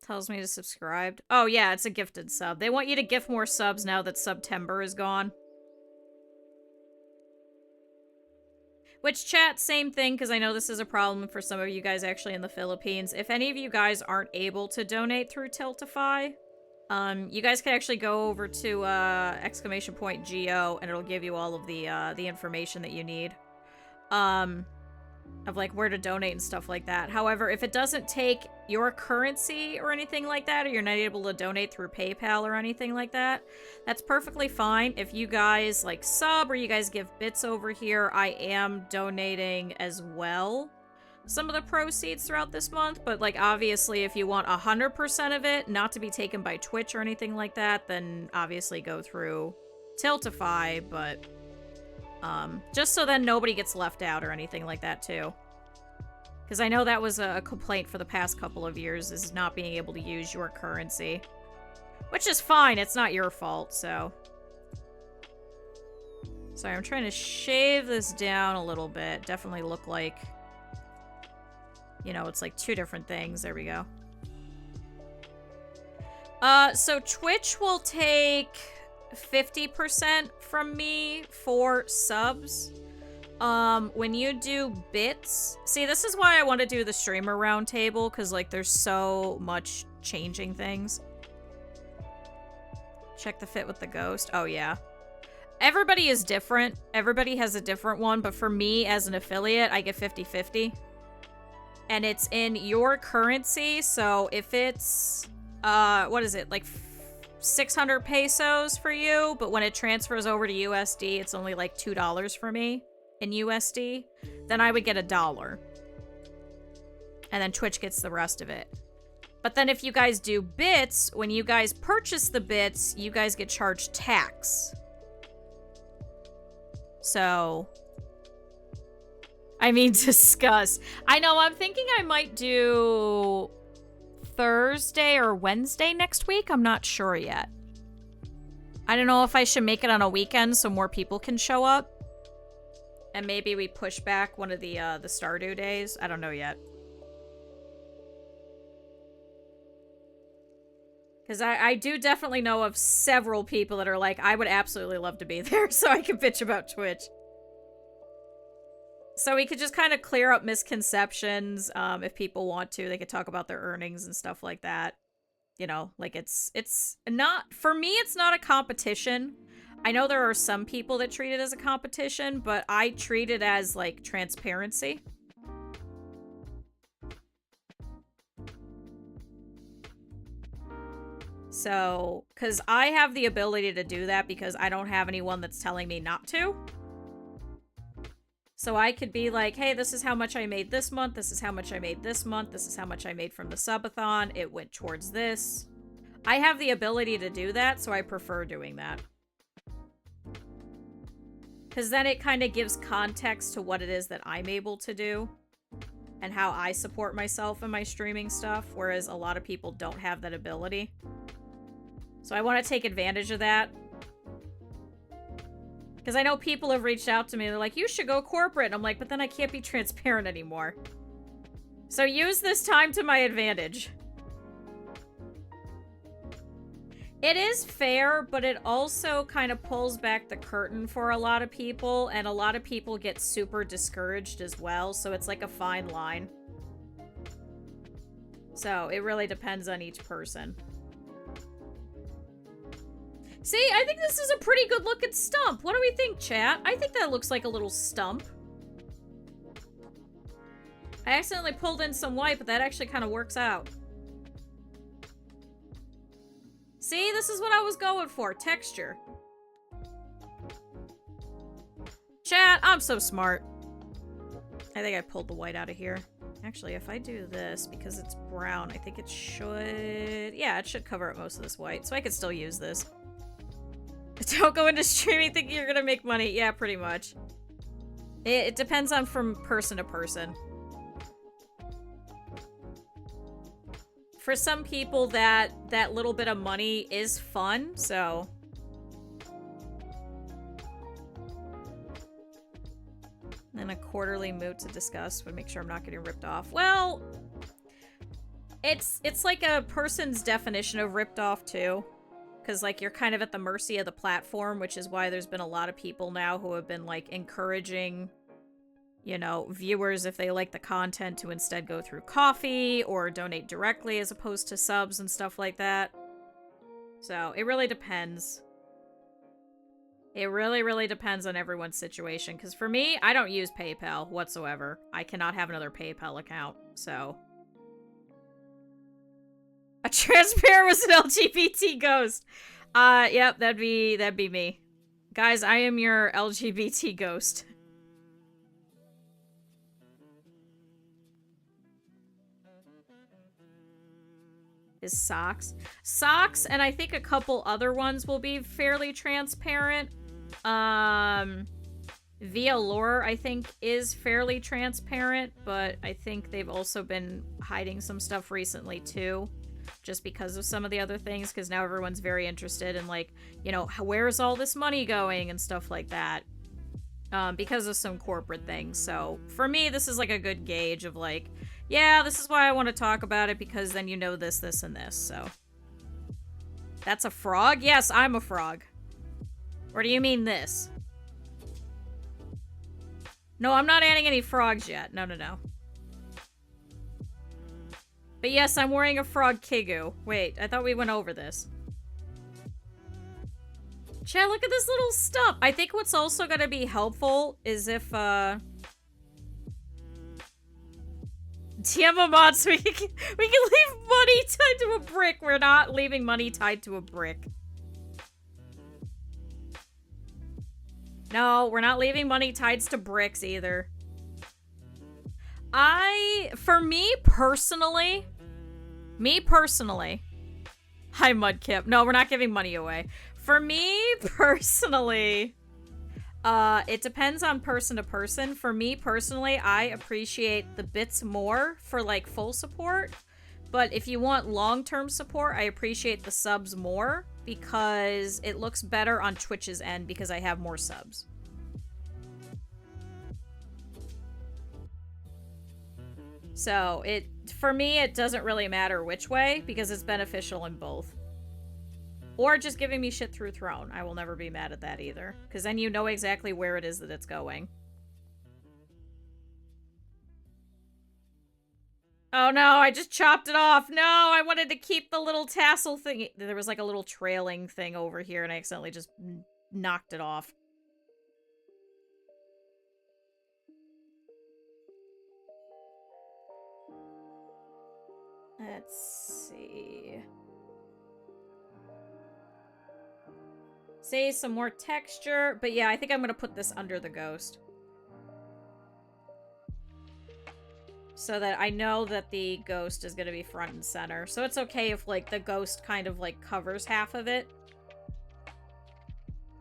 Tells me to subscribe. Oh, yeah, it's a gifted sub. They want you to gift more subs now that September is gone. Which, chat, same thing, because I know this is a problem for some of you guys actually in the Philippines. If any of you guys aren't able to donate through Tiltify, you guys can actually go over to, !GO, and it'll give you all of the information that you need. Of like where to donate and stuff like that. However, if it doesn't take your currency or anything like that, or you're not able to donate through PayPal or anything like that, that's perfectly fine. If you guys like sub or you guys give bits over here, I am donating as well some of the proceeds throughout this month. But like obviously if you want 100% of it not to be taken by Twitch or anything like that, then obviously go through Tiltify, but just so then nobody gets left out or anything like that, too. Because I know that was a complaint for the past couple of years, is not being able to use your currency. Which is fine, it's not your fault, so. Sorry, I'm trying to shave this down a little bit. Definitely look like, you know, it's like two different things. There we go. So Twitch will take 50% from me for subs. When you do bits, see, this is why I want to do the streamer roundtable, because like there's so much changing things. Check the fit with the ghost. Oh yeah. Everybody is different. Everybody has a different one, but for me as an affiliate, I get 50-50. And it's in your currency, so if it's, what is it, like 600 pesos for you, but when it transfers over to USD, it's only like $2 for me in USD, then I would get $1. And then Twitch gets the rest of it. But then if you guys do bits, when you guys purchase the bits, you guys get charged tax. So, I mean, discuss. I know, I'm thinking I might do Thursday or Wednesday next week. I'm not sure yet. I don't know if I should make it on a weekend so more people can show up. And maybe we push back one of the Stardew days. I don't know yet. Because I do definitely know of several people that are like, I would absolutely love to be there so I can bitch about Twitch. So we could just kind of clear up misconceptions. If people want to, they could talk about their earnings and stuff like that. You know, like it's not, for me, it's not a competition. I know there are some people that treat it as a competition, but I treat it as like transparency. So, because I have the ability to do that because I don't have anyone that's telling me not to. So I could be like, hey, this is how much I made this month. This is how much I made this month. This is how much I made from the subathon. It went towards this. I have the ability to do that, so I prefer doing that. Because then it kind of gives context to what it is that I'm able to do. And how I support myself in my streaming stuff. Whereas a lot of people don't have that ability. So I want to take advantage of that. Because I know people have reached out to me. They're like, you should go corporate. And I'm like, but then I can't be transparent anymore. So use this time to my advantage. It is fair, but it also kind of pulls back the curtain for a lot of people. And a lot of people get super discouraged as well. So it's like a fine line. So it really depends on each person. See, I think this is a pretty good looking stump. What do we think, chat? I think that looks like a little stump. I accidentally pulled in some white, but that actually kind of works out. See, this is what I was going for. Texture. Chat, I'm so smart. I think I pulled the white out of here. Actually, if I do this, because it's brown, I think it should... Yeah, it should cover up most of this white, so I could still use this. Don't go into streaming thinking you're gonna make money. Yeah, pretty much. It depends on from person to person. For some people, that little bit of money is fun, so... Then a quarterly moot to discuss would make sure I'm not getting ripped off. Well, it's like a person's definition of ripped off, too. Because, like, you're kind of at the mercy of the platform, which is why there's been a lot of people now who have been, like, encouraging, you know, viewers, if they like the content, to instead go through Coffee or donate directly as opposed to subs and stuff like that. So, it really depends. It really, really depends on everyone's situation. Because for me, I don't use PayPal whatsoever. I cannot have another PayPal account, so... A transparent was an LGBT ghost. Yep, that'd be me. Guys, I am your LGBT ghost. Is socks. Socks, and I think a couple other ones will be fairly transparent. Via Lore, I think, is fairly transparent, but I think they've also been hiding some stuff recently, too. Just because of some of the other things, because now everyone's very interested in, like, you know, where's all this money going and stuff like that. because of some corporate things. So for me, this is like a good gauge of like, yeah, this is why I want to talk about it, because then you know this, this, and this. So that's a frog? Yes, I'm a frog. Or do you mean this? No, I'm not adding any frogs yet. No, no, no. But yes, I'm wearing a frog Kigu. Wait, I thought we went over this. Chat, look at this little stuff. I think what's also going to be helpful is if, Tiamamatsu, we can leave money tied to a brick. We're not leaving money tied to a brick. No, we're not leaving money tied to bricks either. For me personally, hi Mudkip. No, we're not giving money away. For me personally, it depends on person to person. For me personally, I appreciate the bits more for like full support. But if you want long-term support, I appreciate the subs more because it looks better on Twitch's end because I have more subs. So for me, it doesn't really matter which way because it's beneficial in both. Or just giving me shit through Throne. I will never be mad at that either. Because then you know exactly where it is that it's going. Oh no, I just chopped it off. No, I wanted to keep the little tassel thing. There was like a little trailing thing over here and I accidentally just knocked it off. Let's see. Say some more texture. But yeah, I think I'm going to put this under the ghost. So that I know that the ghost is going to be front and center. So it's okay if, like, the ghost kind of, like, covers half of it.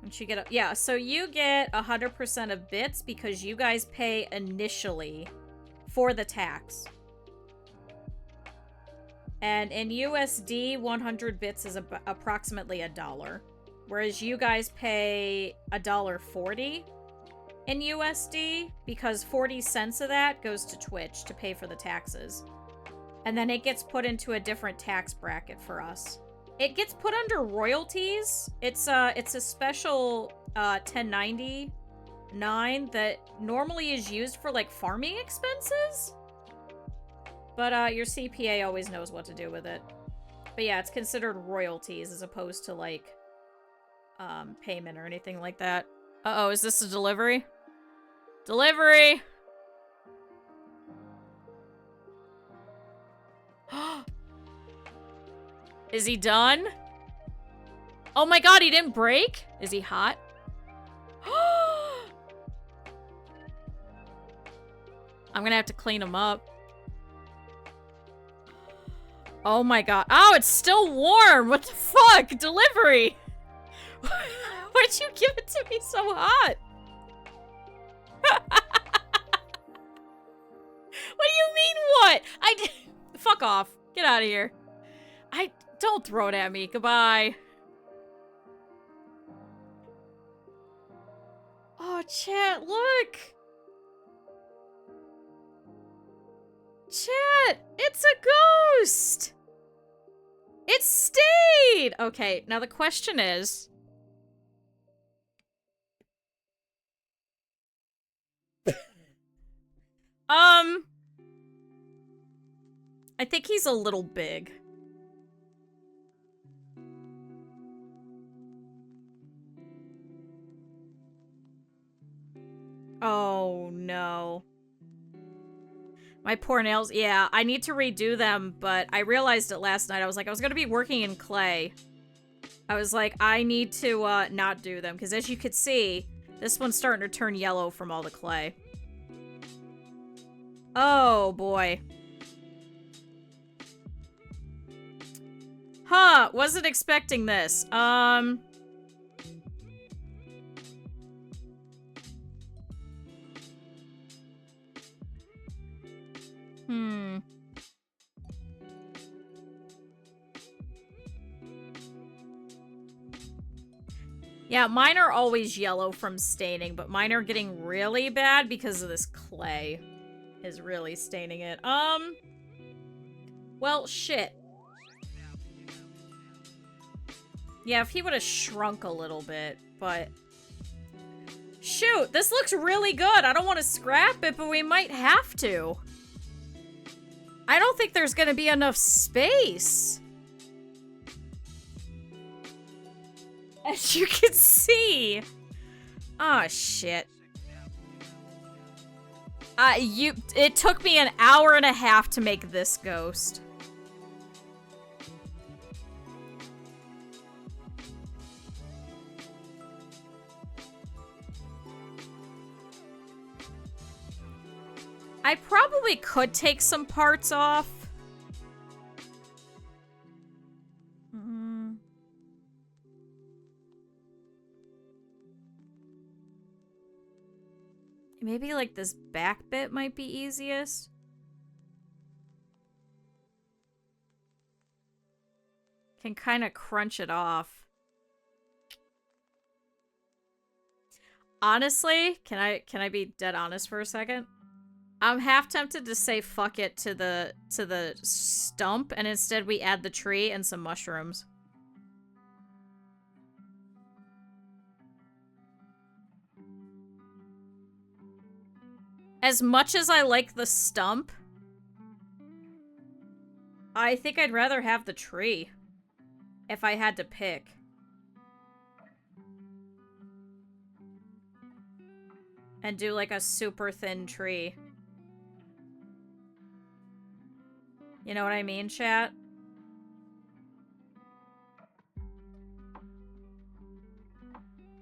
And you get yeah, so you get 100% of bits because you guys pay initially for the tax. And in USD, 100 bits is approximately $1. Whereas you guys pay $1.40 in USD because 40 cents of that goes to Twitch to pay for the taxes. And then it gets put into a different tax bracket for us. It gets put under royalties. It's a special 1099 that normally is used for like farming expenses. But your CPA always knows what to do with it. But yeah, it's considered royalties as opposed to like payment or anything like that. Uh-oh, is this a delivery? Delivery! Is he done? Oh my god, he didn't break? Is he hot? I'm gonna have to clean him up. Oh my god. Oh, it's still warm! What the fuck? Delivery! Why'd you give it to me so hot? What do you mean what? Fuck off. Get out of here. Don't throw it at me. Goodbye. Oh, chat, look. Chat, it's a ghost. It stayed. Okay, now the question is... I think he's a little big. Oh, no. My poor nails. Yeah, I need to redo them, but I realized it last night. I was like, I was going to be working in clay. I was like, I need to not do them, because as you could see, this one's starting to turn yellow from all the clay. Oh, boy. Huh, wasn't expecting this. Yeah, mine are always yellow from staining, but mine are getting really bad because of this clay is really staining it. Well, shit. Yeah, if he would have shrunk a little bit, but... Shoot, this looks really good. I don't want to scrap it, but we might have to. I don't think there's gonna be enough space. As you can see. Oh, shit. It took me an hour and a half to make this ghost. I probably could take some parts off. Maybe, like, this back bit might be easiest. Can kind of crunch it off. Honestly, can I be dead honest for a second? I'm half tempted to say fuck it to the stump, and instead we add the tree and some mushrooms. As much as I like the stump, I think I'd rather have the tree. If I had to pick. And do like a super thin tree. You know what I mean, chat?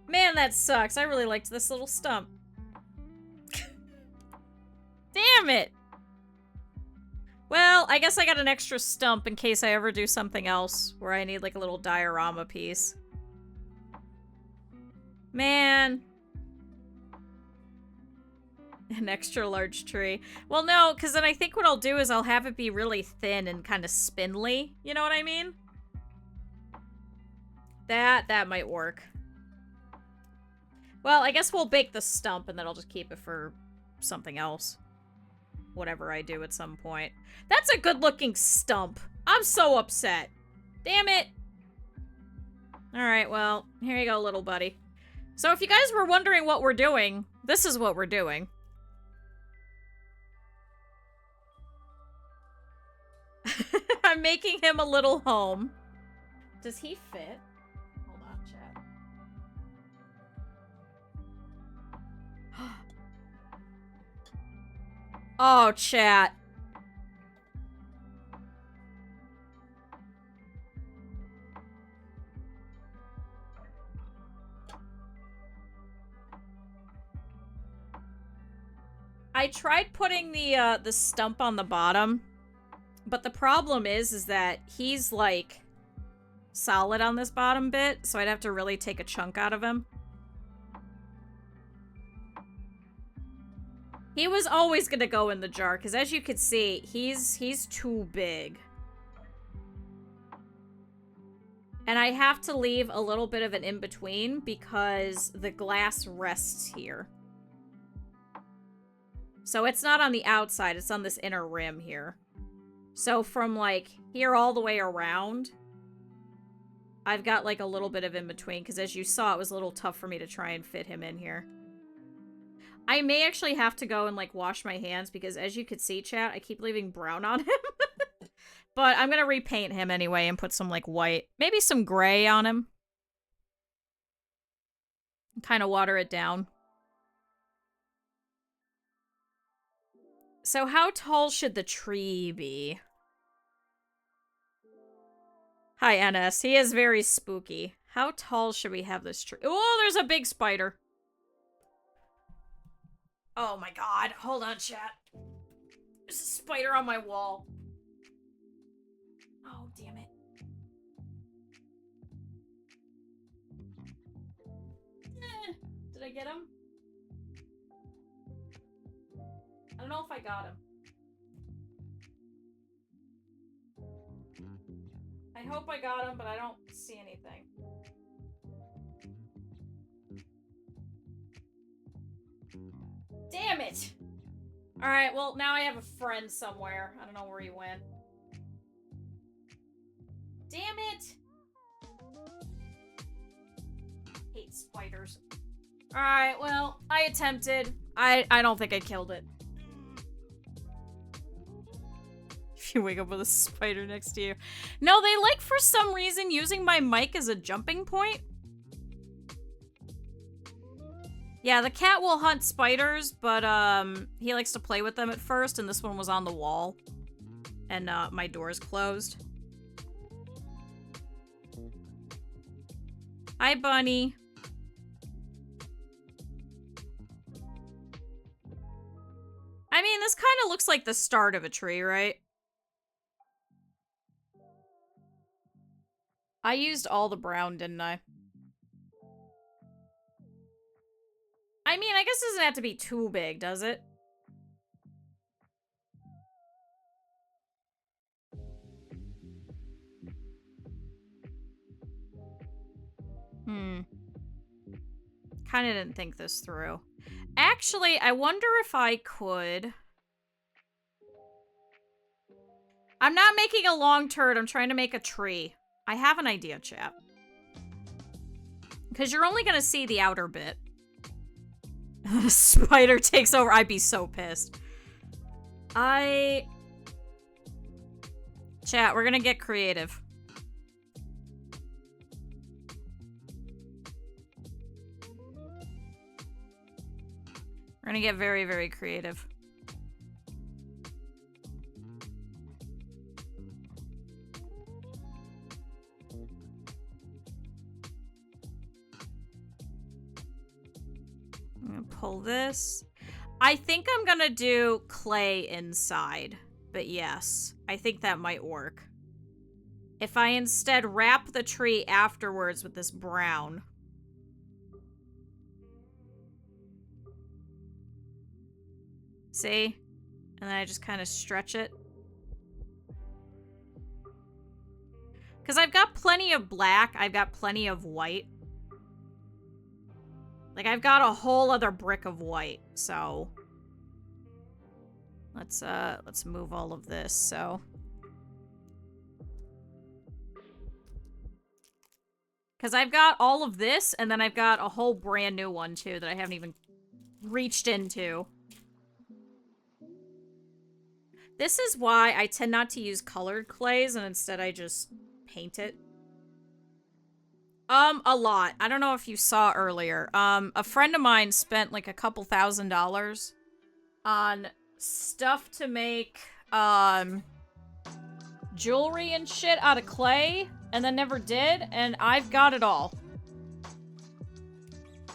Man, that sucks. I really liked this little stump. Damn it! Well, I guess I got an extra stump in case I ever do something else where I need like a little diorama piece. Man. An extra large tree. Well, no, because then I think what I'll do is I'll have it be really thin and kind of spindly. You know what I mean? That might work. Well, I guess we'll bake the stump and then I'll just keep it for something else. Whatever I do at some point. That's a good-looking stump. I'm so upset. Damn it. Alright, well, here you go, little buddy. So if you guys were wondering what we're doing, this is what we're doing. I'm making him a little home. Does he fit? Hold on, chat. Oh, chat. I tried putting the stump on the bottom, but the problem is that he's, like, solid on this bottom bit, so I'd have to really take a chunk out of him. He was always gonna go in the jar, because as you can see, he's too big. And I have to leave a little bit of an in-between, because the glass rests here. So it's not on the outside, it's on this inner rim here. So from, like, here all the way around, I've got, like, a little bit of in-between, because as you saw, it was a little tough for me to try and fit him in here. I may actually have to go and, like, wash my hands, because as you could see, chat, I keep leaving brown on him. But I'm gonna repaint him anyway and put some, like, white, maybe some gray on him. Kind of water it down. So how tall should the tree be? Hi, NS. He is very spooky. How tall should we have this tree? Oh, there's a big spider. Oh my god. Hold on, chat. There's a spider on my wall. Oh, damn it. Did I get him? I don't know if I got him. I hope I got him, but I don't see anything. Damn it! Alright, well, now I have a friend somewhere. I don't know where he went. Damn it! Hate spiders. Alright, well, I attempted. I don't think I killed it. If you wake up with a spider next to you. No, they like, for some reason, using my mic as a jumping point. Yeah, the cat will hunt spiders, but he likes to play with them at first, and this one was on the wall. And my door is closed. Hi, Bunny. I mean, this kind of looks like the start of a tree, right? I used all the brown, didn't I? I mean, I guess it doesn't have to be too big, does it? Kind of didn't think this through. Actually, I wonder if I could... I'm not making a long turd. I'm trying to make a tree. I have an idea, chat. Because you're only going to see the outer bit. The spider takes over. I'd be so pissed. Chat, we're going to get creative. We're gonna get very, very creative. I'm gonna pull this. I think I'm gonna do clay inside, but yes, I think that might work. If I instead wrap the tree afterwards with this brown. See? And then I just kind of stretch it. Because I've got plenty of black. I've got plenty of white. Like, I've got a whole other brick of white. So, let's move all of this. So, because I've got all of this, and then I've got a whole brand new one, too, that I haven't even reached into. This is why I tend not to use colored clays, and instead I just paint it. A lot. I don't know if you saw earlier. A friend of mine spent like a couple $1,000s on stuff to make, jewelry and shit out of clay, and then never did, and I've got it all.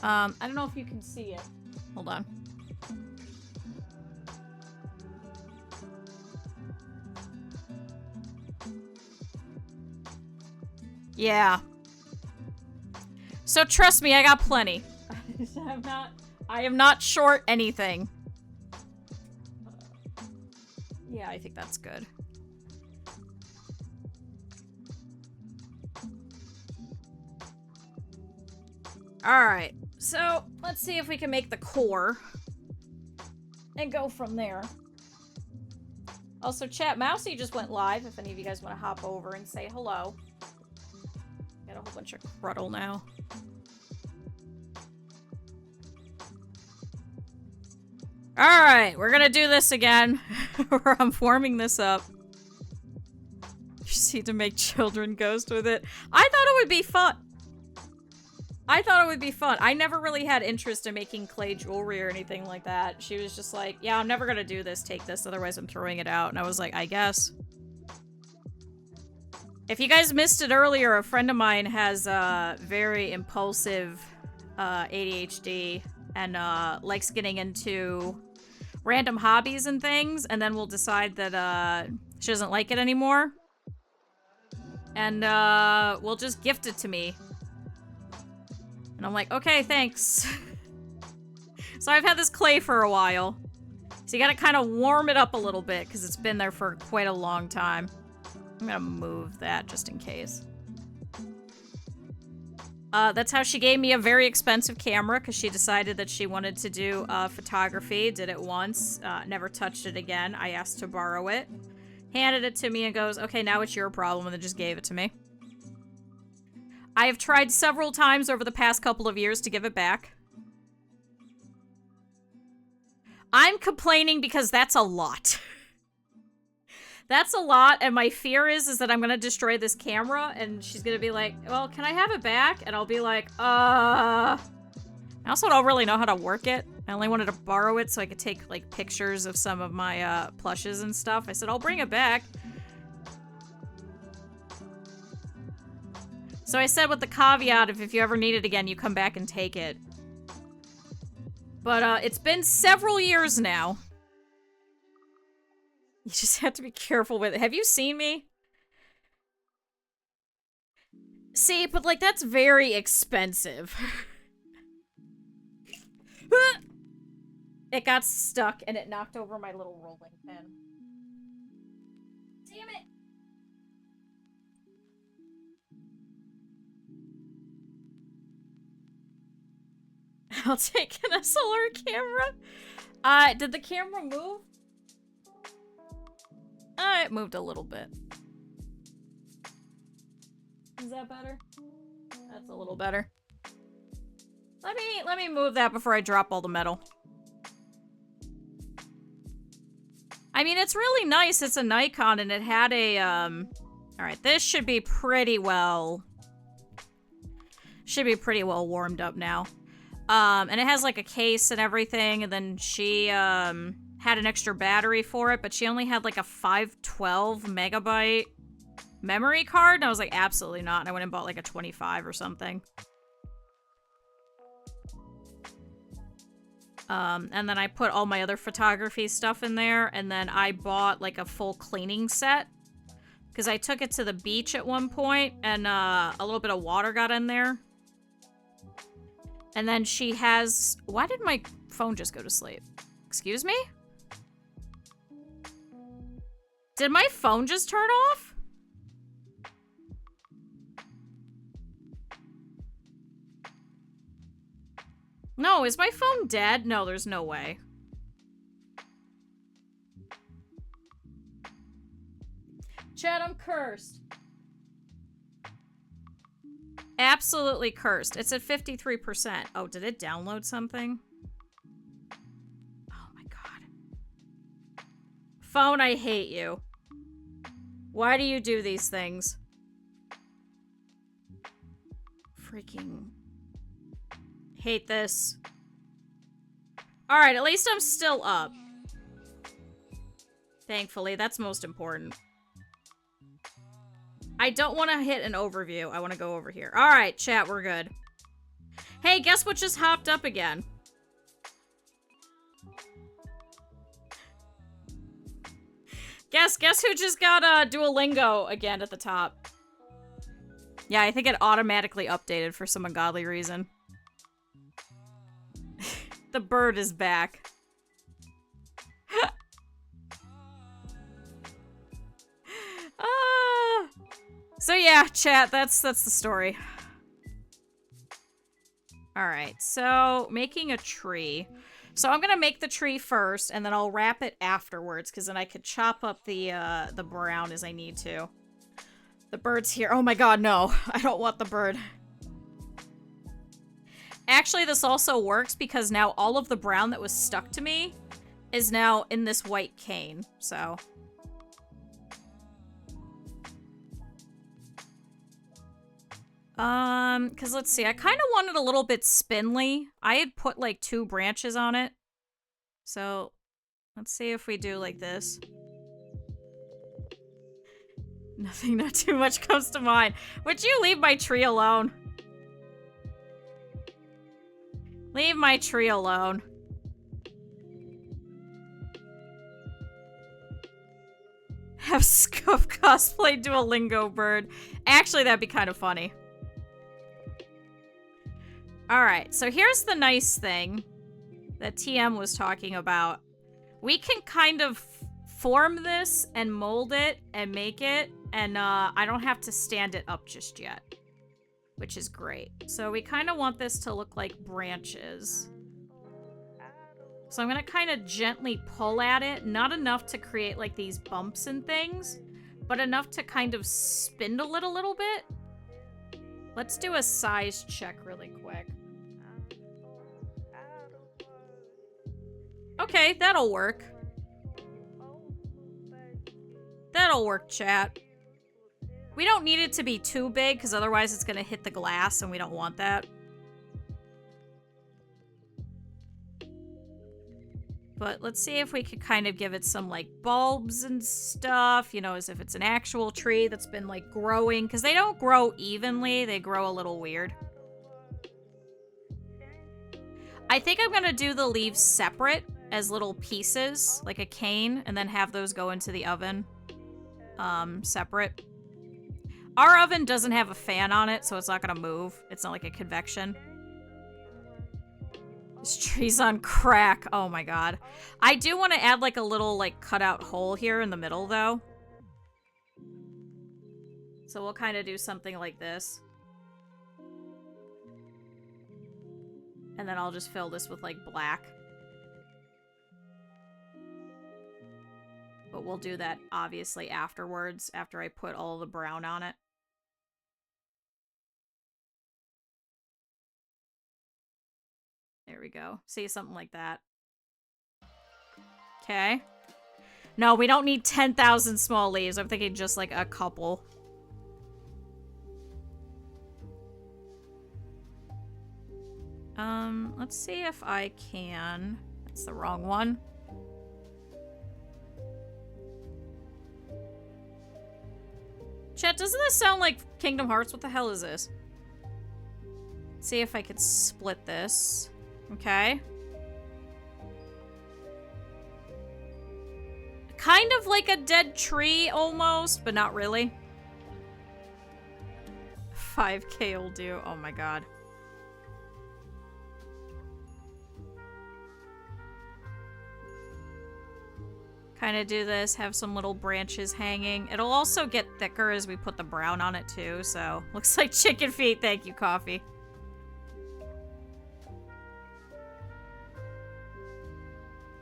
I don't know if you can see it. Hold on. Yeah. So trust me, I got plenty. I am not short anything. Yeah, I think that's good. Alright, so let's see if we can make the core and go from there. Also, chat, Mousy just went live if any of you guys want to hop over and say hello. Got a whole bunch of cruddle now. Alright, we're gonna do this again. I'm warming this up. You just need to make children ghost with it. I thought it would be fun. I never really had interest in making clay jewelry or anything like that. She was just like, yeah, I'm never gonna do this, take this, otherwise I'm throwing it out. And I was like, I guess. If you guys missed it earlier, a friend of mine has very impulsive ADHD and likes getting into random hobbies and things, and then will decide that she doesn't like it anymore. And will just gift it to me. And I'm like, okay, thanks. So I've had this clay for a while. So you gotta kind of warm it up a little bit, because it's been there for quite a long time. I'm gonna move that just in case. That's how she gave me a very expensive camera, because she decided that she wanted to do photography. Did it once, never touched it again. I asked to borrow it. Handed it to me and goes, okay, now it's your problem, and then just gave it to me. I have tried several times over the past couple of years to give it back. I'm complaining because that's a lot. That's a lot, and my fear is that I'm gonna destroy this camera, and she's gonna be like, well, can I have it back? And I'll be like, I also don't really know how to work it. I only wanted to borrow it so I could take, like, pictures of some of my, plushes and stuff. I said, I'll bring it back. So I said with the caveat, if you ever need it again, you come back and take it. But, it's been several years now. You just have to be careful with it. Have you seen me? See, but, like, that's very expensive. It got stuck, and it knocked over my little rolling pin. Damn it! I'll take an SLR camera. Did the camera move? It moved a little bit. Is that better? That's a little better. Let me move that before I drop all the metal. I mean, it's really nice. It's a Nikon, and it had a, Alright, this should be pretty well... Should be pretty well warmed up now. And it has, like, a case and everything, and then she, had an extra battery for it, but she only had, like, a 512 megabyte memory card, and I was like, absolutely not, and I went and bought, like, a 25 or something. And then I put all my other photography stuff in there, and then I bought, like, a full cleaning set, because I took it to the beach at one point, and, a little bit of water got in there. And then she has... Why did my phone just go to sleep? Excuse me? Did my phone just turn off? No, is my phone dead? No, there's no way. Chat, I'm cursed. Absolutely cursed. It's at 53%. Oh, did it download something? Oh my god. Phone, I hate you. Why do you do these things? Freaking... hate this. Alright, at least I'm still up. Thankfully, that's most important. I don't want to hit an overview. I want to go over here. Alright, chat, we're good. Hey, guess what just hopped up again? Guess who just got Duolingo again at the top? Yeah, I think it automatically updated for some ungodly reason. The bird is back. So yeah, chat, that's the story. Alright, so making a tree. So I'm gonna make the tree first, and then I'll wrap it afterwards, because then I could chop up the brown as I need to. The bird's here. Oh my god, no. I don't want the bird. Actually, this also works because now all of the brown that was stuck to me is now in this white cane, so... because let's see, I kind of wanted a little bit spindly. I had put, like, 2 branches on it. So, let's see if we do like this. Nothing, not too much comes to mind. Would you leave my tree alone? Leave my tree alone. Have Scuff cosplay Duolingo bird. Actually, that'd be kind of funny. Alright, so here's the nice thing that TM was talking about. We can kind of form this and mold it and make it, and I don't have to stand it up just yet. which is great. So we kind of want this to look like branches. So I'm going to kind of gently pull at it, not enough to create like these bumps and things, but enough to kind of spindle it a little bit. Let's do a size check really quick. Okay, that'll work. That'll work, chat. We don't need it to be too big, because otherwise it's going to hit the glass, and we don't want that. But let's see if we could kind of give it some, like, bulbs and stuff, you know, as if it's an actual tree that's been, like, growing. Because they don't grow evenly. They grow a little weird. I think I'm going to do the leaves separate as little pieces, like a cane, and then have those go into the oven separate. Our oven doesn't have a fan on it, so it's not going to move. It's not like a convection. This tree's on crack. Oh my god. I do want to add like a little like cutout hole here in the middle though. So we'll kind of do something like this. And then I'll just fill this with like black. But we'll do that obviously afterwards, after I put all the brown on it. There we go. See, something like that. Okay. No, we don't need 10,000 small leaves. I'm thinking just like a couple. Let's see if I can. That's the wrong one. Chat, doesn't this sound like Kingdom Hearts? What the hell is this? See if I could split this. Okay. Kind of like a dead tree, almost, but not really. 5K will do. Oh my god. Kind of do this, have some little branches hanging. It'll also get thicker as we put the brown on it too, so. Looks like chicken feet. Thank you, coffee.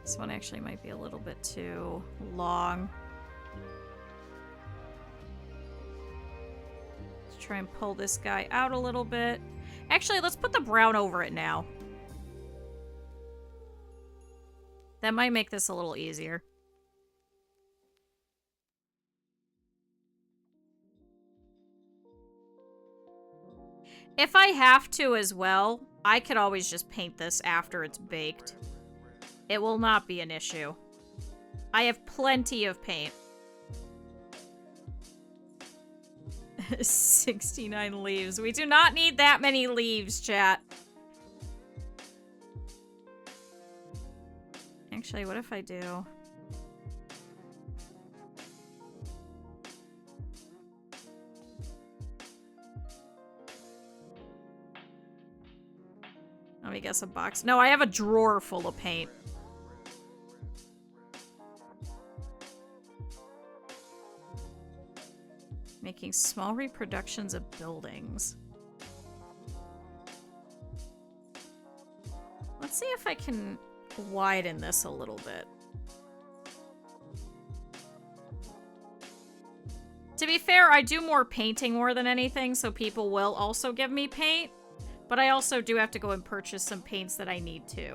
This one actually might be a little bit too long. Let's try and pull this guy out a little bit. Actually, let's put the brown over it now. That might make this a little easier. If I have to as well, I could always just paint this after it's baked. It will not be an issue. I have plenty of paint. 69 leaves. We do not need that many leaves, chat. Actually, what if I do? Let me guess, a box. No, I have a drawer full of paint. Making small reproductions of buildings. Let's see if I can widen this a little bit. To be fair, I do more painting more than anything, so people will also give me paint. But I also do have to go and purchase some paints that I need to.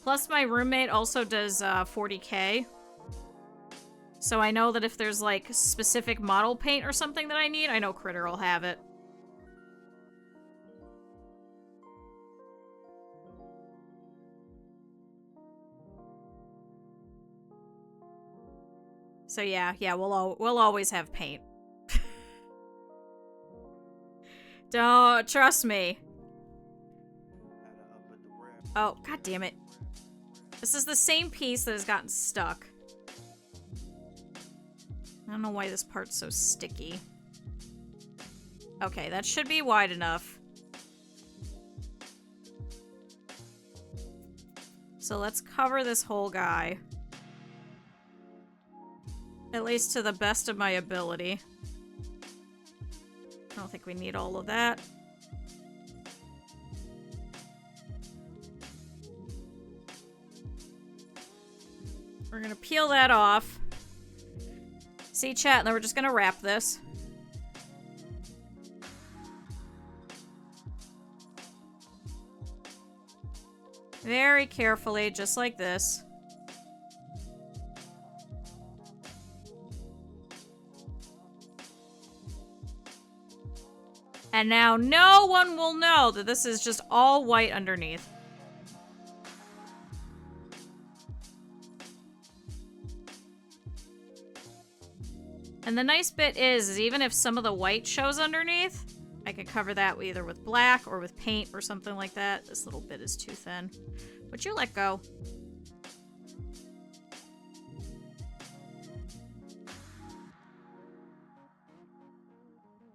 Plus, my roommate also does 40K. So I know that if there's, like, specific model paint or something that I need, I know Critter will have it. So yeah, we'll always have paint. Don't trust me. Oh, god damn it. This is the same piece that has gotten stuck. I don't know why this part's so sticky. Okay, that should be wide enough. So let's cover this whole guy. At least to the best of my ability. I don't think we need all of that. We're gonna peel that off. See, chat, and then we're just gonna wrap this. Very carefully, just like this. And now no one will know that this is just all white underneath. And the nice bit is even if some of the white shows underneath, I could cover that either with black or with paint or something like that. This little bit is too thin. Would you let go?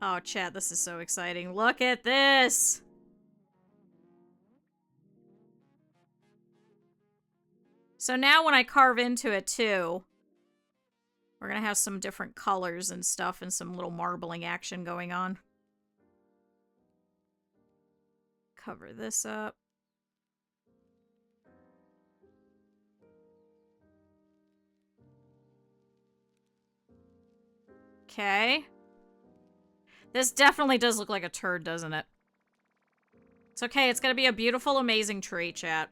Oh, chat, this is so exciting. Look at this! So now when I carve into it too, we're gonna have some different colors and stuff and some little marbling action going on. Cover this up. Okay. This definitely does look like a turd, doesn't it? It's okay, it's gonna be a beautiful, amazing tree, chat.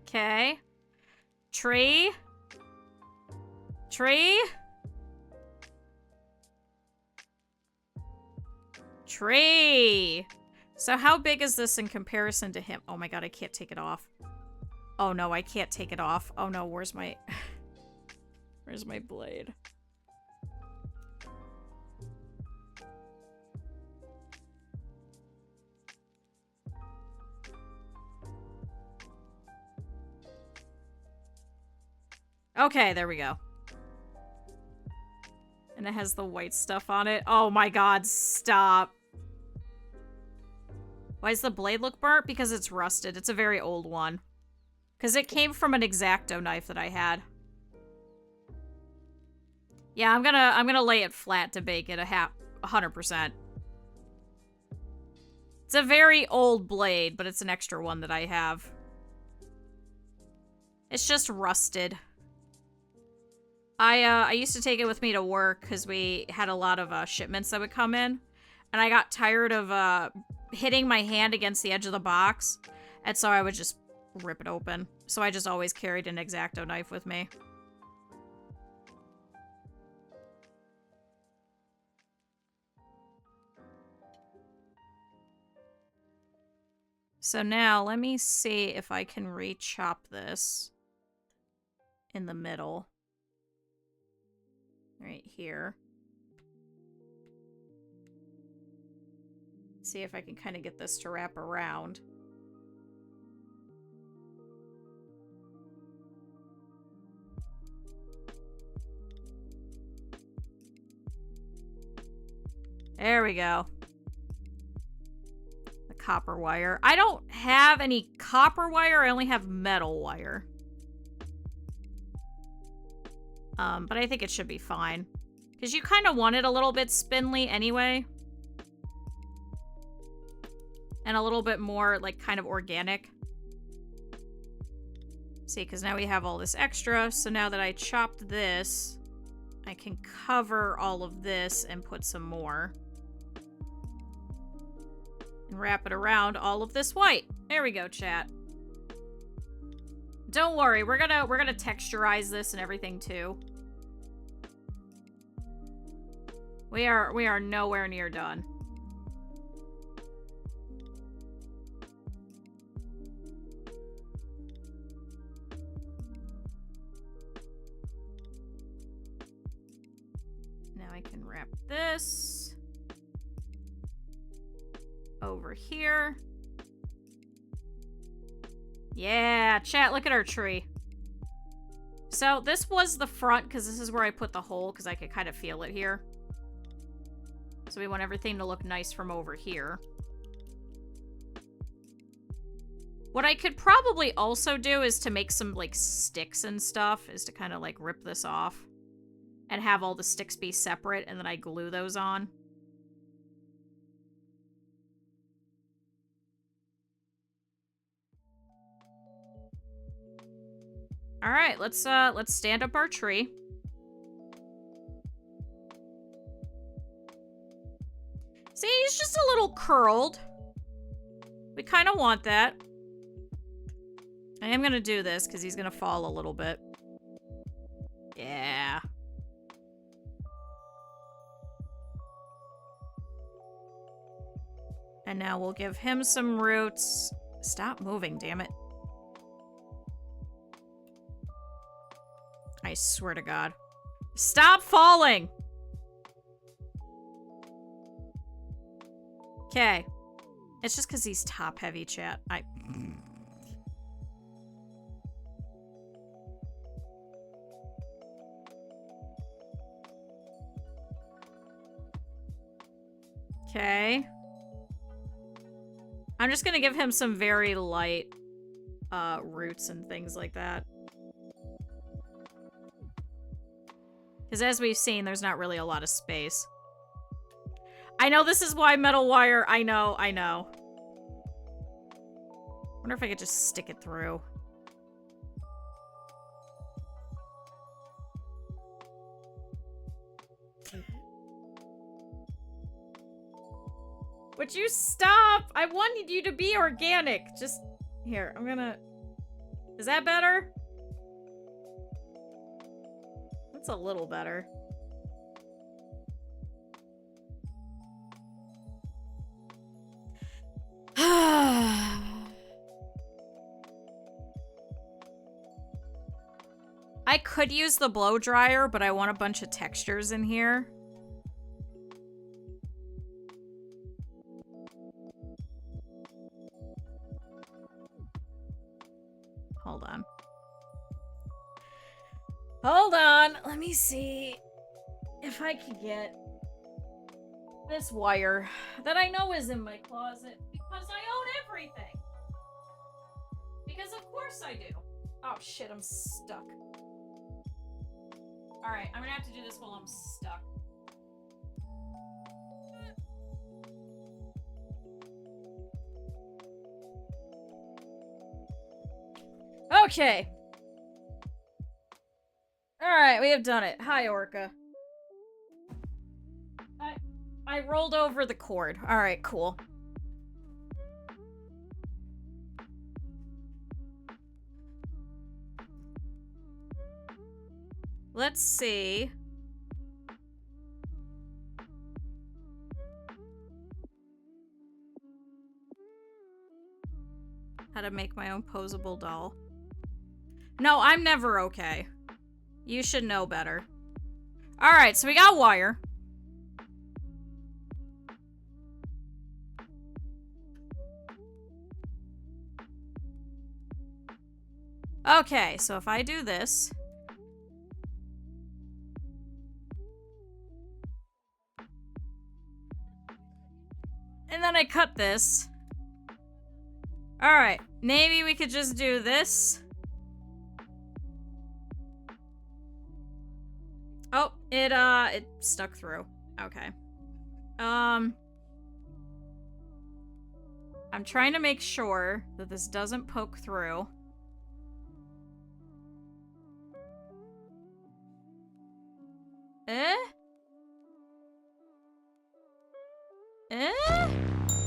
Okay. Tree. Tree. Tree. So how big is this in comparison to him? Oh my god, I can't take it off. Oh no, I can't take it off. Oh no, where's my... where's my blade? Okay, there we go. And it has the white stuff on it. Oh my god, stop. Why does the blade look burnt? Because it's rusted. It's a very old one. Because it came from an X-Acto knife that I had. Yeah, I'm gonna lay it flat to bake it 100%. It's a very old blade, but it's an extra one that I have. It's just rusted. I used to take it with me to work because we had a lot of shipments that would come in. And I got tired of hitting my hand against the edge of the box. And so I would just rip it open. So I just always carried an X-Acto knife with me. So now let me see if I can re-chop this in the middle. Right here. See if I can kind of get this to wrap around. There we go. The copper wire. I don't have any copper wire. I only have metal wire. But I think it should be fine. Because you kind of want it a little bit spindly anyway. And a little bit more, like, kind of organic. See, because now we have all this extra. So now that I chopped this, I can cover all of this and put some more. And wrap it around all of this white. There we go, chat. Don't worry, we're gonna texturize this and everything too. We are nowhere near done. Now I can wrap this over here. Yeah, chat, look at our tree. So this was the front because this is where I put the hole because I could kind of feel it here. So we want everything to look nice from over here. What I could probably also do is to make some, like, sticks and stuff, is to kind of, like, rip this off and have all the sticks be separate, and then I glue those on. All right, let's stand up our tree. See, he's just a little curled. We kind of want that. I am gonna do this because he's gonna fall a little bit. Yeah. And now we'll give him some roots. Stop moving, damn it. I swear to God. Stop falling! Okay. It's just because he's top heavy, chat. Okay. I'm just gonna give him some very light roots and things like that. Because as we've seen, there's not really a lot of space. I know this is why metal wire. I know. Wonder if I could just stick it through. Would you stop? I wanted you to be organic. Just here. I'm gonna. Is that better? That's a little better. I could use the blow dryer, but I want a bunch of textures in here. Hold on. Hold on. Let me see if I can get this wire that I know is in my closet because I own everything. Because of course I do. Oh shit, I'm stuck. Alright, I'm gonna have to do this while I'm stuck. Okay. Alright, we have done it. Hi, Orca. I rolled over the cord. Alright, cool. Let's see. How to make my own posable doll. No, I'm never okay. You should know better. Alright, so we got wire. Okay, so if I do this... and then I cut this. Alright, maybe we could just do this. Oh, it stuck through. Okay. I'm trying to make sure that this doesn't poke through.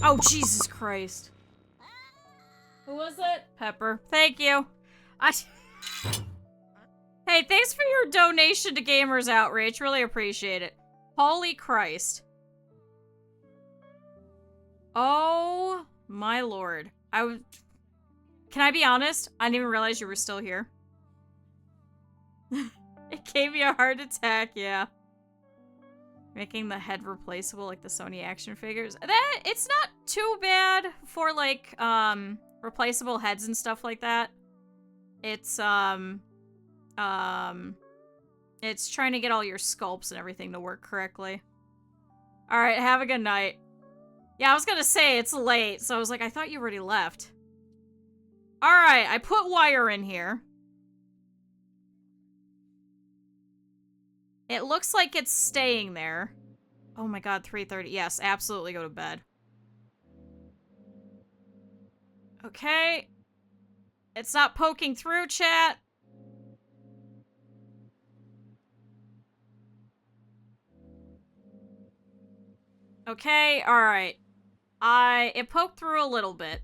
Oh, Jesus Christ. Who was it? Pepper. Thank you. Hey, thanks for your donation to Gamers Outreach. Really appreciate it. Holy Christ. Oh, my lord. Can I be honest? I didn't even realize you were still here. It gave me a heart attack, yeah. Making the head replaceable like the Sony action figures. It's not too bad for like replaceable heads and stuff like that. It's trying to get all your sculpts and everything to work correctly. All right, have a good night. Yeah, I was gonna say it's late, so I was like, I thought you already left. Alright, I put wire in here. It looks like it's staying there. Oh my god, 3:30. Yes, absolutely go to bed. Okay. It's not poking through, chat. Okay, alright. It poked through a little bit.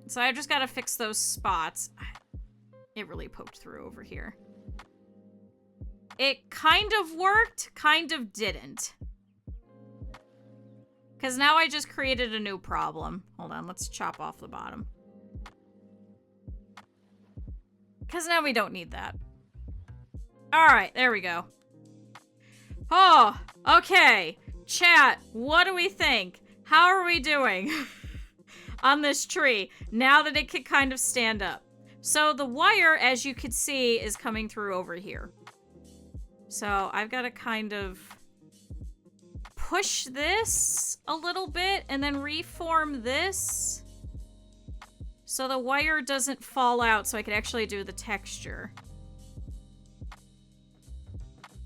So I just gotta fix those spots. It really poked through over here. It kind of worked, kind of didn't. Because now I just created a new problem. Hold on, let's chop off the bottom. Because now we don't need that. Alright, there we go. Oh, okay. Chat, what do we think? How are we doing on this tree now that it could kind of stand up? So the wire, as you can see, is coming through over here. So I've got to kind of push this a little bit and then reform this so the wire doesn't fall out so I can actually do the texture.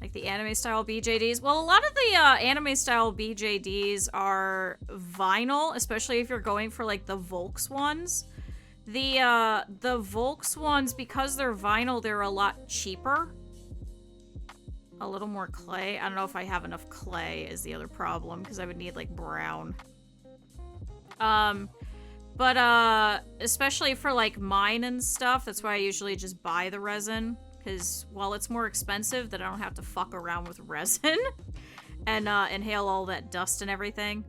Like the anime-style BJDs. Well, a lot of the anime-style BJDs are vinyl, especially if you're going for, like, the Volks ones. The Volks ones, because they're vinyl, they're a lot cheaper. A little more clay. I don't know if I have enough clay is the other problem, because I would need, like, brown. But especially for, like, mine and stuff, that's why I usually just buy the resin. Because while it's more expensive, then I don't have to fuck around with resin and inhale all that dust and everything.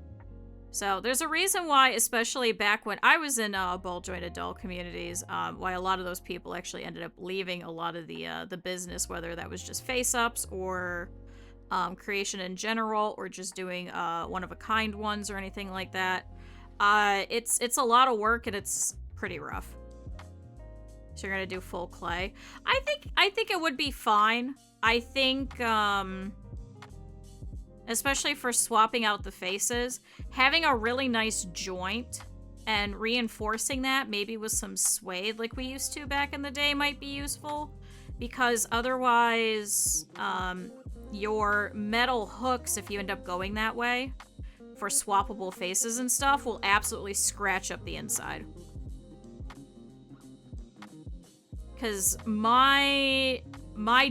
So there's a reason why, especially back when I was in ball-jointed doll communities, why a lot of those people actually ended up leaving a lot of the business, whether that was just face-ups or creation in general, or just doing one-of-a-kind ones or anything like that. It's a lot of work and it's pretty rough. So you're gonna do full clay. I think it would be fine. I think, especially for swapping out the faces, having a really nice joint and reinforcing that, maybe with some suede like we used to back in the day, might be useful. Because otherwise, your metal hooks, if you end up going that way, for swappable faces and stuff, will absolutely scratch up the inside. Because my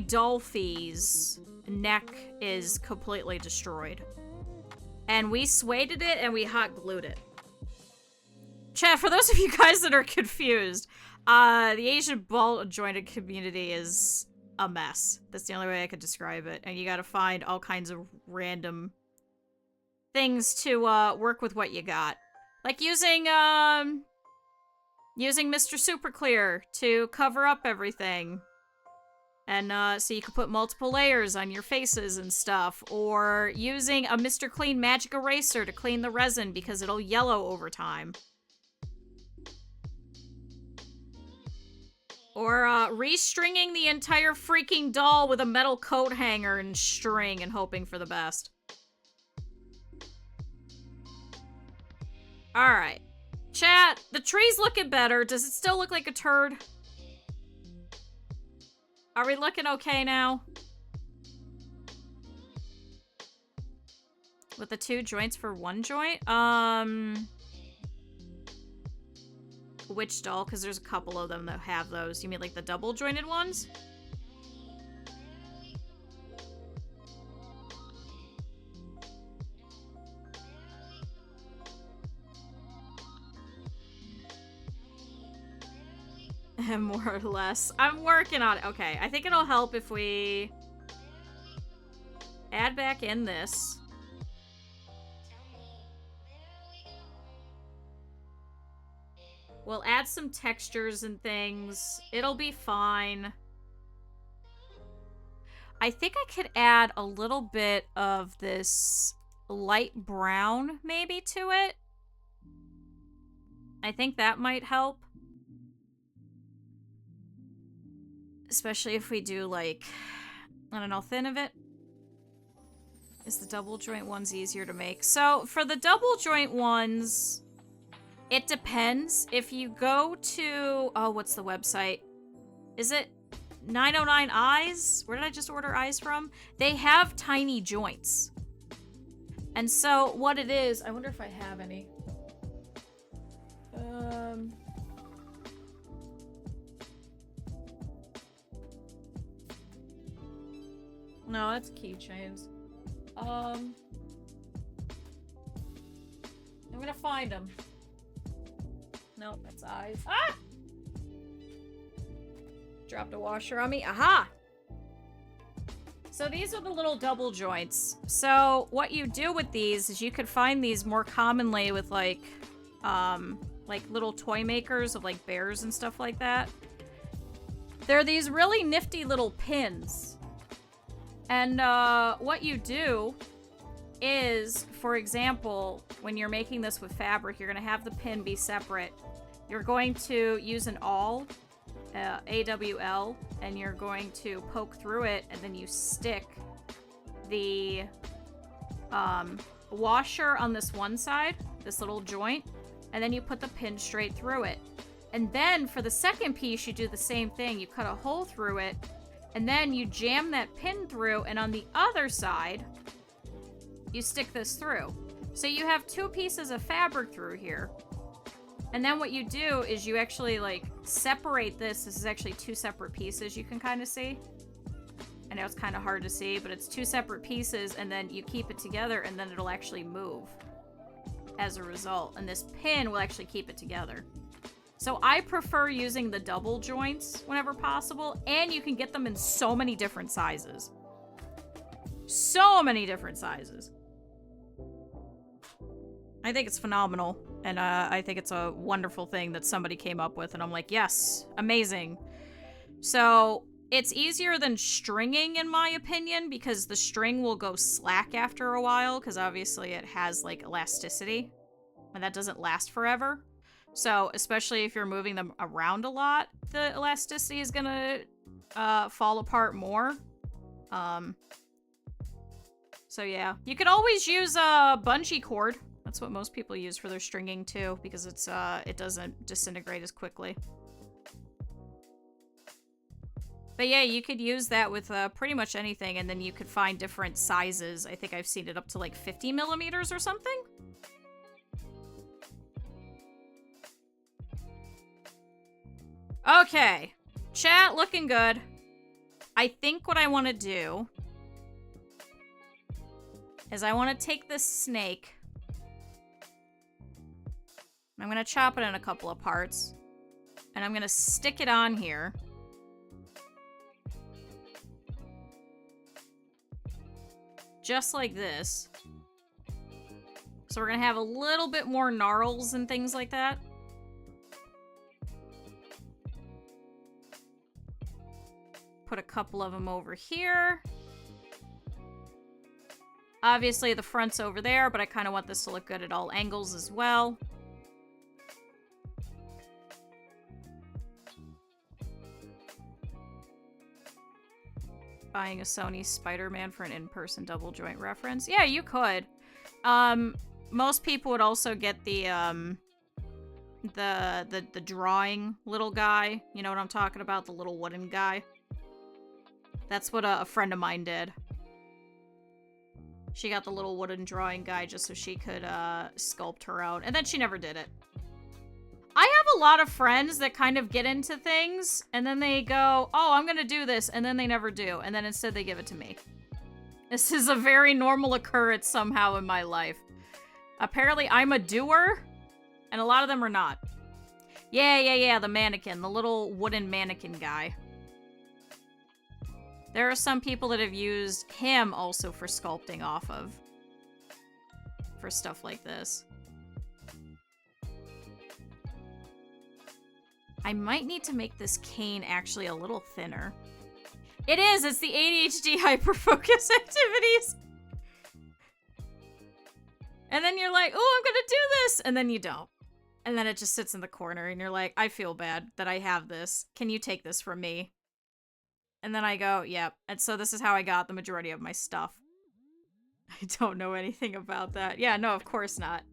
Dolphy's neck is completely destroyed. And we sueded it and we hot glued it. Chat, for those of you guys that are confused, the Asian ball-jointed community is a mess. That's the only way I could describe it. And you gotta find all kinds of random things to work with what you got. Like using Mr. Super Clear to cover up everything. And so you can put multiple layers on your faces and stuff. Or using a Mr. Clean Magic Eraser to clean the resin because it'll yellow over time. Or restringing the entire freaking doll with a metal coat hanger and string and hoping for the best. Alright. Chat, the tree's looking better. Does it still look like a turd? Are we looking okay now? With the 2 joints for 1 joint? Which doll? Because there's a couple of them that have those. You mean like the double jointed ones? More or less. I'm working on it. Okay, I think it'll help if we add back in this. We'll add some textures and things. It'll be fine. I think I could add a little bit of this light brown maybe to it. I think that might help. Especially if we do, like, I don't know, thin of it. Is the double joint ones easier to make? So, for the double joint ones, It depends. If you go to... Oh, what's the website? Is it 909 Eyes? Where did I just order eyes from? They have tiny joints. And so what it is... I wonder if I have any. No, that's keychains. I'm gonna find them. Nope, that's eyes. Ah! Dropped a washer on me. Aha! So these are the little double joints. So what you do with these is you could find these more commonly with like little toy makers of like bears and stuff like that. They're these really nifty little pins. And what you do is, for example, when you're making this with fabric, you're going to have the pin be separate. You're going to use an awl, AWL, and you're going to poke through it, and then you stick the washer on this one side, this little joint, and then you put the pin straight through it. And then for the second piece, you do the same thing. You cut a hole through it, and then you jam that pin through, and on the other side, you stick this through. So you have two pieces of fabric through here. And then what you do is you actually, like, separate this. This is actually two separate pieces you can kind of see. I know it's kind of hard to see, but it's two separate pieces, and then you keep it together, and then it'll actually move as a result. And this pin will actually keep it together. So I prefer using the double joints whenever possible, and you can get them in so many different sizes. So many different sizes. I think it's phenomenal, and I think it's a wonderful thing that somebody came up with, and I'm like, yes, amazing. So it's easier than stringing, in my opinion, because the string will go slack after a while, because obviously it has, like, elasticity, and that doesn't last forever. So, especially if you're moving them around a lot, the elasticity is gonna fall apart more. So yeah. You could always use a bungee cord. That's what most people use for their stringing too, because it's it doesn't disintegrate as quickly. But yeah, you could use that with pretty much anything, and then you could find different sizes. I think I've seen it up to like 50 millimeters or something. Okay, chat looking good. I think what I want to do is I want to take this snake. I'm going to chop it in a couple of parts. And I'm going to stick it on here. Just like this. So we're going to have a little bit more gnarls and things like that. Put a couple of them over here. Obviously, the front's over there, but I kind of want this to look good at all angles as well. Buying a Sony Spider-Man for an in-person double joint reference. Yeah, you could. Most people would also get the drawing little guy. You know what I'm talking about? The little wooden guy. That's what a friend of mine did. She got the little wooden drawing guy just so she could sculpt her own. And then she never did it. I have a lot of friends that kind of get into things, and then they go, oh, I'm gonna do this, and then they never do. And then instead they give it to me. This is a very normal occurrence somehow in my life. Apparently I'm a doer, and a lot of them are not. Yeah, the mannequin. The little wooden mannequin guy. There are some people that have used him also for sculpting off of. For stuff like this. I might need to make this cane actually a little thinner. It is! It's the ADHD hyperfocus activities! And then you're like, oh, I'm gonna do this! And then you don't. And then it just sits in the corner and you're like, I feel bad that I have this. Can you take this from me? And then I go, yep. And so this is how I got the majority of my stuff. I don't know anything about that. Yeah, no, of course not.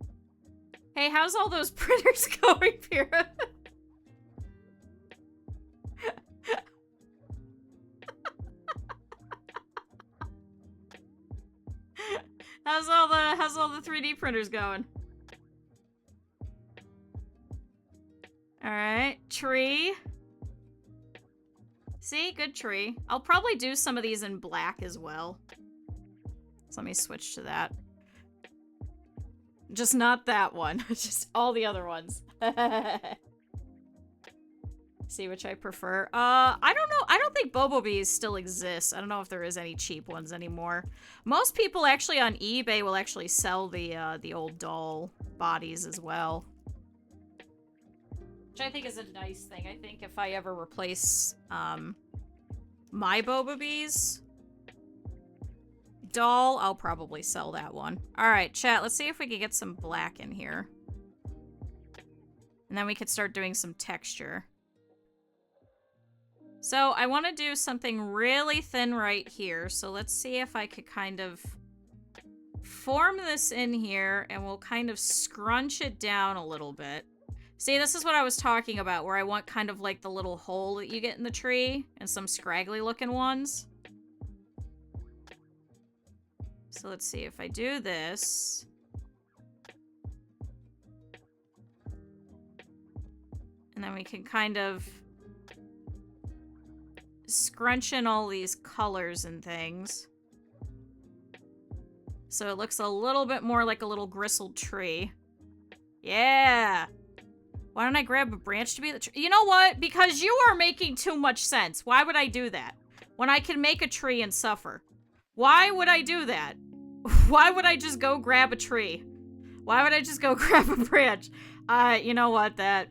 Hey, how's all those printers going, Pyrrha? How's all the 3D printers going? All right, tree. See, good tree. I'll probably do some of these in black as well. So let me switch to that. Just not that one, just all the other ones. See which I prefer. I don't know. I don't think Bobo Bees still exists. I don't know if there is any cheap ones anymore. Most people actually on eBay will actually sell the old doll bodies as well. Which I think is a nice thing. I think if I ever replace my Boba Bees doll, I'll probably sell that one. Alright, chat, let's see if we can get some black in here. And then we could start doing some texture. So I want to do something really thin right here. So let's see if I could kind of form this in here and we'll kind of scrunch it down a little bit. See, this is what I was talking about, where I want kind of like the little hole that you get in the tree and some scraggly looking ones. So let's see if I do this. And then we can kind of scrunch in all these colors and things. So it looks a little bit more like a little gristled tree. Yeah! Why don't I grab a branch to be the tree? You know what? Because you are making too much sense. Why would I do that? When I can make a tree and suffer. Why would I do that? Why would I just go grab a tree? Why would I just go grab a branch? You know what? Why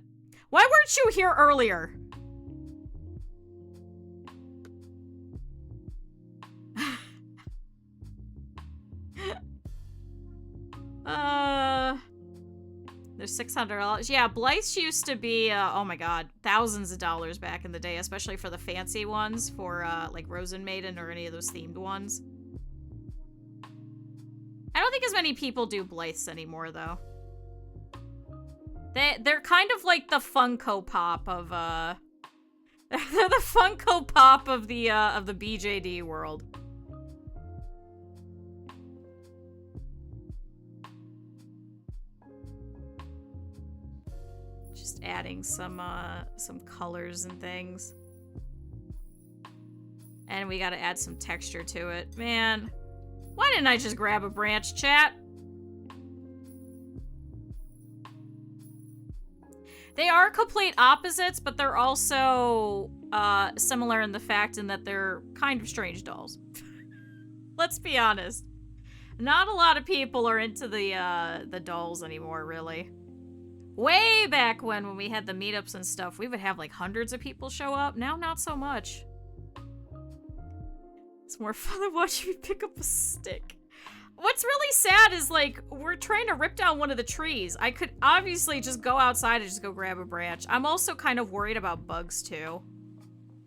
weren't you here earlier? There's $600. Yeah, Blythe's used to be, oh my god, thousands of dollars back in the day, especially for the fancy ones, for, like Rosen Maiden or any of those themed ones. I don't think as many people do Blythe's anymore, though. They're kind of like the Funko Pop of, they're the Funko Pop of the BJD world. Just adding some colors and things. And we gotta add some texture to it. Man, why didn't I just grab a branch, chat? They are complete opposites, but they're also similar in the fact in that they're kind of strange dolls. Let's be honest. Not a lot of people are into the dolls anymore, really. Way back when we had the meetups and stuff, we would have like hundreds of people show up. Now, not so much. It's more fun than watching me pick up a stick. What's really sad is, like, we're trying to rip down one of the trees. I could obviously just go outside and just go grab a branch. I'm also kind of worried about bugs, too.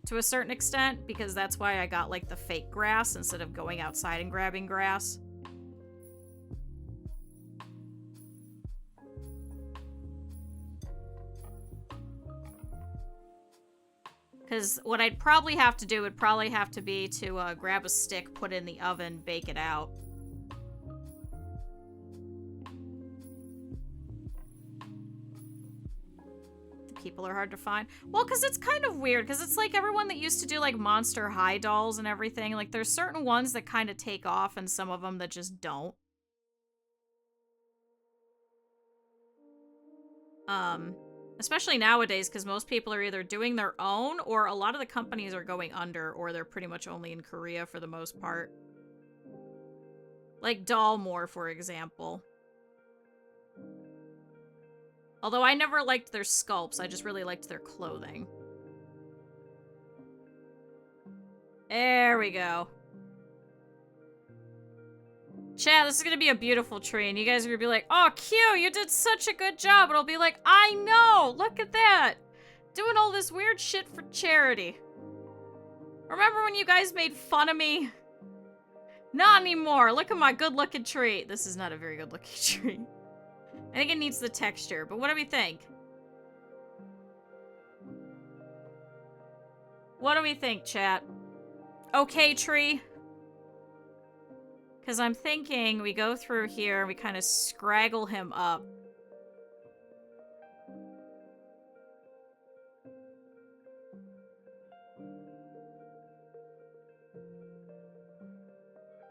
To a certain extent, because that's why I got, like, the fake grass instead of going outside and grabbing grass. Because what I'd probably have to do would probably have to be to grab a stick, put it in the oven, bake it out. People are hard to find. Well, because it's kind of weird, because it's like everyone that used to do like Monster High dolls and everything, like there's certain ones that kind of take off and some of them that just don't. Especially nowadays, because most people are either doing their own, or a lot of the companies are going under, or they're pretty much only in Korea for the most part. Like Dollmore, for example. Although I never liked their sculpts, I just really liked their clothing. There we go. Chat, this is gonna be a beautiful tree, and you guys are gonna be like, oh, Q, you did such a good job. And I'll be like, I know, look at that. Doing all this weird shit for charity. Remember when you guys made fun of me? Not anymore. Look at my good-looking tree. This is not a very good-looking tree. I think it needs the texture, but what do we think? What do we think, chat? Okay, tree? Because I'm thinking we go through here and we kind of scraggle him up.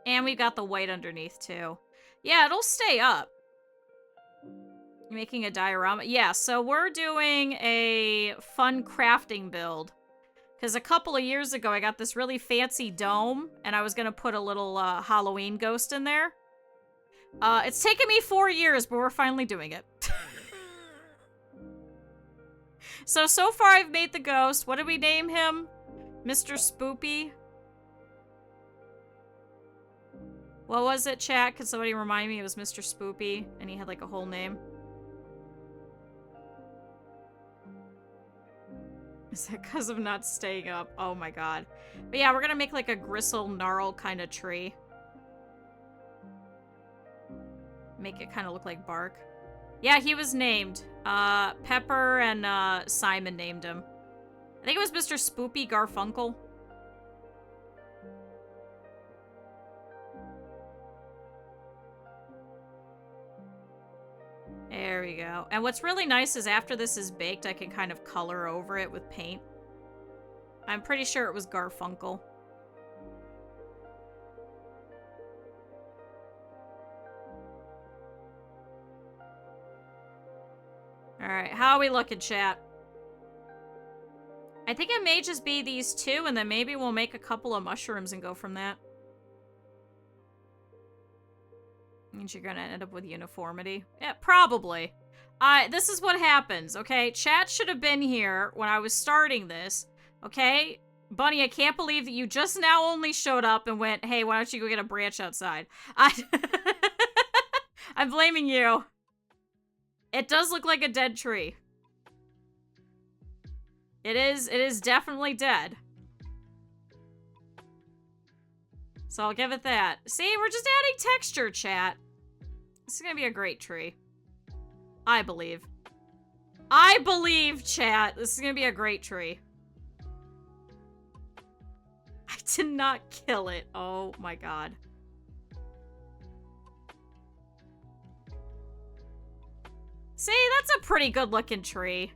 And we've got the white underneath, too. Yeah, it'll stay up. Making a diorama. Yeah, so we're doing a fun crafting build. Because a couple of years ago, I got this really fancy dome, and I was going to put a little Halloween ghost in there. It's taken me 4 years, but we're finally doing it. So far I've made the ghost. What did we name him? Mr. Spoopy? What was it, chat? Could somebody remind me? It was Mr. Spoopy, and he had like a whole name. Is that because of not staying up? Oh my god. But yeah, we're gonna make like a gristle gnarl kind of tree. Make it kind of look like bark. Yeah, he was named. Pepper and Simon named him. I think it was Mr. Spoopy Garfunkel. There we go. And what's really nice is after this is baked, I can kind of color over it with paint. I'm pretty sure it was Garfunkel. Alright, how are we looking, chat? I think it may just be these two, and then maybe we'll make a couple of mushrooms and go from that. Means you're gonna end up with uniformity. Yeah, probably. This is what happens, okay? Chat should have been here when I was starting this, okay? Bunny, I can't believe that you just now only showed up and went, hey, why don't you go get a branch outside? I'm blaming you. It does look like a dead tree. It is definitely dead. So I'll give it that. See, we're just adding texture, chat. This is gonna be a great tree. I believe. I believe, chat. This is gonna be a great tree. I did not kill it. Oh my god. See, that's a pretty good looking tree.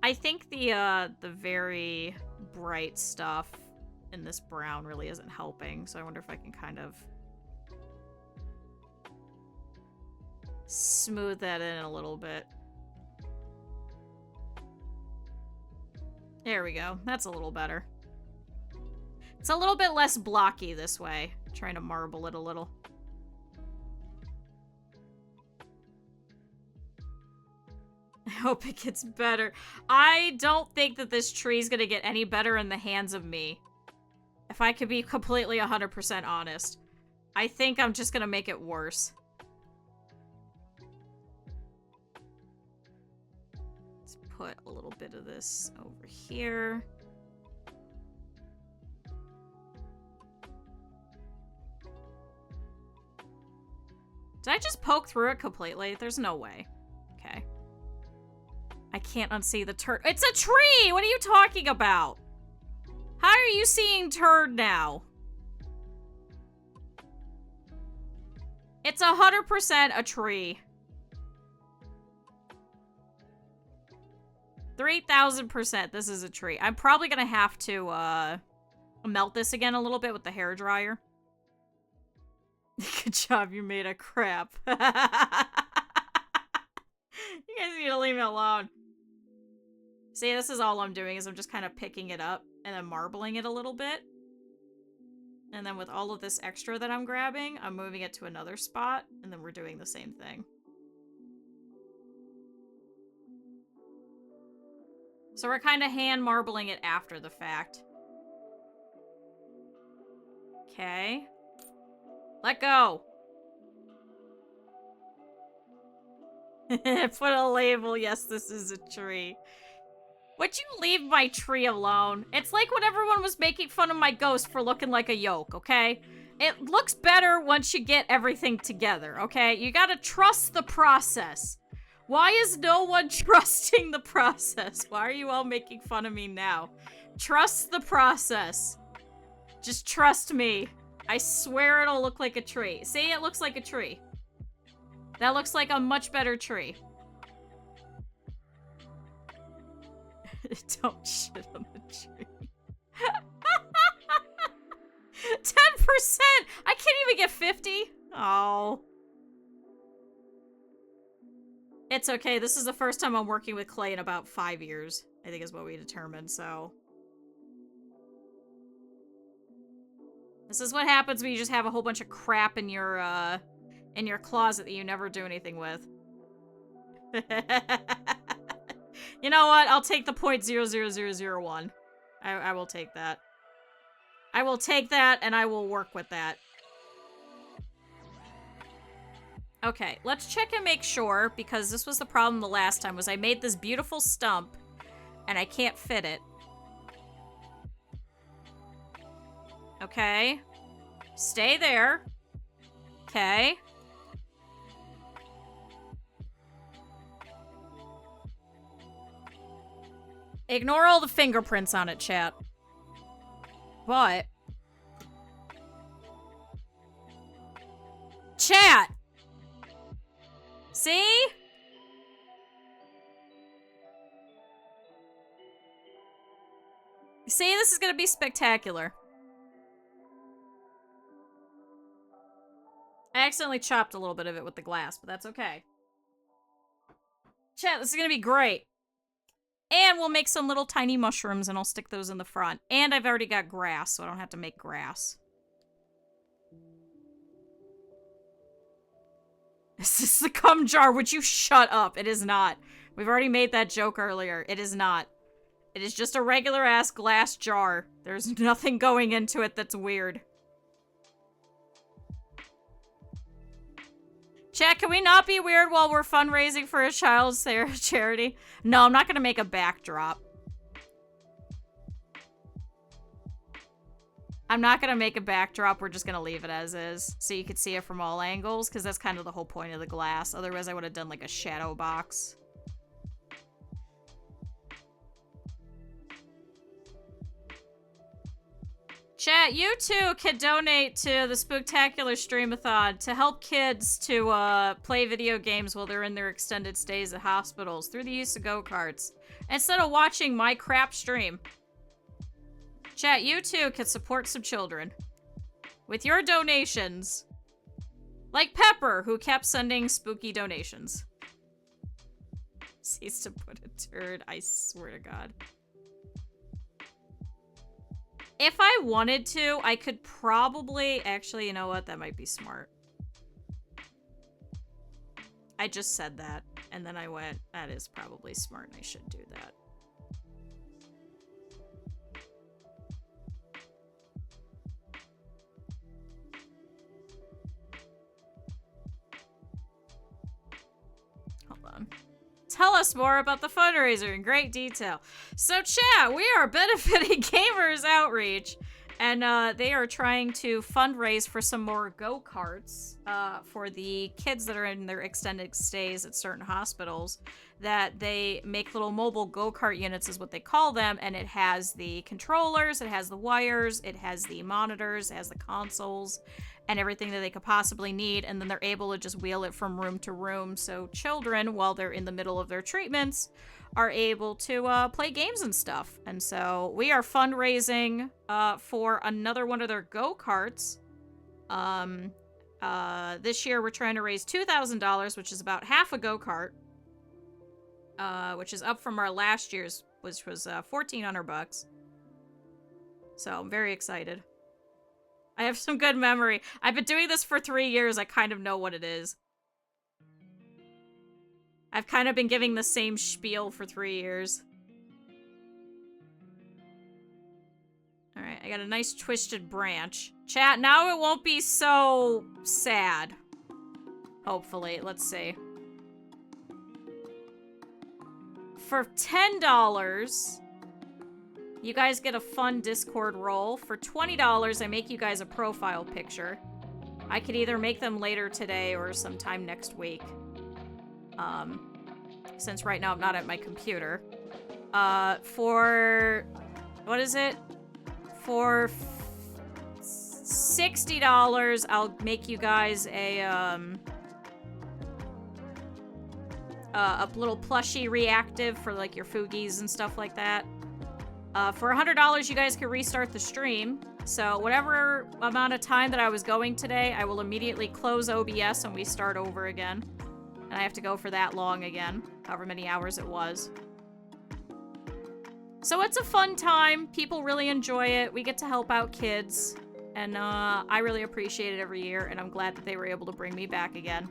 I think the very bright stuff in this brown really isn't helping, so I wonder if I can kind of smooth that in a little bit. There we go. That's a little better. It's a little bit less blocky this way. I'm trying to marble it a little. I hope it gets better. I don't think that this tree is going to get any better in the hands of me. If I could be completely 100% honest. I think I'm just going to make it worse. Let's put a little bit of this over here. Did I just poke through it completely? There's no way. Okay. I can't unsee the turd. It's a tree! What are you talking about? How are you seeing turd now? It's 100% a tree. 3000% this is a tree. I'm probably gonna have to, melt this again a little bit with the hairdryer. Good job, you made a crap. You guys need to leave me alone. See, this is all I'm doing is I'm just kind of picking it up and then marbling it a little bit. And then with all of this extra that I'm grabbing, I'm moving it to another spot, and then we're doing the same thing. So we're kind of hand marbling it after the fact. Okay. Let go. Put a label. Yes, this is a tree. Would you leave my tree alone? It's like when everyone was making fun of my ghost for looking like a yolk, okay? It looks better once you get everything together, okay? You gotta trust the process. Why is no one trusting the process? Why are you all making fun of me now? Trust the process. Just trust me. I swear it'll look like a tree. See, it looks like a tree. That looks like a much better tree. Don't shit on the tree. 10%! I can't even get 50! Oh. It's okay, this is the first time I'm working with clay in about 5 years, I think is what we determined, so. This is what happens when you just have a whole bunch of crap in your closet that you never do anything with. You know what? I'll take the 0.00001. I will take that. I will take that, and I will work with that. Okay, let's check and make sure, because this was the problem the last time, was I made this beautiful stump, and I can't fit it. Okay. Stay there. Okay. Ignore all the fingerprints on it, chat. But... Chat! See? See, this is gonna be spectacular. I accidentally chopped a little bit of it with the glass, but that's okay. Chat, this is gonna be great. And we'll make some little tiny mushrooms and I'll stick those in the front. And I've already got grass, so I don't have to make grass. This is the cum jar. Would you shut up? It is not. We've already made that joke earlier. It is not. It is just a regular ass glass jar. There's nothing going into it that's weird. Chat, can we not be weird while we're fundraising for a child's charity? No, I'm not gonna make a backdrop. I'm not gonna make a backdrop, we're just gonna leave it as is. So you can see it from all angles, because that's kind of the whole point of the glass. Otherwise I would have done like a shadow box. Chat, you too can donate to the Spooktacular Streamathon to help kids to play video games while they're in their extended stays at hospitals through the use of go-karts, instead of watching my crap stream. Chat, you too can support some children with your donations. Like Pepper, who kept sending spooky donations. Cease to put a turd, I swear to God. If I wanted to, I could probably... Actually, you know what? That might be smart. I just said that, and then I went, that is probably smart, and I should do that. Hold on. Tell us more about the fundraiser in great detail. So, chat, we are benefiting Gamers Outreach, and they are trying to fundraise for some more go-karts for the kids that are in their extended stays at certain hospitals. That they make little mobile go-kart units is what they call them, and it has the controllers, it has the wires, it has the monitors, it has the consoles, and everything that they could possibly need, and then they're able to just wheel it from room to room, so children, while they're in the middle of their treatments, are able to play games and stuff. And so we are fundraising for another one of their go-karts. This year we're trying to raise $2,000, which is about half a go-kart, which is up from our last year's, which was $1,400. So I'm very excited. I have some good memory. I've been doing this for 3 years. I kind of know what it is. I've kind of been giving the same spiel for 3 years. Alright, I got a nice twisted branch. Chat, now it won't be so sad. Hopefully, let's see. For $10, You guys get a fun Discord role. For $20, I make you guys a profile picture. I could either make them later today or sometime next week. Since right now I'm not at my computer. For... What is it? For $60, I'll make you guys a little plushie reactive for, like, your Foogies and stuff like that. For $100, you guys can restart the stream. So whatever amount of time that I was going today, I will immediately close OBS and we start over again. And I have to go for that long again, however many hours it was. So it's a fun time. People really enjoy it. We get to help out kids. And I really appreciate it every year, and I'm glad that they were able to bring me back again.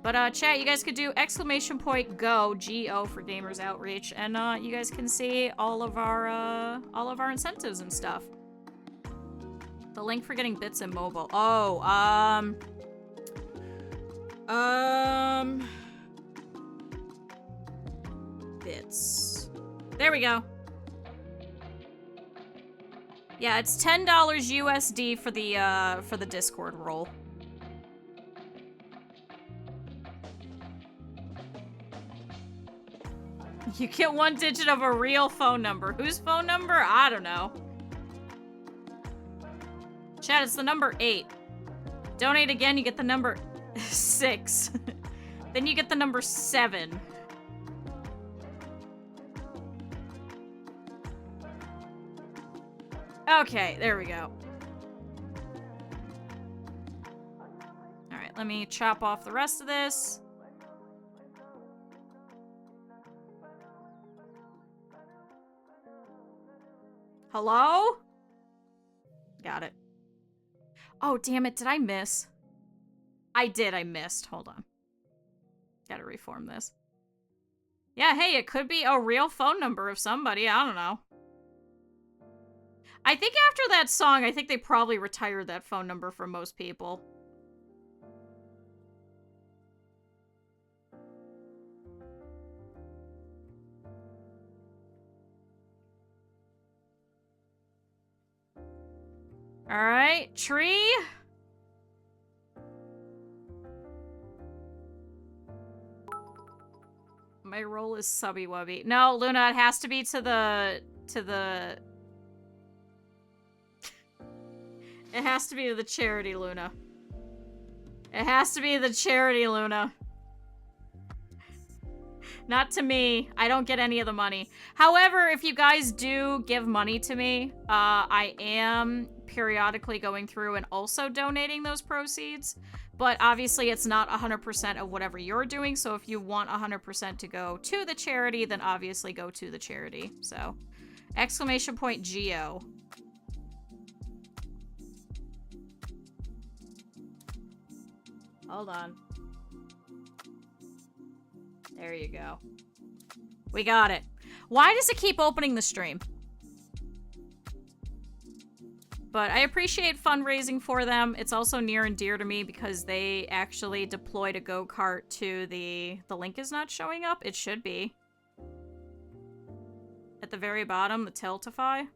But chat, you guys could do !GO, G-O for Gamers Outreach, and you guys can see all of our incentives and stuff. The link for getting bits in mobile. Oh, bits. There we go. Yeah, it's $10 USD for the Discord role. You get 1 digit of a real phone number. Whose phone number? I don't know. Chat, it's the number 8. Donate again, you get the number 6. Then you get the number 7. Okay, there we go. Alright, let me chop off the rest of this. Hello? Got it. Oh, damn it, did I miss? I did, I missed. Hold on. Gotta reform this. Yeah, hey, it could be a real phone number of somebody, I don't know. I think after that song, I think they probably retired that phone number for most people. Alright, tree. My role is subby wubby. No, Luna, it has to be to the... It has to be the charity, Luna. It has to be the charity, Luna. Not to me. I don't get any of the money. However, if you guys do give money to me, I am periodically going through and also donating those proceeds. But obviously, it's not 100% of whatever you're doing. So if you want 100% to go to the charity, then obviously go to the charity. So, !GO. Hold on. There you go. We got it. Why does it keep opening the stream? But I appreciate fundraising for them. It's also near and dear to me because they actually deployed a go-kart to the link is not showing up. It should be. At the very bottom, the Tiltify.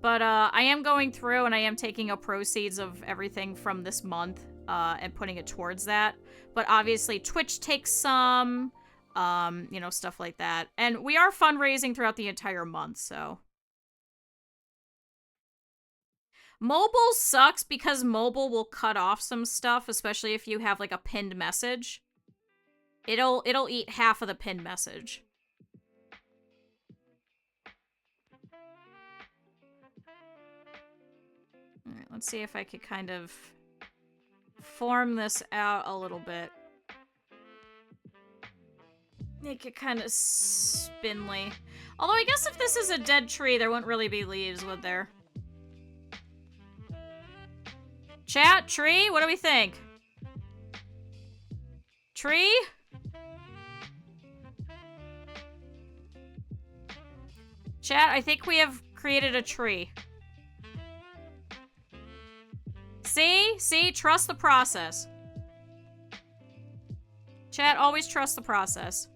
But I am going through and I am taking up proceeds of everything from this month and putting it towards that. But obviously Twitch takes some, you know, stuff like that. And we are fundraising throughout the entire month, so. Mobile sucks because mobile will cut off some stuff, especially if you have like a pinned message. It'll eat half of the pinned message. Alright, let's see if I could kind of form this out a little bit. Make it kind of spindly. Although I guess if this is a dead tree, there wouldn't really be leaves, would there? Chat, tree, what do we think? Tree? Chat, I think we have created a tree. See? See? Trust the process. Chat, always trust the process.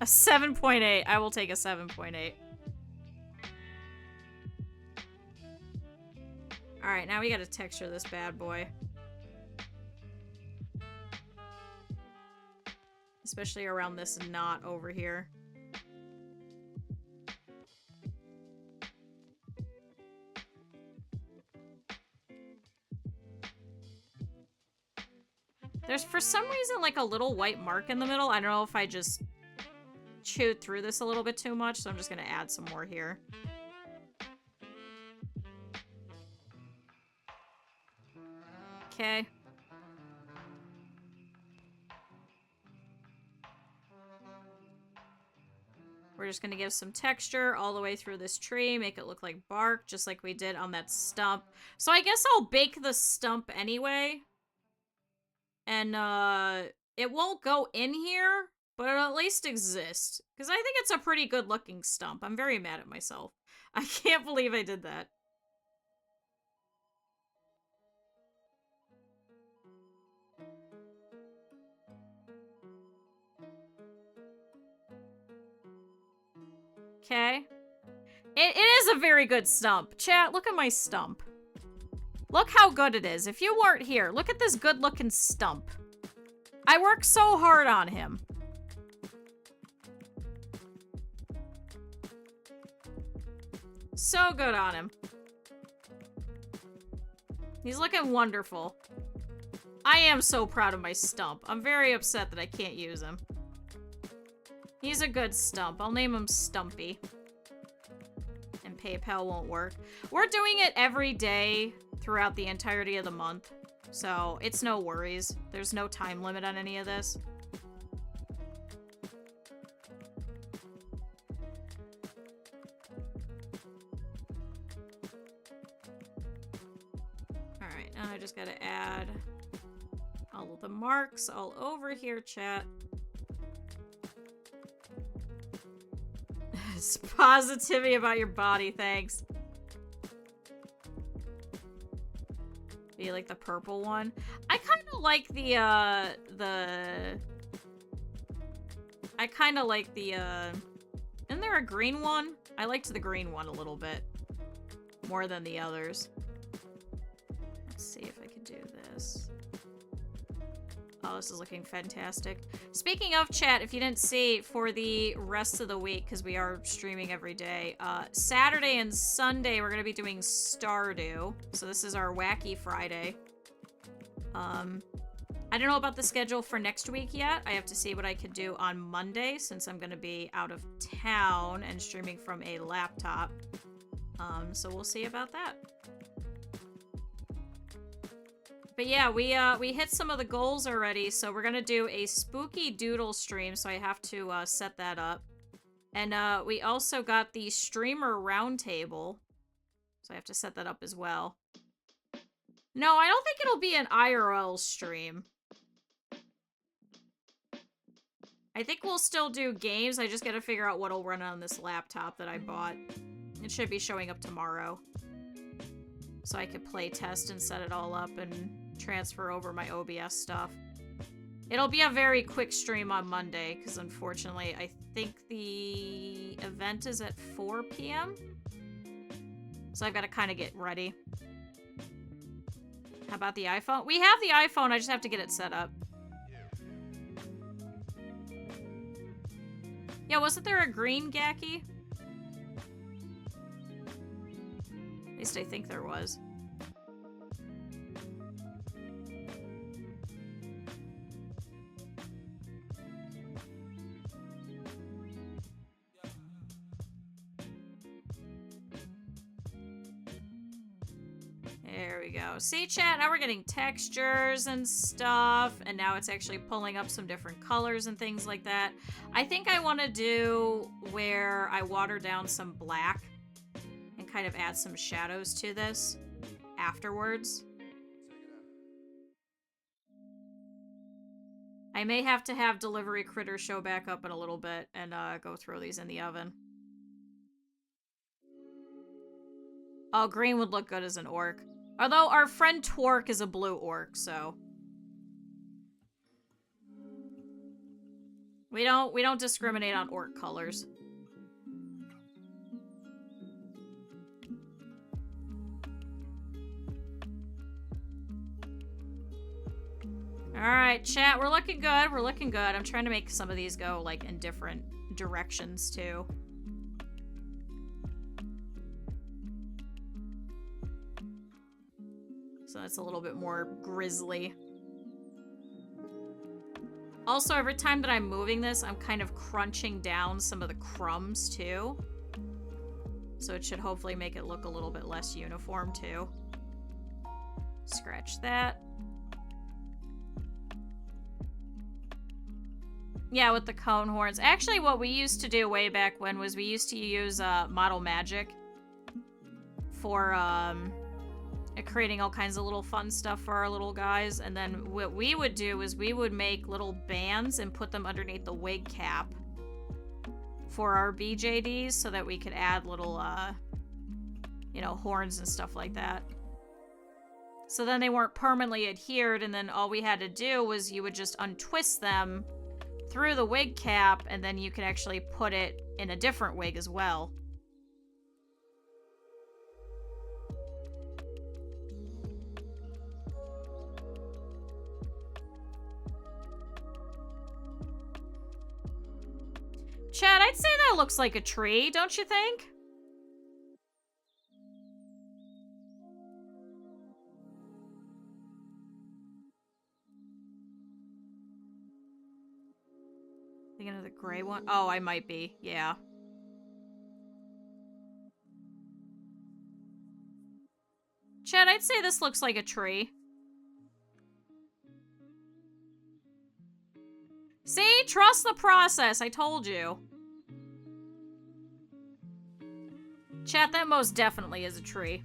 A 7.8. I will take a 7.8. Alright, now we gotta texture this bad boy. Especially around this knot over here. There's, for some reason, like a little white mark in the middle. I don't know if I just chewed through this a little bit too much, so I'm just gonna add some more here. Okay. We're just gonna give some texture all the way through this tree, make it look like bark, just like we did on that stump. So I guess I'll bake the stump anyway. And, it won't go in here, but it'll at least exist. Because I think it's a pretty good looking stump. I'm very mad at myself. I can't believe I did that. Okay. It is a very good stump. Chat, look at my stump. Look how good it is. If you weren't here, look at this good looking stump. I worked so hard on him. So good on him. He's looking wonderful. I am so proud of my stump. I'm very upset that I can't use him. He's a good stump. I'll name him Stumpy. And PayPal won't work. We're doing it every day throughout the entirety of the month. So it's no worries. There's no time limit on any of this. Alright, now I just gotta add all of the marks all over here, chat. It's positivity about your body, thanks. You like the purple one? I kind of like the, I kind of like the, isn't there a green one? I liked the green one a little bit. More than the others. Let's see if I can do this. Oh, this is looking fantastic. Speaking of chat, if you didn't see, for the rest of the week, because we are streaming every day, Saturday and Sunday we're going to be doing Stardew. So this is our Wacky Friday. I don't know about the schedule for next week yet. I have to see what I could do on Monday, since I'm going to be out of town and streaming from a laptop. So we'll see about that. But yeah, we hit some of the goals already, so we're gonna do a spooky doodle stream, so I have to set that up. And we also got the streamer roundtable, so I have to set that up as well. No, I don't think it'll be an IRL stream. I think we'll still do games, I just gotta figure out what'll run on this laptop that I bought. It should be showing up tomorrow. So I could play test and set it all up and transfer over my OBS stuff. It'll be a very quick stream on Monday, because unfortunately, I think the event is at 4 p.m. So I've got to kind of get ready. How about the iPhone? We have the iPhone, I just have to get it set up. Yeah, wasn't there a green Gacky? At least I think there was. There we go. See, chat? Now we're getting textures and stuff, and now it's actually pulling up some different colors and things like that. I think I want to do where I water down some black and kind of add some shadows to this afterwards. I may have to have Delivery Critter show back up in a little bit and go throw these in the oven. Oh, green would look good as an orc. Although our friend Twerk is a blue orc, so. We don't discriminate on orc colors. Alright, chat, we're looking good. We're looking good. I'm trying to make some of these go, like, in different directions, too. So that's a little bit more grisly. Also, every time that I'm moving this, I'm kind of crunching down some of the crumbs, too. So it should hopefully make it look a little bit less uniform, too. Scratch that. Yeah, with the cone horns. Actually, what we used to do way back when was we used to use Model Magic for creating all kinds of little fun stuff for our little guys. And then what we would do is we would make little bands and put them underneath the wig cap for our BJDs so that we could add little, you know, horns and stuff like that. So then they weren't permanently adhered, and then all we had to do was you would just untwist them through the wig cap, and then you could actually put it in a different wig as well. Chad, I'd say that looks like a tree, don't you think? Thinking of the gray one? Oh, I might be. Yeah. Chad, I'd say this looks like a tree. See? Trust the process. I told you. Chat, that most definitely is a tree.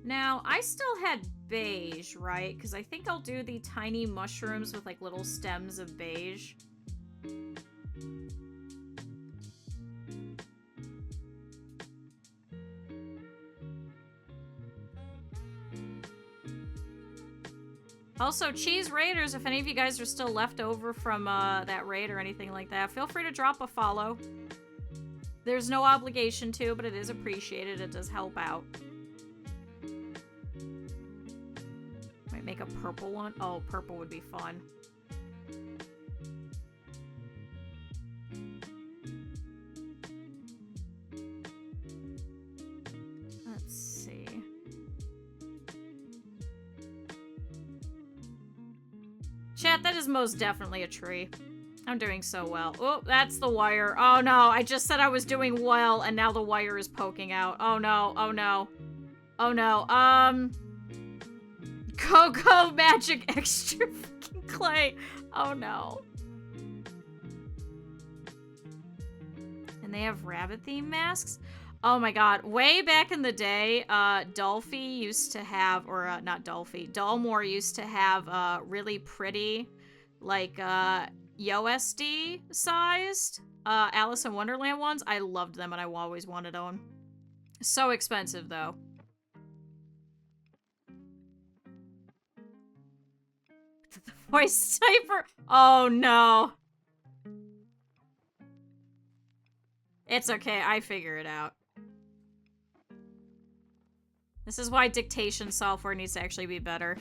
Now, I still had beige, right? Because I think I'll do the tiny mushrooms with like little stems of beige. Also, Cheese Raiders, if any of you guys are still left over from that raid or anything like that, feel free to drop a follow. There's no obligation to, but it is appreciated. It does help out. Might make a purple one. Oh, purple would be fun. Let's see. Chat, that is most definitely a tree. I'm doing so well. Oh, that's the wire. Oh no, I just said I was doing well and now the wire is poking out. Oh no, oh no. Oh no, Cocoa Magic Extra freaking clay. Oh no. And they have rabbit theme masks? Oh my god. Way back in the day, Dolphy used to have, or not Dolphy, Dalmore used to have really pretty, like, USD sized Alice in Wonderland ones. I loved them and I always wanted them. So expensive though. The voice typer. Oh no. It's okay, I figure it out. This is why dictation software needs to actually be better.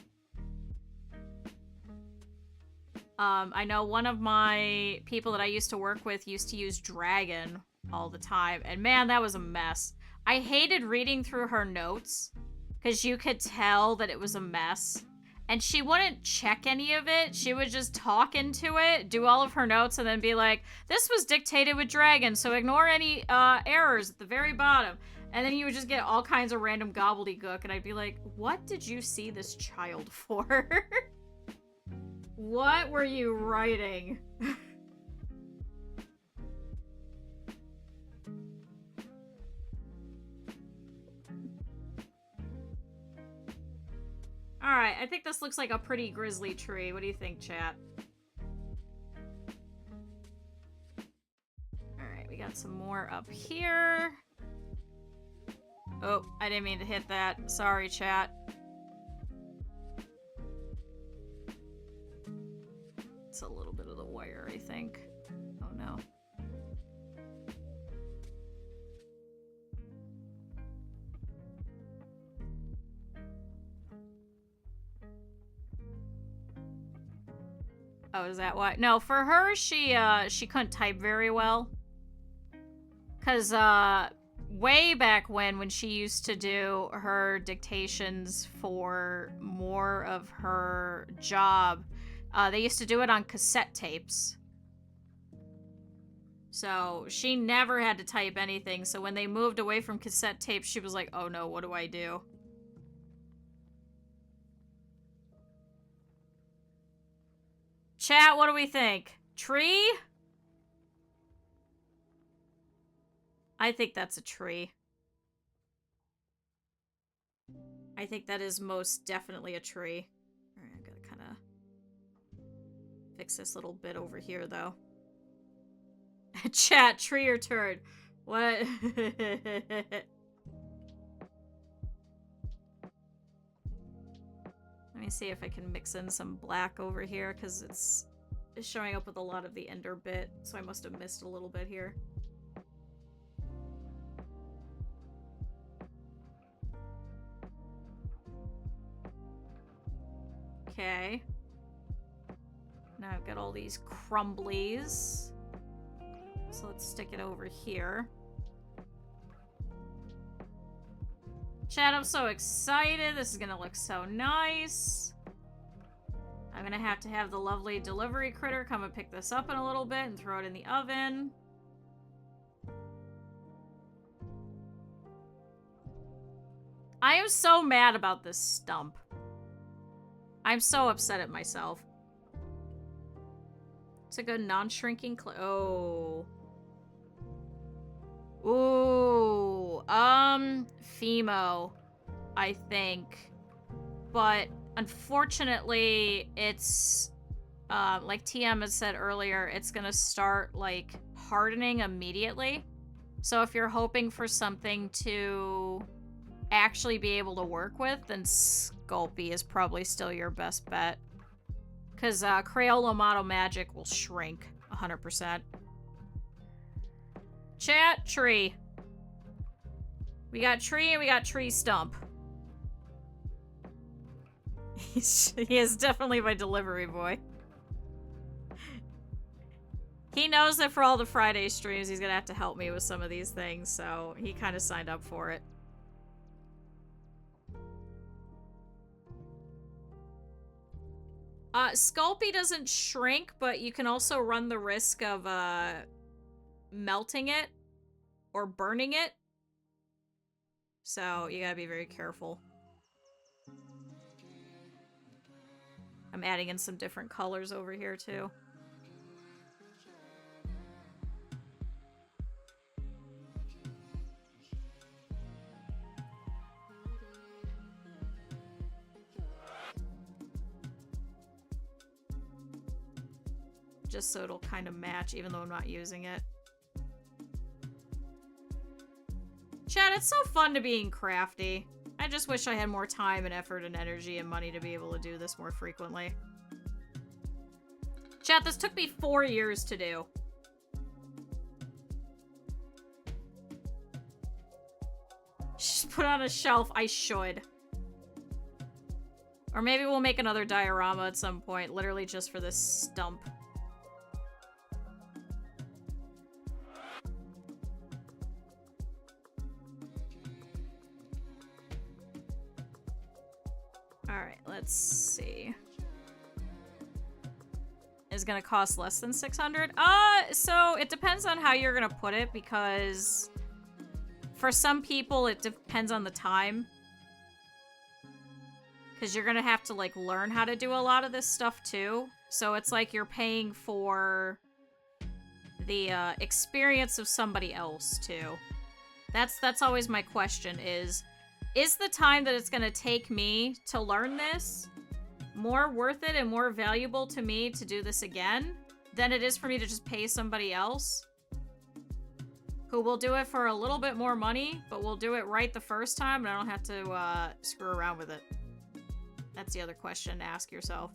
I know one of my people that I used to work with used to use Dragon all the time, and man, that was a mess. I hated reading through her notes, because you could tell that it was a mess. And she wouldn't check any of it. She would just talk into it, do all of her notes, and then be like, this was dictated with Dragon, so ignore any errors at the very bottom. And then you would just get all kinds of random gobbledygook, and I'd be like, what did you see this child for? What were you writing? Alright, I think this looks like a pretty grisly tree. What do you think, chat? Alright, we got some more up here. Oh, I didn't mean to hit that. Sorry, chat. It's a little bit of the wire, I think. Oh no. Oh, is that why? No, for her, she couldn't type very well. 'Cause, way back when she used to do her dictations for more of her job, they used to do it on cassette tapes. So she never had to type anything. So when they moved away from cassette tapes, she was like, oh no, what do I do? Chat, what do we think? Tree? I think that's a tree. I think that is most definitely a tree. Alright, I gotta kind of fix this little bit over here, though. Chat, tree or turd? What? Let me see if I can mix in some black over here, because it's showing up with a lot of the ender bit, so I must have missed a little bit here. Okay. Now I've got all these crumblies. So let's stick it over here. Chat, I'm so excited. This is gonna look so nice. I'm gonna have to have the lovely delivery critter come and pick this up in a little bit and throw it in the oven. I am so mad about this stump. I'm so upset at myself. It's a good non-shrinking clay. Oh. Ooh. Fimo, I think. But unfortunately, it's like TM has said earlier, it's gonna start like hardening immediately. So if you're hoping for something to actually be able to work with, then Sculpey is probably still your best bet. Because Crayola Model Magic will shrink 100%. Chat, tree. We got tree and we got tree stump. He is definitely my delivery boy. He knows that for all the Friday streams, he's gonna have to help me with some of these things, so he kind of signed up for it. Sculpey doesn't shrink, but you can also run the risk of melting it or burning it. So you gotta be very careful. I'm adding in some different colors over here too. Just so it'll kind of match, even though I'm not using it. Chat, it's so fun to being crafty. I just wish I had more time and effort and energy and money to be able to do this more frequently. Chat, this took me 4 years to do. Just put on a shelf. I should. Or maybe we'll make another diorama at some point, literally just for this stump. Alright, let's see. Is gonna cost less than 600? So it depends on how you're gonna put it, because for some people it depends on the time. Because you're gonna have to like learn how to do a lot of this stuff too. So it's like you're paying for the experience of somebody else too. That's always my question is the time that it's gonna take me to learn this more worth it and more valuable to me to do this again than it is for me to just pay somebody else who will do it for a little bit more money, but will do it right the first time and I don't have to screw around with it? That's the other question to ask yourself.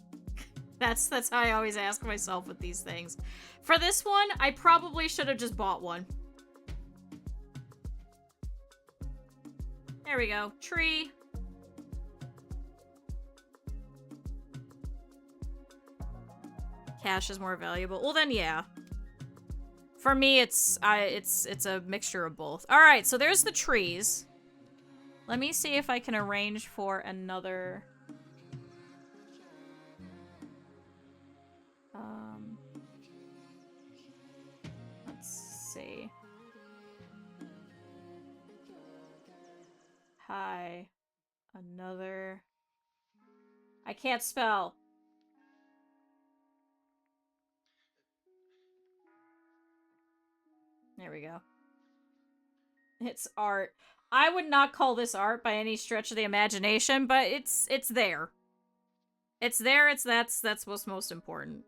That's how I always ask myself with these things. For this one, I probably should have just bought one. There we go. Tree. Cash is more valuable. Well, then, yeah. For me, it's a mixture of both. All right, so there's the trees. Let me see if I can arrange for another. Let's see. Hi. Another. I can't spell. There we go. It's art. I would not call this art by any stretch of the imagination, but it's there. It's there, that's what's most important.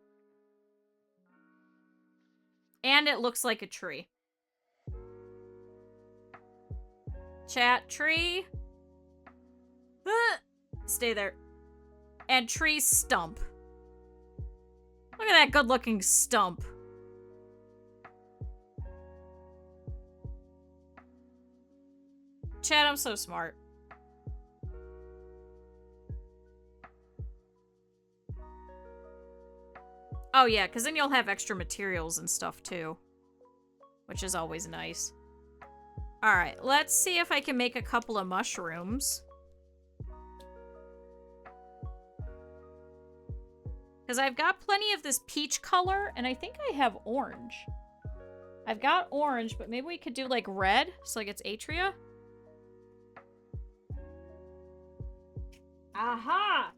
And it looks like a tree. Chat, tree. Stay there. And tree stump. Look at that good-looking stump. Chat, I'm so smart. Oh yeah, because then you'll have extra materials and stuff too. Which is always nice. Alright, let's see if I can make a couple of mushrooms. Because I've got plenty of this peach color, and I think I have orange. I've got orange, but maybe we could do like red, so like it's atria. Aha!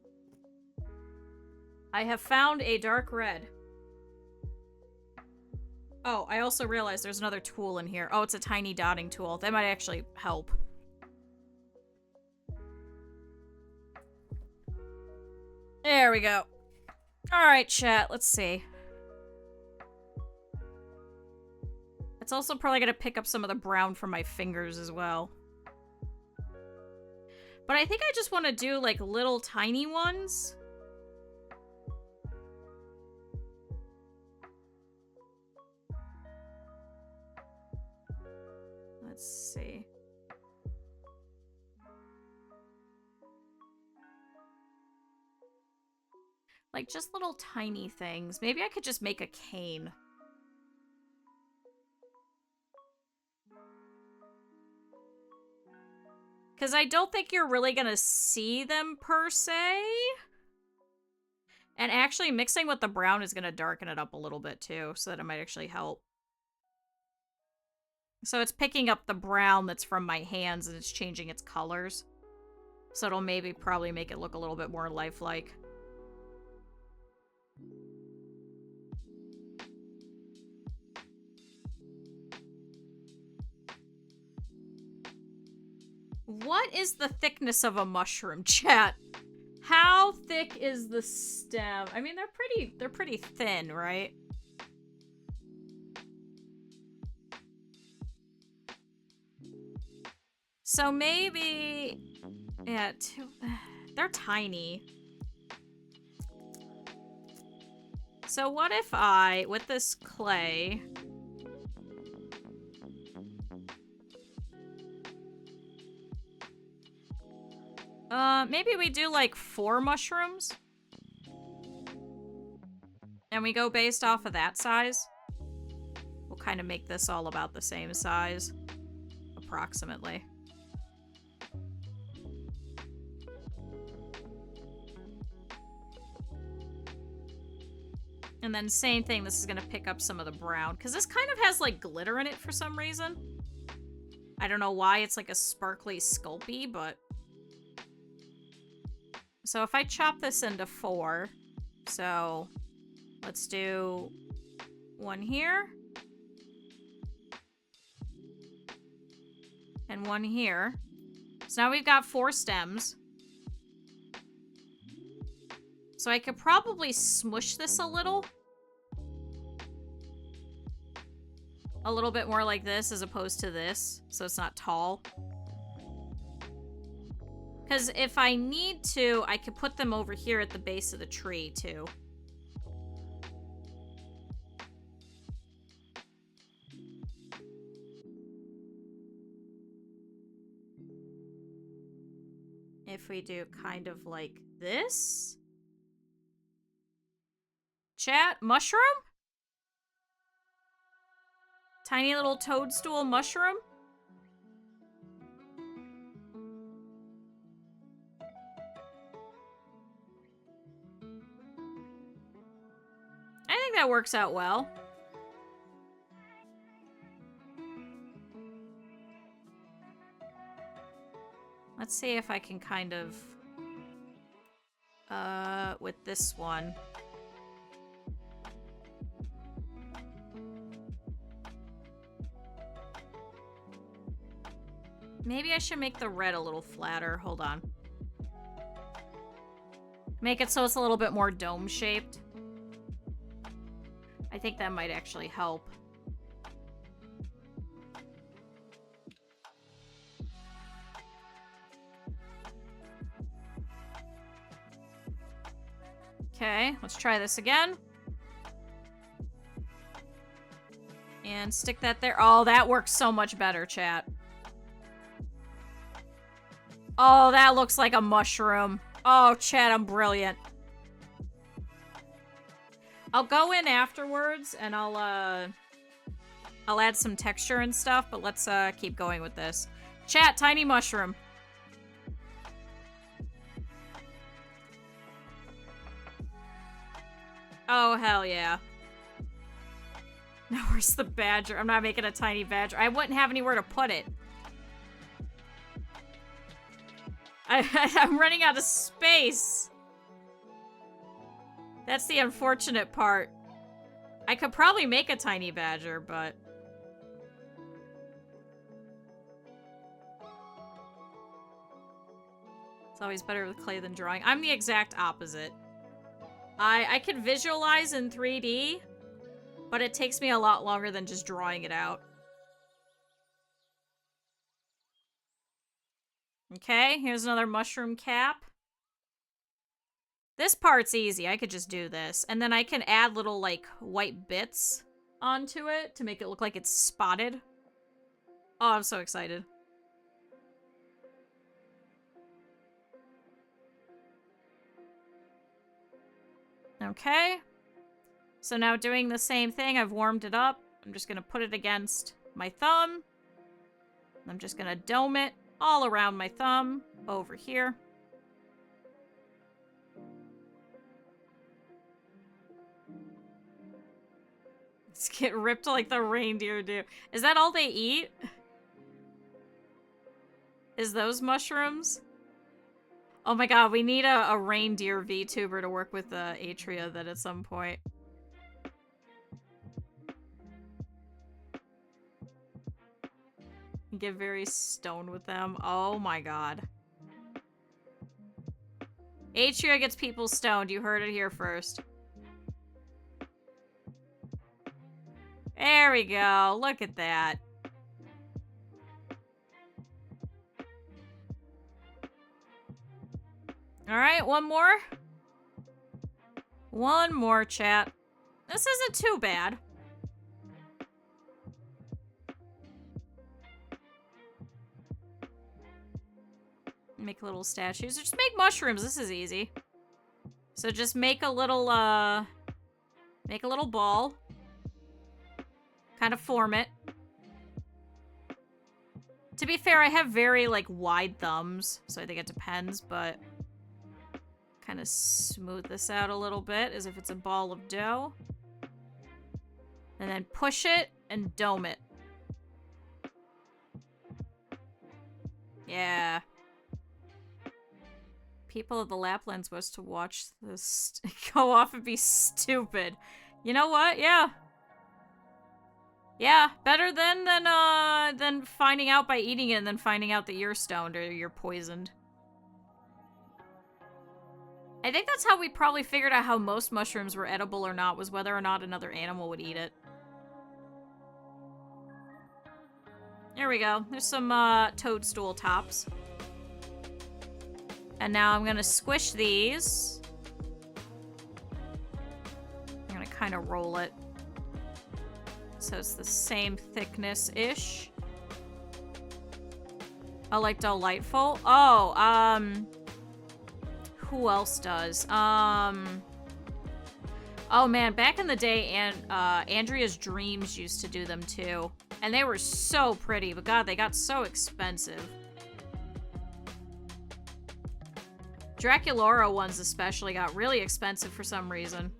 I have found a dark red. Oh, I also realized there's another tool in here. Oh, it's a tiny dotting tool. That might actually help. There we go. Alright, chat. Let's see. It's also probably gonna pick up some of the brown from my fingers as well. But I think I just want to do, like, little tiny ones. Let's see. Like, just little tiny things. Maybe I could just make a cane. Because I don't think you're really going to see them, per se. And actually, mixing with the brown is going to darken it up a little bit, too. So that it might actually help. So it's picking up the brown that's from my hands, and it's changing its colors. So it'll probably make it look a little bit more lifelike. What is the thickness of a mushroom, chat? How thick is the stem? I mean, they're pretty thin, right? So maybe, yeah, they're tiny. So what if I, with this clay, maybe we do like 4 mushrooms? And we go based off of that size? We'll kind of make this all about the same size, approximately. And then same thing, this is going to pick up some of the brown. Because this kind of has, like, glitter in it for some reason. I don't know why it's, like, a sparkly sculpey, but... So if I chop this into 4... So... Let's do... 1 here. And 1 here. So now we've got 4 stems. So I could probably smush this a little. A little bit more like this as opposed to this, so it's not tall. Because if I need to, I could put them over here at the base of the tree, too. if we do kind of like this? Chat, mushroom? Tiny little toadstool mushroom? I think that works out well. Let's see if I can kind of... with this one. Maybe I should make the red a little flatter. Hold on. Make it so it's a little bit more dome-shaped. I think that might actually help. Okay, let's try this again. And stick that there. Oh, that works so much better, chat. Oh, that looks like a mushroom. Oh, chat, I'm brilliant. I'll go in afterwards and I'll add some texture and stuff, but let's keep going with this. Chat, tiny mushroom. Oh, hell yeah. Now where's the badger? I'm not making a tiny badger. I wouldn't have anywhere to put it. I'm running out of space. That's the unfortunate part. I could probably make a tiny badger, but... It's always better with clay than drawing. I'm the exact opposite. I can visualize in 3D, but it takes me a lot longer than just drawing it out. Okay, here's another mushroom cap. This part's easy. I could just do this. And then I can add little, like, white bits onto it to make it look like it's spotted. Oh, I'm so excited. Okay. So now doing the same thing, I've warmed it up. I'm just going to put it against my thumb. I'm just going to dome it all around my thumb over here. Let's get ripped like the reindeer do. Is that all they eat? Is those mushrooms? Oh my god, we need a reindeer VTuber to work with Atria then at some point. Get very stoned with them. Oh my god. Atria gets people stoned. You heard it here first. There we go. Look at that. Alright, one more. One more, chat. This isn't too bad. Make little statues. Or just make mushrooms. This is easy. So just make a little ball. Kind of form it. To be fair, I have very, like, wide thumbs, so I think it depends, but... kind of smooth this out a little bit as if it's a ball of dough. And then push it and dome it. Yeah. People of the Laplands was to watch this go off and be stupid. You know what? Yeah. Yeah, better than finding out by eating it and then finding out that you're stoned or you're poisoned. I think that's how we probably figured out how most mushrooms were edible or not, was whether or not another animal would eat it. There we go. There's some toadstool tops. And now I'm gonna squish these. I'm gonna kind of roll it. So it's the same thickness-ish. Oh, like delightful? Oh, who else does? Oh man, back in the day, Andrea's Dreams used to do them too. And they were so pretty, but god, they got so expensive. Draculaura ones especially got really expensive for some reason.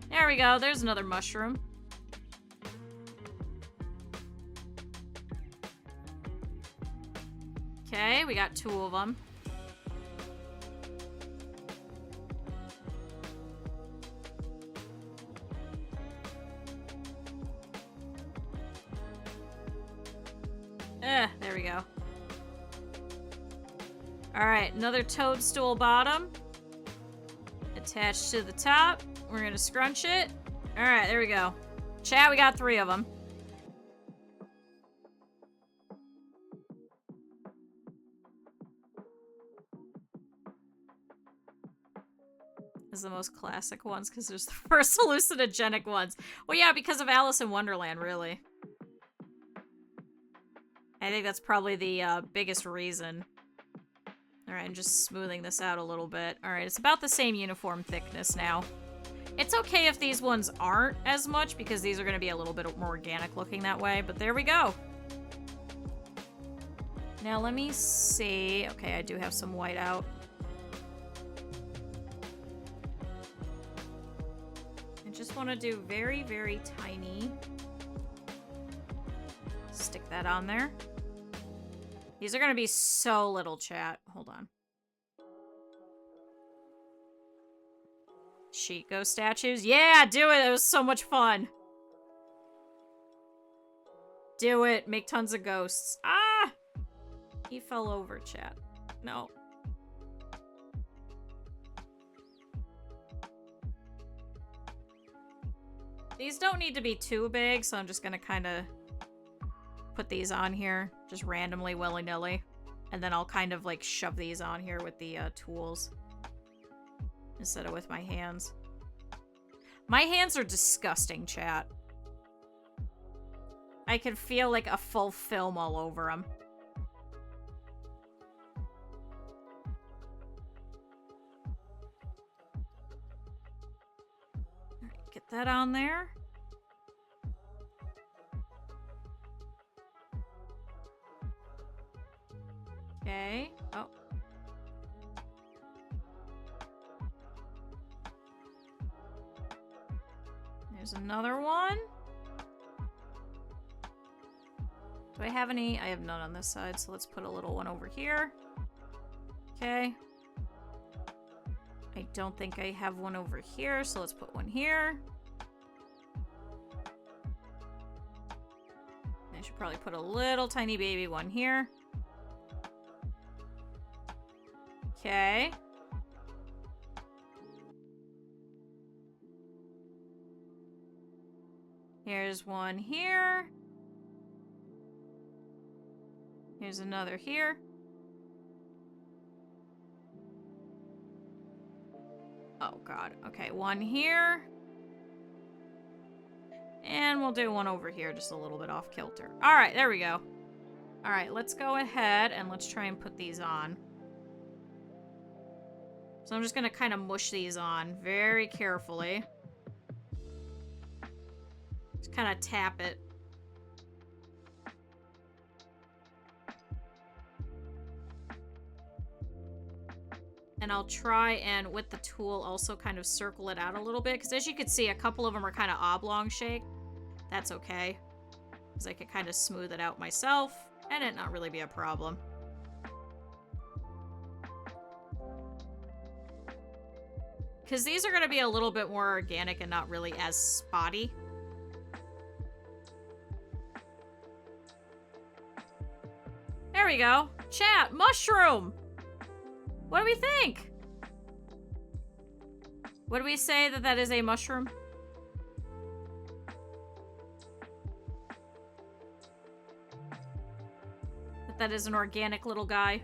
There we go, there's another mushroom. Okay, we got 2 of them. There we go. Alright, another toadstool bottom. Attached to the top. We're gonna scrunch it. Alright, there we go. Chat, we got 3 of them. Is the most classic ones because there's the first hallucinogenic ones. Well, yeah, because of Alice in Wonderland, really. I think that's probably the biggest reason. Alright, I'm just smoothing this out a little bit. Alright, it's about the same uniform thickness now. It's okay if these ones aren't as much, because these are going to be a little bit more organic looking that way, but there we go. Now let me see. Okay, I do have some white out. I just want to do very, very tiny. Stick that on there. These are going to be so little, chat. Hold on. Sheet ghost statues. Yeah, do it. It was so much fun. Do it. Make tons of ghosts. Ah! He fell over, chat. No. These don't need to be too big, so I'm just going to kind of put these on here just randomly, willy-nilly, and then I'll kind of like shove these on here with the tools instead of with my hands. My hands are disgusting, chat. I can feel like a full film all over them. Alright, get that on there. Okay. Oh. There's another one. Do I have any? I have none on this side, so let's put a little one over here. Okay. I don't think I have one over here, so let's put one here. I should probably put a little tiny baby one here. Okay. Here's one here. Here's another here. Oh god. Okay, one here. And we'll do one over here, just a little bit off kilter. Alright, there we go. Alright, let's go ahead and let's try and put these on. So I'm just gonna kind of mush these on very carefully. Just kind of tap it. And I'll try and, with the tool, also kind of circle it out a little bit. Because as you can see, a couple of them are kind of oblong shaped. That's okay. Because I could kind of smooth it out myself. And it not really be a problem. Because these are going to be a little bit more organic and not really as spotty. There we go. Chat, mushroom! What do we think? What do we say that that is a mushroom? That is an organic little guy.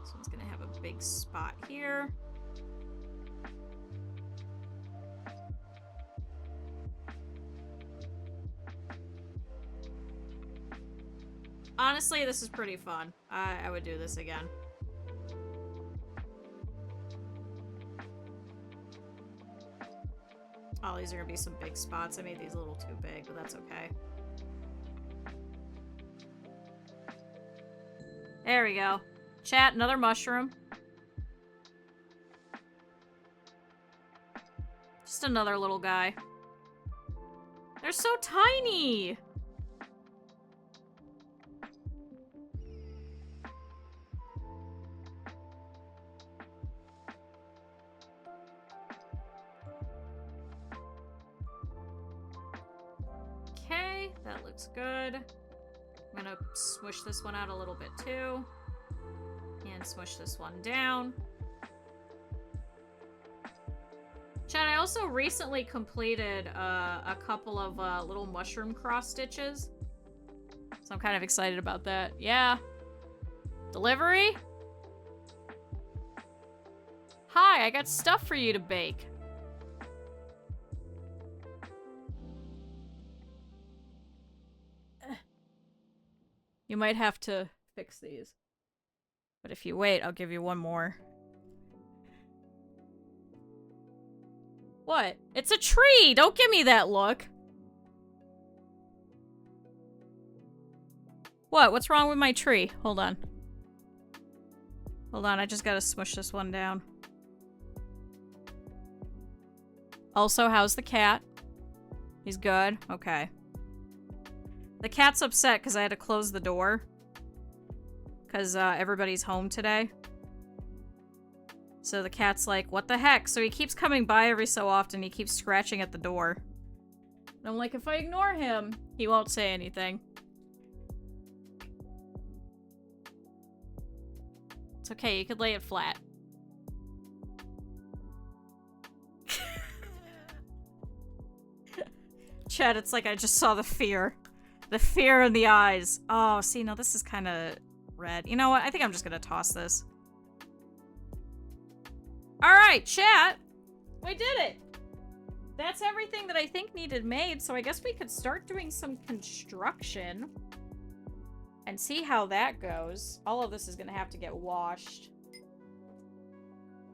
This one's gonna have a big spot here. Honestly, this is pretty fun. I would do this again. Oh, these are gonna be some big spots. I made these a little too big, but that's okay. There we go. Chat, another mushroom. Just another little guy. They're so tiny! Okay, that looks good. I'm gonna smush this one out a little bit too. And smush this one down. Chad, I also recently completed a couple of little mushroom cross stitches. So I'm kind of excited about that. Yeah. Delivery? Hi, I got stuff for you to bake. You might have to fix these. But if you wait, I'll give you one more. What? It's a tree! Don't give me that look! What? What's wrong with my tree? Hold on. Hold on, I just gotta smush this one down. Also, how's the cat? He's good? Okay. The cat's upset because I had to close the door. Because everybody's home today. So the cat's like, what the heck? So he keeps coming by every so often. He keeps scratching at the door. And I'm like, if I ignore him, he won't say anything. It's okay, you could lay it flat. Chad, it's like I just saw the fear. The fear in the eyes. Oh, see, no, this is kind of red. You know what? I think I'm just gonna toss this. Alright, chat! We did it! That's everything that I think needed made, so I guess we could start doing some construction. And see how that goes. All of this is gonna have to get washed.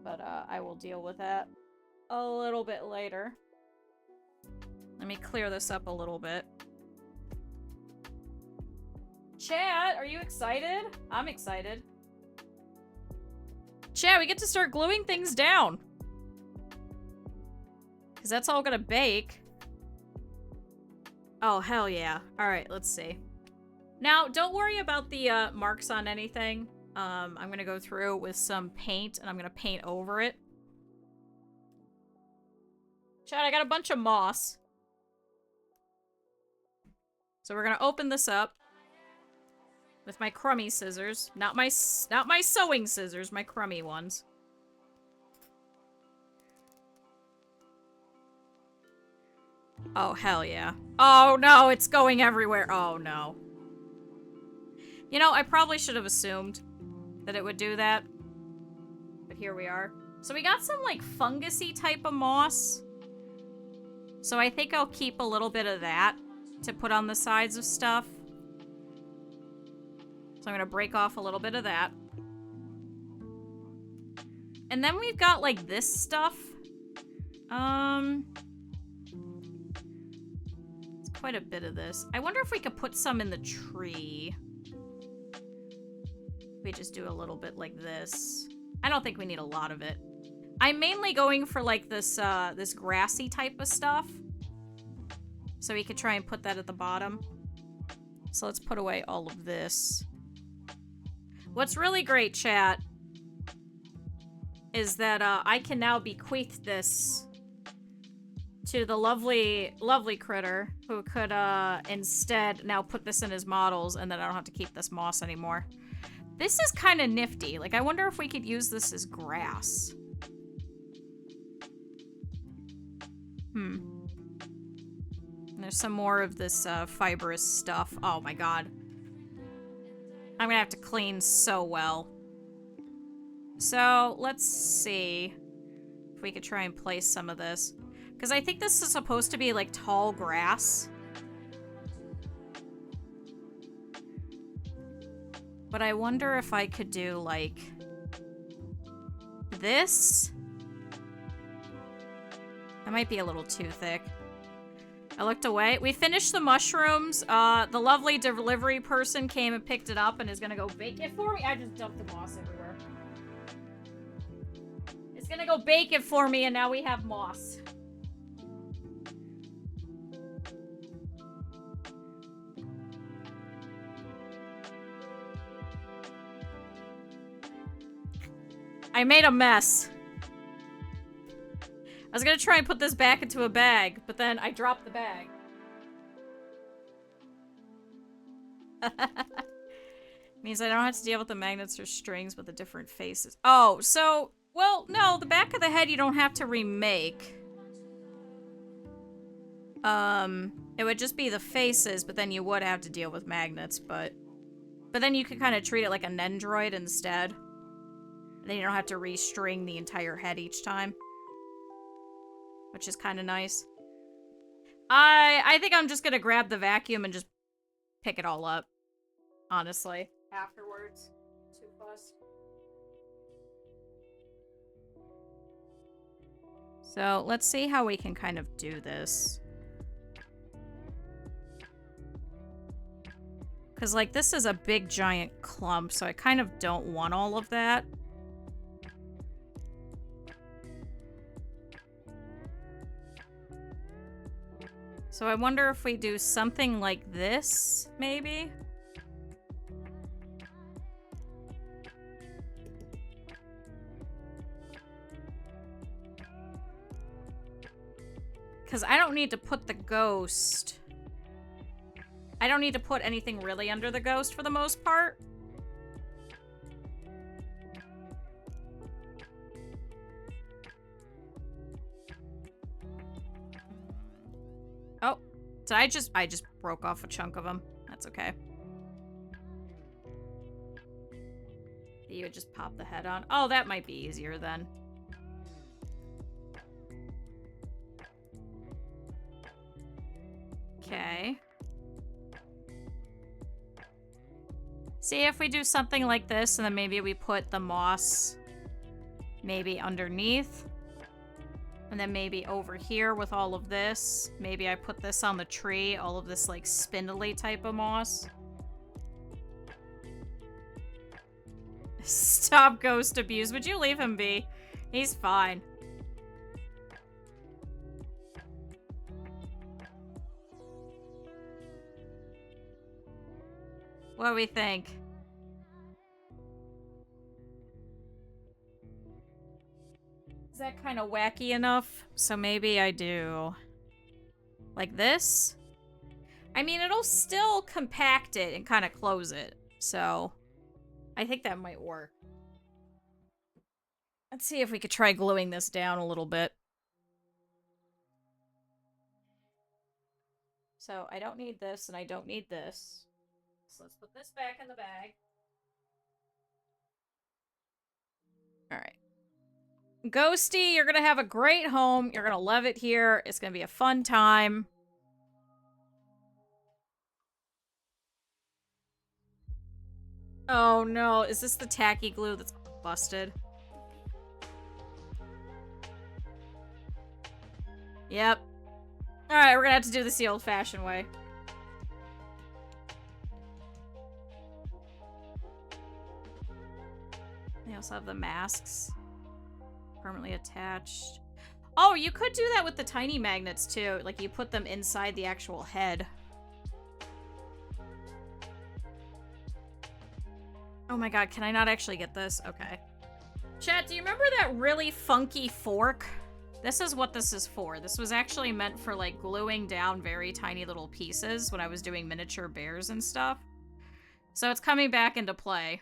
But, I will deal with that a little bit later. Let me clear this up a little bit. Chat, are you excited? I'm excited. Chat, we get to start gluing things down. Because that's all gonna bake. Oh, hell yeah. Alright, let's see. Now, don't worry about the marks on anything. I'm gonna go through with some paint, and I'm gonna paint over it. Chat, I got a bunch of moss. So we're gonna open this up. With my crummy scissors. Not my sewing scissors, my crummy ones. Oh, hell yeah. Oh, no, it's going everywhere. Oh, no. You know, I probably should have assumed that it would do that. But here we are. So we got some, like, fungusy type of moss. So I think I'll keep a little bit of that to put on the sides of stuff. So I'm gonna break off a little bit of that. And then we've got, like, this stuff. It's quite a bit of this. I wonder if we could put some in the tree. We just do a little bit like this. I don't think we need a lot of it. I'm mainly going for, like, this, this grassy type of stuff. So we could try and put that at the bottom. So let's put away all of this. What's really great, chat, is that I can now bequeath this to the lovely, lovely critter who could instead now put this in his models, and then I don't have to keep this moss anymore. This is kind of nifty. Like, I wonder if we could use this as grass. And there's some more of this fibrous stuff. Oh my god. I'm gonna have to clean so well. So, let's see if we could try and place some of this. Because I think this is supposed to be, like, tall grass. But I wonder if I could do, like, this. That might be a little too thick. I looked away. We finished the mushrooms. The lovely delivery person came and picked it up and is gonna go bake it for me. I just dumped the moss everywhere. It's gonna go bake it for me, and now we have moss. I made a mess. I was gonna try and put this back into a bag, but then I dropped the bag. Means I don't have to deal with the magnets or strings with the different faces. Oh, so, well, no, the back of the head you don't have to remake. It would just be the faces, but then you would have to deal with magnets, but then you could kind of treat it like a Nendroid instead. Then you don't have to restring the entire head each time. Which is kind of nice. I think I'm just gonna grab the vacuum and just pick it all up. Honestly. Afterwards. Too fussed. So, let's see how we can kind of do this. Because, like, this is a big giant clump, so I kind of don't want all of that. So I wonder if we do something like this, maybe? Because I don't need to put the ghost... I don't need to put anything really under the ghost for the most part. Oh, so I just broke off a chunk of him. That's okay. You would just pop the head on. Oh, that might be easier then. Okay. See if we do something like this, and then maybe we put the moss maybe underneath. And then maybe over here with all of this. Maybe I put this on the tree. All of this, like, spindly type of moss. Stop ghost abuse. Would you leave him be? He's fine. What do we think? Is that kind of wacky enough? So maybe I do... like this? I mean, it'll still compact it and kind of close it. So, I think that might work. Let's see if we could try gluing this down a little bit. So, I don't need this and I don't need this. So let's put this back in the bag. Alright. Ghosty, you're gonna have a great home. You're gonna love it here. It's gonna be a fun time. Oh no, is this the tacky glue that's busted? Yep. Alright, we're gonna have to do this the old-fashioned way. They also have the masks. Permanently attached. Oh, you could do that with the tiny magnets, too. Like, you put them inside the actual head. Oh my god, can I not actually get this? Okay. Chat, do you remember that really funky fork? This is what this is for. This was actually meant for, like, gluing down very tiny little pieces when I was doing miniature bears and stuff. So it's coming back into play.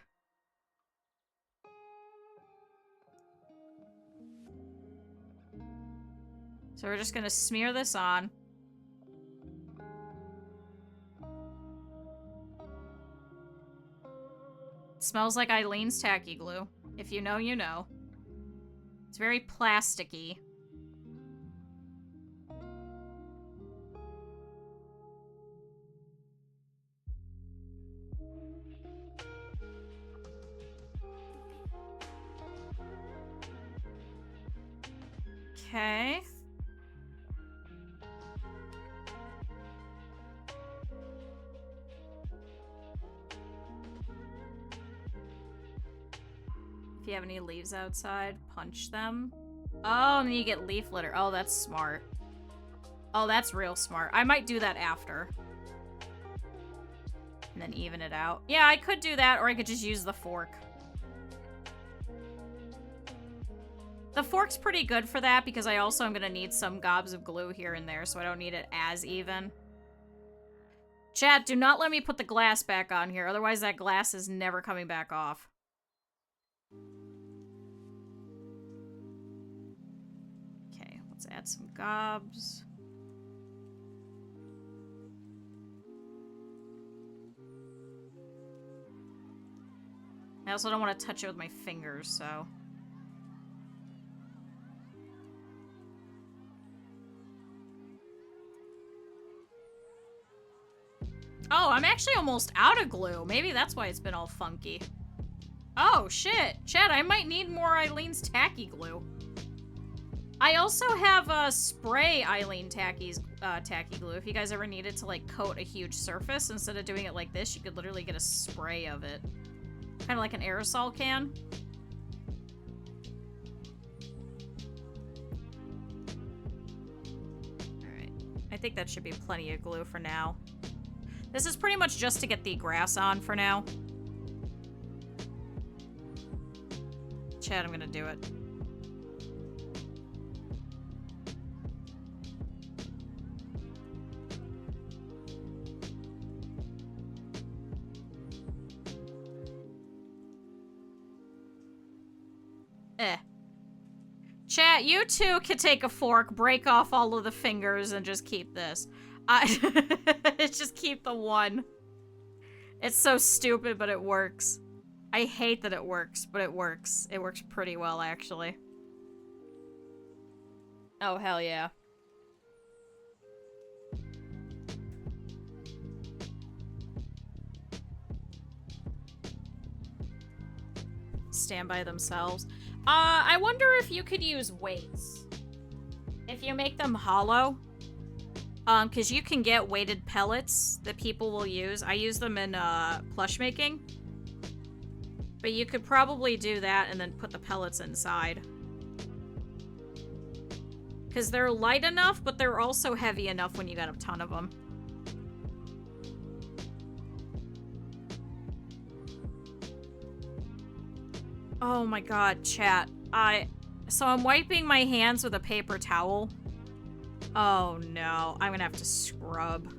So we're just gonna smear this on. It smells like Eileen's tacky glue. If you know, you know. It's very plasticky. Okay. If you have any leaves outside, punch them. Oh, and then you get leaf litter. Oh, that's smart. Oh, that's real smart. I might do that after. And then even it out. Yeah, I could do that, or I could just use the fork. The fork's pretty good for that, because I also am going to need some gobs of glue here and there, so I don't need it as even. Chat, do not let me put the glass back on here, otherwise that glass is never coming back off. Okay, let's add some gobs. I also don't want to touch it with my fingers, so... Oh, I'm actually almost out of glue. Maybe that's why it's been all funky. Oh, shit. Chad, I might need more Eileen's tacky glue. I also have a spray Eileen tacky glue. If you guys ever needed to, like, coat a huge surface, instead of doing it like this, you could literally get a spray of it. Kind of like an aerosol can. Alright. I think that should be plenty of glue for now. This is pretty much just to get the grass on for now. Chad, I'm gonna do it. Chat, you too can take a fork, break off all of the fingers, and just keep this. Just keep the one. It's so stupid, but it works. I hate that it works, but it works. It works pretty well, actually. Oh, hell yeah. Stand by themselves. I wonder if you could use weights. If you make them hollow. Because you can get weighted pellets that people will use. I use them in, plush making. But you could probably do that and then put the pellets inside. Because they're light enough, but they're also heavy enough when you got a ton of them. Oh my god, chat. So I'm wiping my hands with a paper towel. Oh no, I'm gonna have to scrub.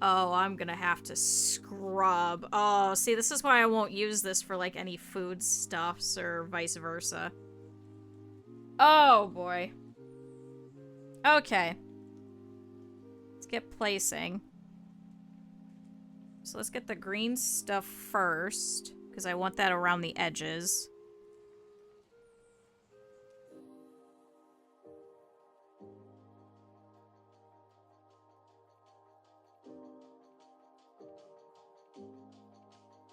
Oh, I'm gonna have to scrub. Oh, see, this is why I won't use this for, like, any food stuffs or vice versa. Oh, boy. Okay. Let's get placing. So let's get the green stuff first, because I want that around the edges.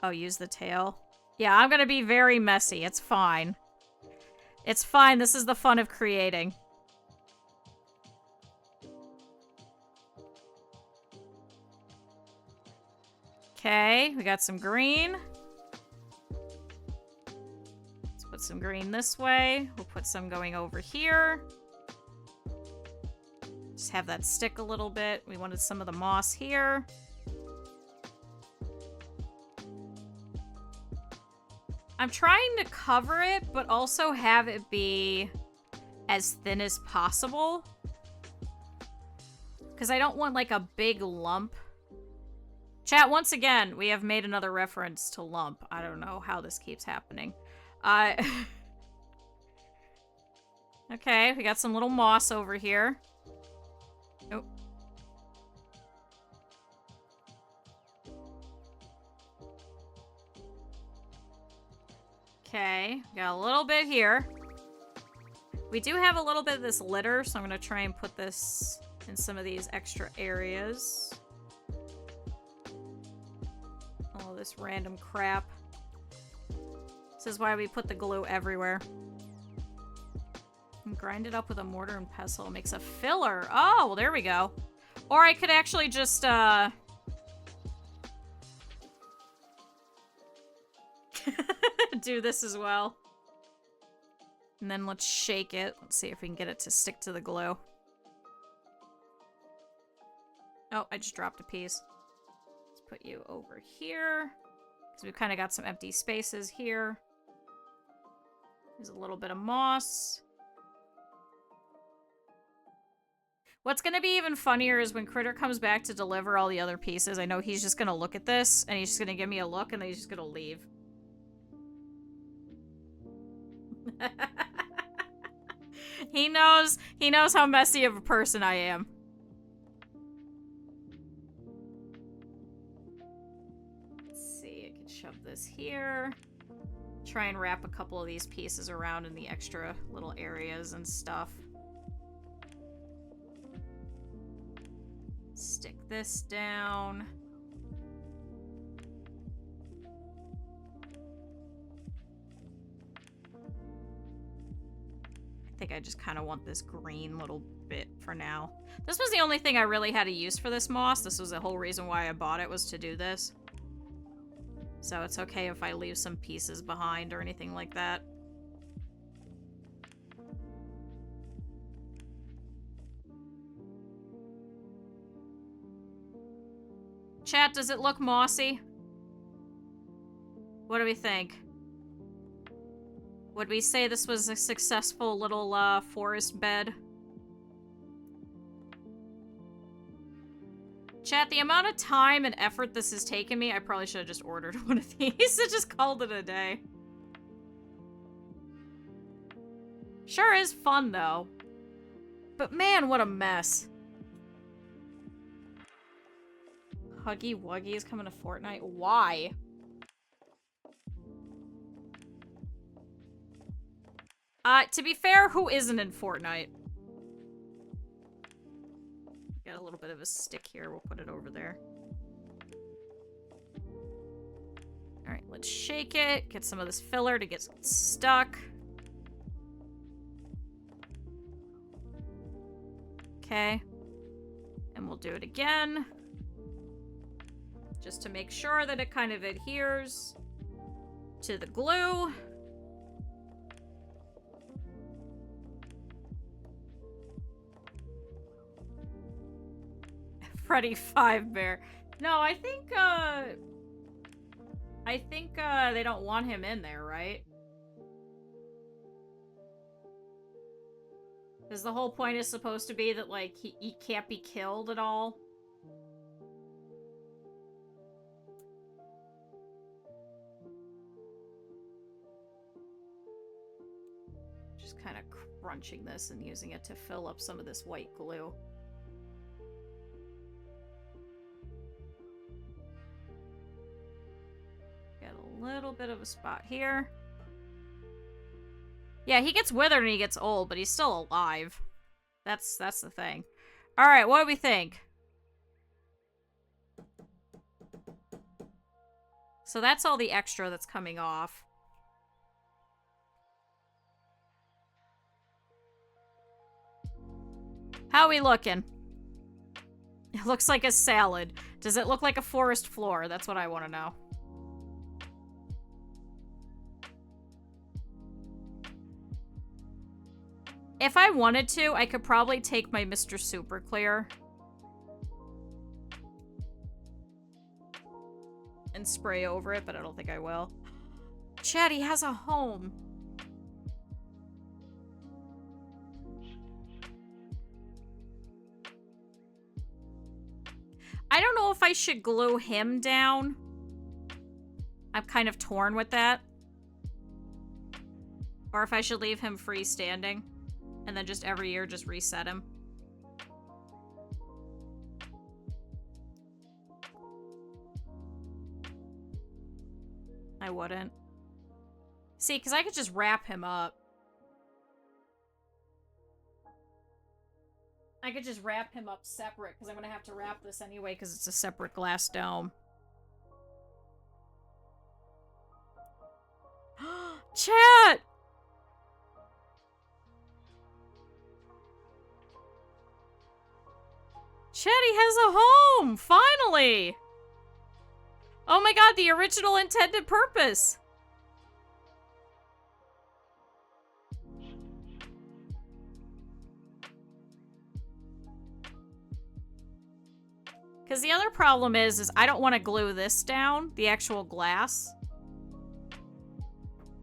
Oh, use the tail. Yeah, I'm gonna be very messy. It's fine. It's fine. This is the fun of creating. Okay, we got some green. Let's put some green this way. We'll put some going over here. Just have that stick a little bit. We wanted some of the moss here. I'm trying to cover it, but also have it be as thin as possible. Because I don't want, like, a big lump. Chat, once again, we have made another reference to lump. I don't know how this keeps happening. Okay, we got some little moss over here. Oh. Okay, got a little bit here. We do have a little bit of this litter, so I'm going to try and put this in some of these extra areas. All this random crap. This is why we put the glue everywhere. And grind it up with a mortar and pestle. It makes a filler. Oh, well, there we go. Or I could actually just, do this as well. And then let's shake it. Let's see if we can get it to stick to the glue. Oh, I just dropped a piece. Let's put you over here. Because we've kind of got some empty spaces here. There's a little bit of moss. What's going to be even funnier is when Critter comes back to deliver all the other pieces. I know he's just going to look at this, and he's just going to give me a look, and then he's just going to leave. He knows how messy of a person I am. Let's see, I can shove this here. Try and wrap a couple of these pieces around in the extra little areas and stuff. Stick this down. I think I just kind of want this green little bit for now. This was the only thing I really had a use for this moss. This was the whole reason why I bought it, was to do this. So it's okay if I leave some pieces behind or anything like that. Chat, does it look mossy? What do we think? Would we say this was a successful little forest bed? Chat, the amount of time and effort this has taken me, I probably should have just ordered one of these and just called it a day. Sure is fun, though. But man, what a mess. Huggy Wuggy is coming to Fortnite. Why? To be fair, who isn't in Fortnite? Got a little bit of a stick here. We'll put it over there. Alright, let's shake it. Get some of this filler to get stuck. Okay. And we'll do it again. Just to make sure that it kind of adheres to the glue. Freddy 5 Bear. No, I think they don't want him in there, right? Because the whole point is supposed to be that, like, he can't be killed at all. Just kind of crunching this and using it to fill up some of this white glue. Got a little bit of a spot here. Yeah, he gets withered and he gets old, but he's still alive. That's the thing. Alright, what do we think? So that's all the extra that's coming off. How are we looking? It looks like a salad. Does it look like a forest floor? That's what I want to know. If I wanted to, I could probably take my Mr. Super Clear and spray over it, but I don't think I will. Chad, he has a home. I don't know if I should glue him down. I'm kind of torn with that. Or if I should leave him freestanding. And then just every year just reset him. I wouldn't. See, because I could just wrap him up. I could just wrap him up separate, because I'm going to have to wrap this anyway, because it's a separate glass dome. Chat! Chatty has a home! Finally! Oh my god, the original intended purpose! Because the other problem is I don't want to glue this down, the actual glass.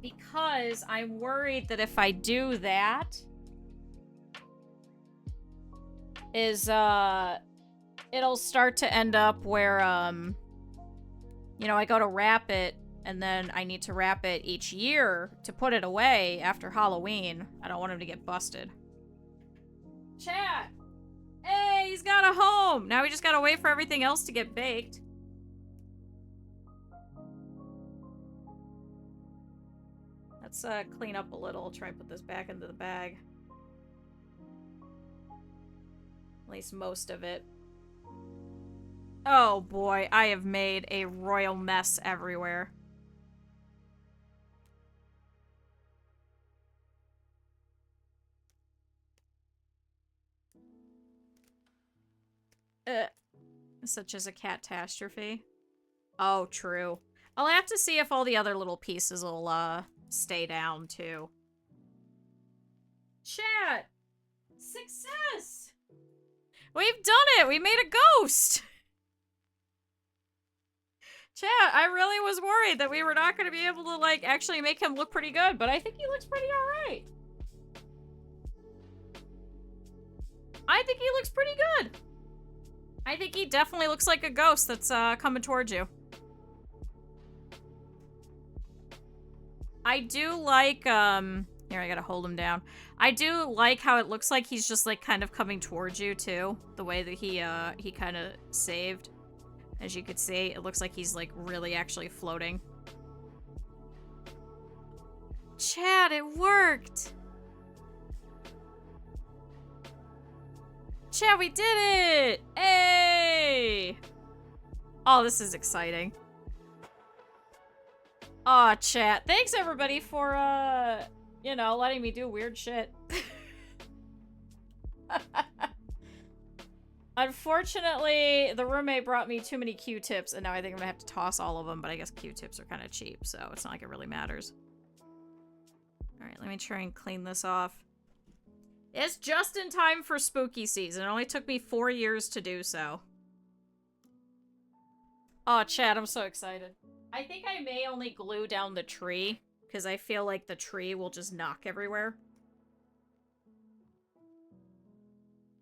Because I'm worried that if I do that, it'll start to end up where, you know, I go to wrap it, and then I need to wrap it each year to put it away after Halloween. I don't want him to get busted. Chat! Hey, he's got a home! Now we just gotta wait for everything else to get baked. Let's clean up a little, try and put this back into the bag. At least most of it. Oh boy, I have made a royal mess everywhere. Such as a catastrophe. Oh, true. I'll have to see if all the other little pieces will, stay down, too. Chat! Success! We've done it! We made a ghost! Chat, I really was worried that we were not going to be able to, like, actually make him look pretty good, but I think he looks pretty alright. I think he looks pretty good. I think he definitely looks like a ghost that's, coming towards you. I do like, here, I gotta hold him down. I do like how it looks like he's just, like, kind of coming towards you, too. The way that he kind of saved. As you could see, it looks like he's, like, really actually floating. Chad, it worked! Chad, we did it! Hey! Oh, this is exciting. Aw, chat. Thanks, everybody, for, you know, letting me do weird shit. Unfortunately, the roommate brought me too many Q-tips, and now I think I'm gonna have to toss all of them, but I guess Q-tips are kind of cheap, so it's not like it really matters. Alright, let me try and clean this off. It's just in time for spooky season. It only took me 4 years to do so. Oh, chat, I'm so excited. I think I may only glue down the tree, because I feel like the tree will just knock everywhere.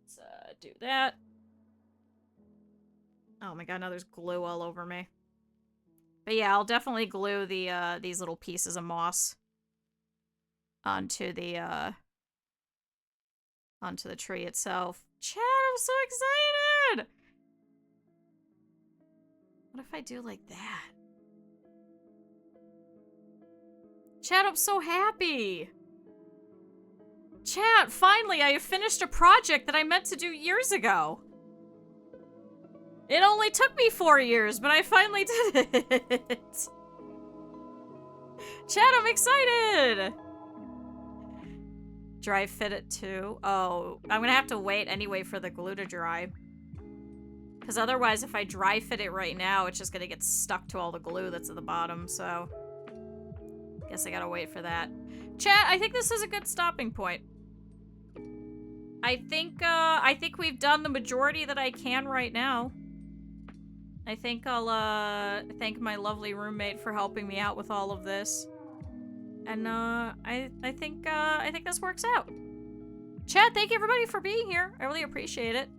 Let's do that. Oh my god, now there's glue all over me. But yeah, I'll definitely glue the these little pieces of moss onto the tree itself. Chat, I'm so excited! What if I do like that? Chat, I'm so happy! Chat, finally, I have finished a project that I meant to do years ago. It only took me 4 years, but I finally did it. Chat, I'm excited! Dry fit it too. Oh, I'm gonna have to wait anyway for the glue to dry. Because otherwise, if I dry fit it right now, it's just gonna get stuck to all the glue that's at the bottom, so... Guess I gotta wait for that. Chat, I think this is a good stopping point. I think we've done the majority that I can right now. I think I'll, thank my lovely roommate for helping me out with all of this. And, I think this works out. Chat, thank you everybody for being here. I really appreciate it.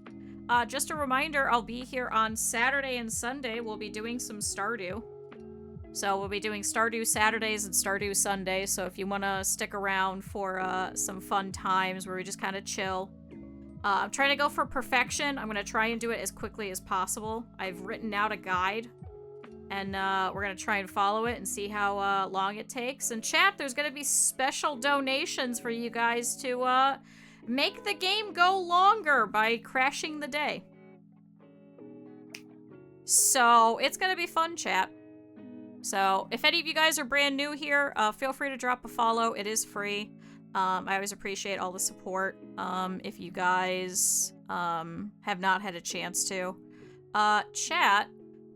Just a reminder, I'll be here on Saturday and Sunday. We'll be doing some Stardew. So we'll be doing Stardew Saturdays and Stardew Sundays. So if you want to stick around for, some fun times where we just kind of chill. I'm trying to go for perfection. I'm going to try and do it as quickly as possible. I've written out a guide. And we're going to try and follow it and see how long it takes. And chat, there's going to be special donations for you guys to make the game go longer by crashing the day. So it's going to be fun, chat. So if any of you guys are brand new here, feel free to drop a follow. It is free. I always appreciate all the support. If you guys have not had a chance to. Chat,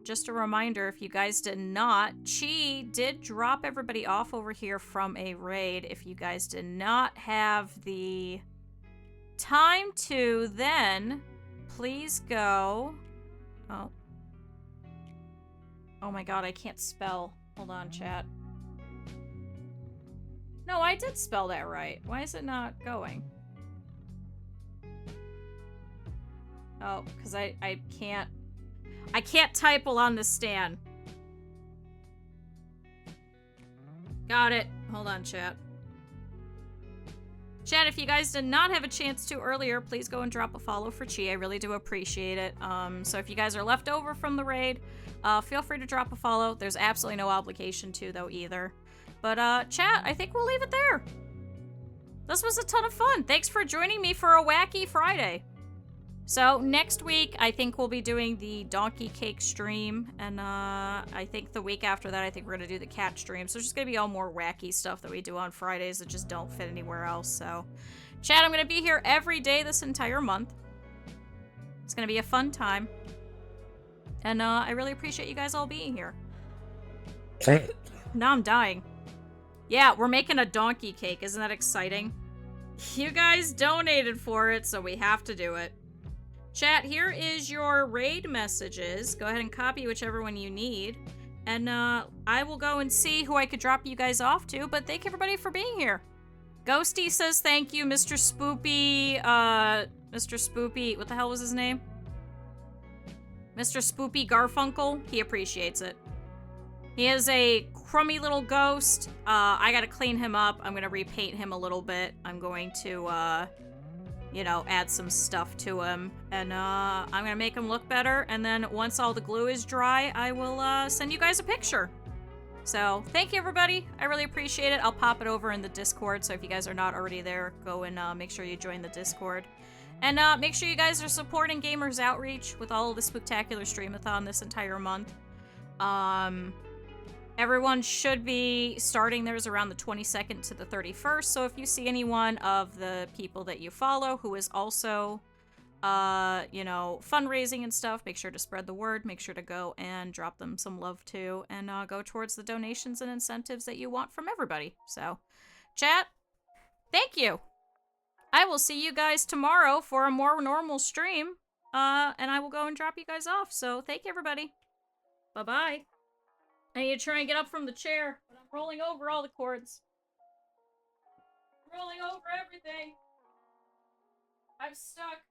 just a reminder, if you guys did not, Chi did drop everybody off over here from a raid. If you guys did not have the time to, then please go. Oh. Oh my god, I can't spell. Hold on, chat. No, I did spell that right. Why is it not going? Oh, because I can't type while on the stand. Got it. Hold on, chat. Chat, if you guys did not have a chance to earlier, please go and drop a follow for Chi. I really do appreciate it. So if you guys are left over from the raid, feel free to drop a follow. There's absolutely no obligation to, though, either. But, chat, I think we'll leave it there. This was a ton of fun. Thanks for joining me for a wacky Friday. So, next week, I think we'll be doing the donkey cake stream, and, I think the week after that, I think we're gonna do the cat stream. So, it's just gonna be all more wacky stuff that we do on Fridays that just don't fit anywhere else, so. Chat, I'm gonna be here every day this entire month. It's gonna be a fun time. And, I really appreciate you guys all being here. Now I'm dying. Yeah, we're making a donkey cake. Isn't that exciting? You guys donated for it, so we have to do it. Chat, here is your raid messages. Go ahead and copy whichever one you need. And I will go and see who I could drop you guys off to. But thank everybody for being here. Ghosty says thank you. Mr. Spoopy, Mr. Spoopy, what the hell was his name? Mr. Spoopy Garfunkel. He appreciates it. He is a crummy little ghost. I gotta clean him up. I'm gonna repaint him a little bit. I'm going to, you know, add some stuff to him. And, I'm gonna make him look better. And then once all the glue is dry, I will, send you guys a picture. So, thank you, everybody. I really appreciate it. I'll pop it over in the Discord. So if you guys are not already there, go and, make sure you join the Discord. And, make sure you guys are supporting Gamers Outreach with all of the Spooktacular Streamathon this entire month. Everyone should be starting theirs around the 22nd to the 31st, so if you see anyone of the people that you follow who is also, you know, fundraising and stuff, make sure to spread the word, make sure to go and drop them some love too, and go towards the donations and incentives that you want from everybody. So, chat, thank you! I will see you guys tomorrow for a more normal stream, and I will go and drop you guys off, so thank you, everybody. Bye-bye. I need to try and get up from the chair, but I'm rolling over all the cords. Rolling over everything. I'm stuck.